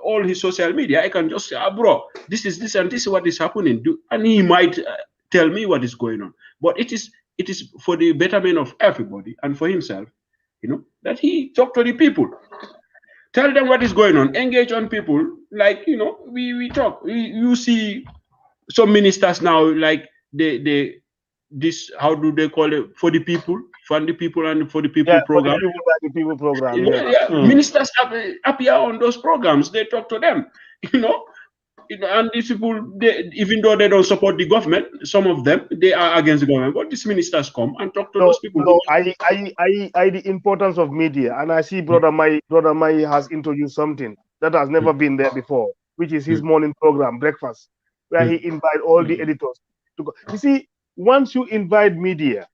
all his social media. I can just say, bro, this is this and this is what is happening. And he might tell me what is going on. But it is for the betterment of everybody and for himself, you know, that he talk to the people. Tell them what is going on. Engage on people. Like, you know, we talk. You see some ministers now, like this, how do they call it? For the people, fund the people and for the people program. For the people program. Ministers appear on those programs. They talk to them, you know. And these people, even though they don't support the government, some of them, they are against the government. But these ministers come and talk to those people. No, I the importance of media, and I see Brother Mai has introduced something that has never been there before, which is his morning program, Breakfast, where he invite all the editors to go. You see, once you invite media,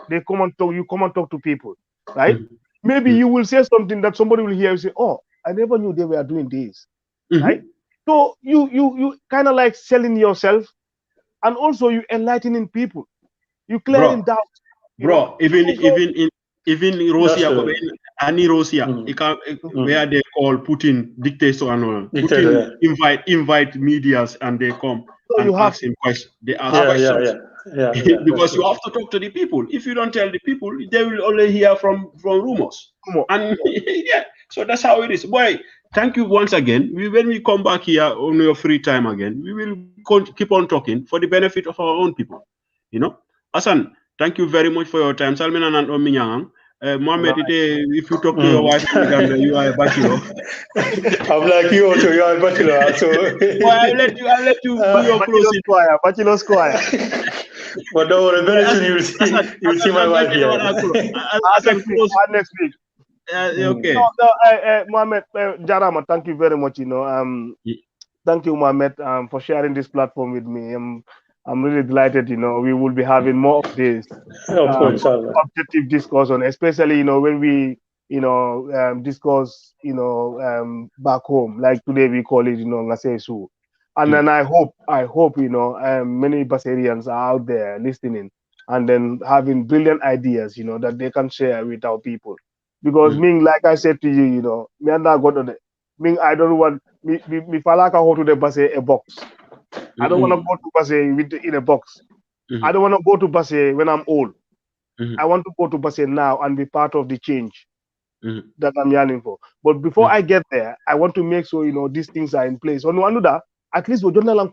they come and talk. You come and talk to people, right? Maybe you will say something that somebody will hear and say, "Oh, I never knew they were doing this," right? So you kind of like selling yourself, and also you enlightening people. You clearing doubt. Bro, even Russia, any Russia, where they call Putin dictator and all. Putin invite medias and they come and ask him questions. They ask questions. Because you have to talk to the people. If you don't tell the people, they will only hear from rumors. And so that's how it is. Boy, thank you once again. When we come back here on your free time again, we will keep on talking for the benefit of our own people. You know, Assan, thank you very much for your time. Salminan and Ominyang. Mohammed, if you talk to your wife, you are a bachelor. I'm like you also, you are a bachelor. So I'll let you do your closing. Bachelor squire. But don't worry, very soon you will see my wife here. Next week. Okay. Mohammed, Jarama, thank you very much. You know, thank you, Mohammed, for sharing this platform with me. I'm really delighted. You know, we will be having more of this objective discussion, especially when we discuss back home, like today we call it Ngasesu. And then I hope many Basarians are out there listening and then having brilliant ideas that they can share with our people. Because like I said to you, me and I got on it. I don't want me falaka how to the Basse a box. I don't want to go to Basse in a box. I don't want to go to Basse when I'm old. I want to go to Basse now and be part of the change that I'm yearning for. But before I get there, I want to make sure these things are in place. On Manuda, at least we don't know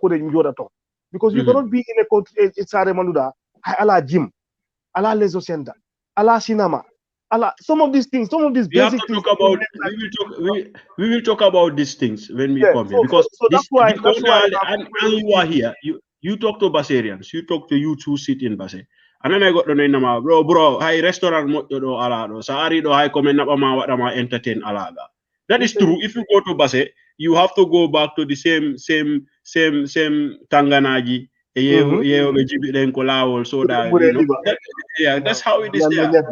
because you cannot be in a country. It's a Manuda, ala gym, ala leisure center, ala cinema. Some of these things, some of these basic things. We will talk about these things when we come here because that's why you are here. You talk to Basarians, you talk to you who sit in Basse. And then I got the name bro, high restaurant mo do alado. Saari do high comment na ma entertain alaga. That is true. If you go to Basse, you have to go back to the same Tanganaji. So that that's how it is there.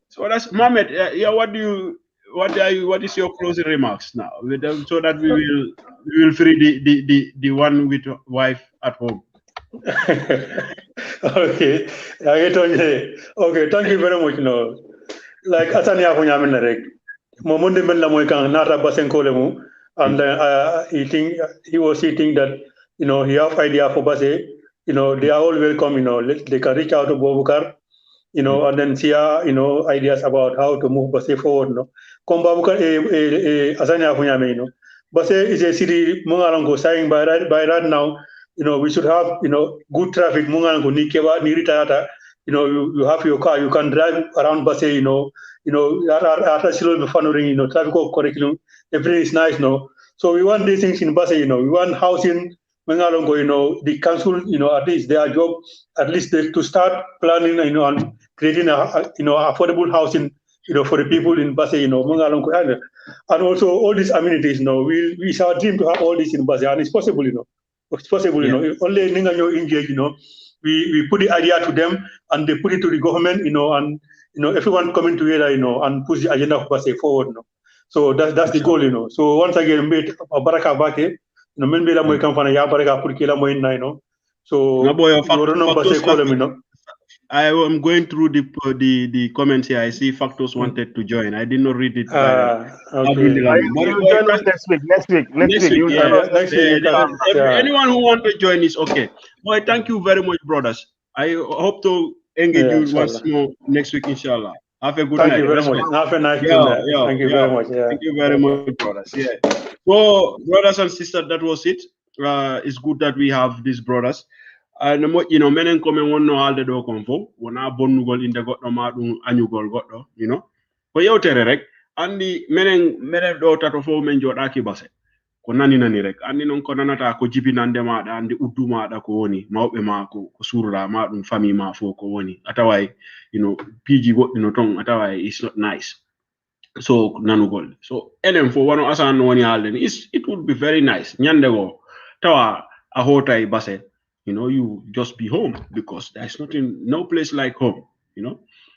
So that's Mohammed. What is your closing remarks now with them, so that we will free the one with wife at home. Okay. Okay, thank you very much. Like Atania Hunyaminarek, Momundi Benlamoikan, Nata Basenkolemu, and he was thinking that he have idea for Basse, they are all welcome, they can reach out to Bobukar. And then see ideas about how to move Basse forward. Kombabuka Asanya Hunyame, Basse is a city Mungarango saying by right now, we should have good traffic Mungarango Nikeva Niritata, you have your car, you can drive around Basse, after traffic curriculum, everything is nice, So we want these things in Basse, we want housing, the council, at least their job, at least to start planning, and creating affordable housing, for the people in Basse, and also all these amenities, we shall dream to have all this in Basse, and it's possible, It's possible, only engage, we put the idea to them and they put it to the government, and everyone coming together, and push the agenda of Basse forward, So that's the goal, So once again, mate, baraka bake, men be la moy kamfana ya baraka pour ki la moy nay, So I am going through the comments here. I see Factors wanted to join. I did not read it. Okay. You join us next week. Next week. Anyone who wants to join is okay. Boy, thank you very much, brothers. I hope to engage you once more next week, inshallah. Have a good night. Thank you very much. Have a nice night. Thank you very much. Thank you very much, brothers. So, brothers and sisters, that was it. It's good that we have these brothers. And menen come one no alde do kon fo wona bonnugol inde goddo ma dum anyugol goddo ko yewtere rek andi menen do tato fo men jodaki Basse ko nani rek andi non ko nanata ko jibinande maada andi uddu maada ko woni mawbe ma ko surra ma dum famille ma fo ko woni ataway piji goddo ton ataway is not nice so nanugol so enen fo wono ASSAN woni alde it would be very nice nyande go tawa a hotay Basse you just be home because there's no place like home,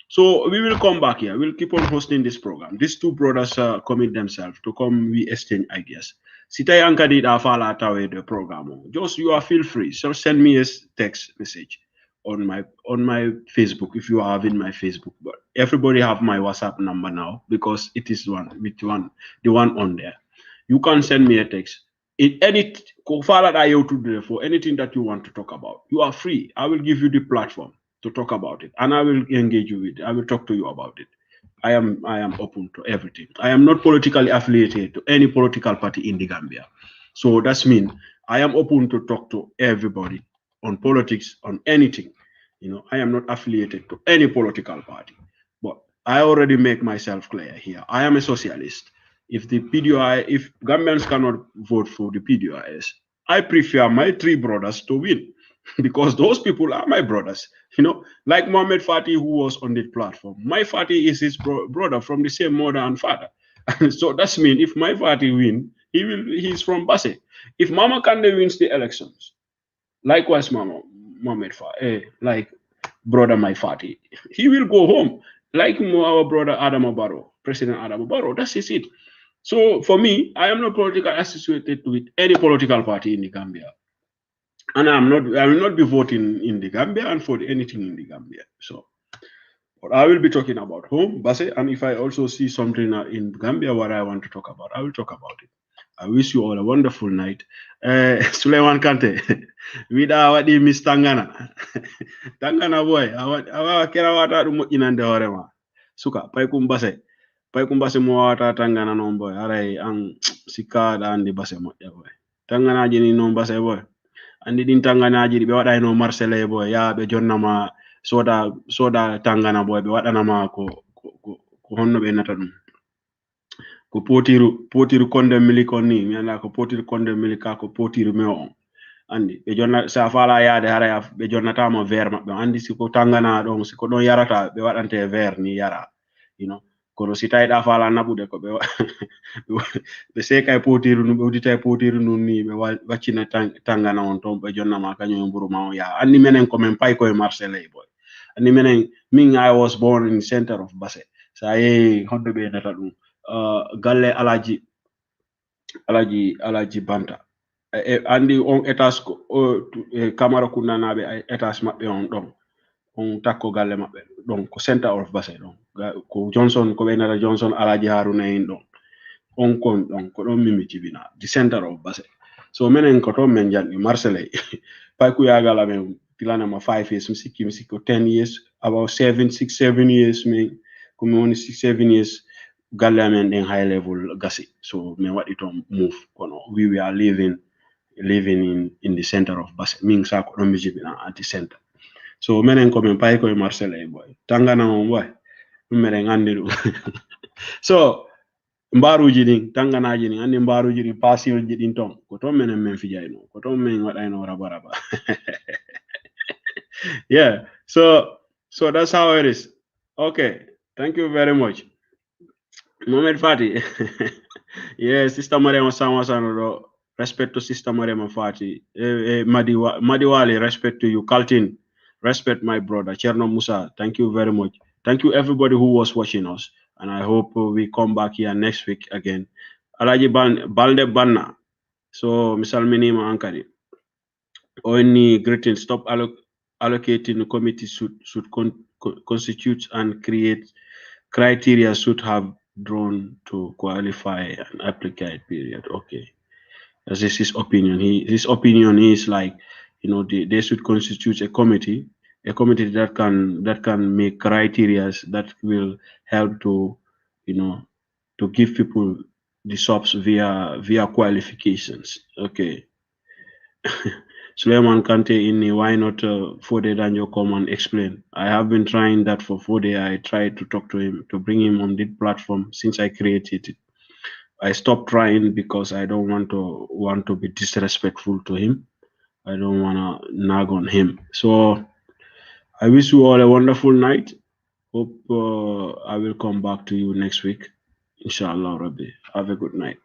So we will come back here. We'll keep on hosting this program. These two brothers commit themselves to come, we exchange ideas. Sitai anka did afala tawe the program. Just feel free. So send me a text message on my Facebook if you are having my Facebook. But everybody have my WhatsApp number now because it is the one on there. You can send me a text. For anything that you want to talk about, you are free. I will give you the platform to talk about it, and I will engage you with it. I will talk to you about it. I am open to everything. I am not politically affiliated to any political party in the Gambia, so that's mean I am open to talk to everybody on politics, on anything. I am not affiliated to any political party, but I already make myself clear here. I am a socialist. If Gambians cannot vote for the PDIS, I prefer my three brothers to win because those people are my brothers. Like Mohammed Fatih, who was on the platform. My Fatih is his brother from the same mother and father. So that's mean if my Fatih win, he's from Basse. If Mama Kande wins the elections, likewise Mohammed Fatih, like brother my Fatih, he will go home. Like our brother Adam Barrow, President Adam Barrow, that's it. So for me, I am not politically associated with any political party in the Gambia. And I will not be voting in the Gambia and for anything in the Gambia. So but I will be talking about home, Basse, and if I also see something in Gambia what I want to talk about, I will talk about it. I wish you all a wonderful night. Suleiman Kante, with our Miss Tangana. Tangana boy, our Kerawata inande horema. Suka, Paikum Basse. Paikum Basse Moata Tangana non boy. Aray ang sikada and the Basse boy. Tangana jini non Basse boy. And the Tangana jiri be what I know Marcele boy. Ya be Jonnama soda Tangana boy be what anama ko honno be natadum. Ko potiru konde miliko ni mi anda ko potiru konde milika ko potiru meo andi be jonna sa fala yaade hara be jonnata mo ver mabbe andi siko tangana don siko don yarata be wadante ver ni yara kono si tayda fala nabude ko be sekay potiru no be udita potiru non ni be waccina tangana on ton be jonna ma kanyo mburu ma ya andi menen ko men pay ko e Marseille boy andi menen min I was born in center of Basse sa hondo be nata dum galle alaji banta andi on etage camara kunanabe etage mabbe on don on takko galle mabbe don ko center of Basse don ko Johnson ko benara Johnson alaji haruna en don on kon don ko don mimi tibina the center of Basse so menen ko to men jandi Marseille pay ku yagala men pilana ma 5 years misiki 10 years about 7 years me ko me woni 6-7 years Galiamen in high level gasi. So me what it move. We were living in the center of Basse. Ming sa ko at the center. So menen ko men pay ko e Marcel e boy. Tangana mo boy. Meren andi dum. So mbaruji din tanganaji din andi mbaruji din pasiolji din ton ko ton menen men fijayno ko ton men wadayno raba. Yeah. So that's how it is. Okay. Thank you very much. Mohamed Fati. Yeah, Sister Mariam Samasano. Respect to Sister Mariam Fati. Madiwali, respect to you. Kaltin, respect my brother. Cherno Musa, thank you very much. Thank you everybody who was watching us. And I hope we come back here next week again. Alaji Balde Banna. So, Misal Minima Ankari. Only greeting. Stop allocating the committee should constitute and create criteria should have drawn to qualify an applicant period. Okay, that's his opinion. His opinion is like, they should constitute a committee that can make criteria that will help to, to give people the subs via qualifications. Okay. Suleiman Kante inni, why not Fode Danjo come and explain? I have been trying that for Fode. I tried to talk to him, to bring him on the platform since I created it. I stopped trying because I don't want to be disrespectful to him. I don't want to nag on him. So I wish you all a wonderful night. Hope I will come back to you next week. Inshallah, Rabbi. Have a good night.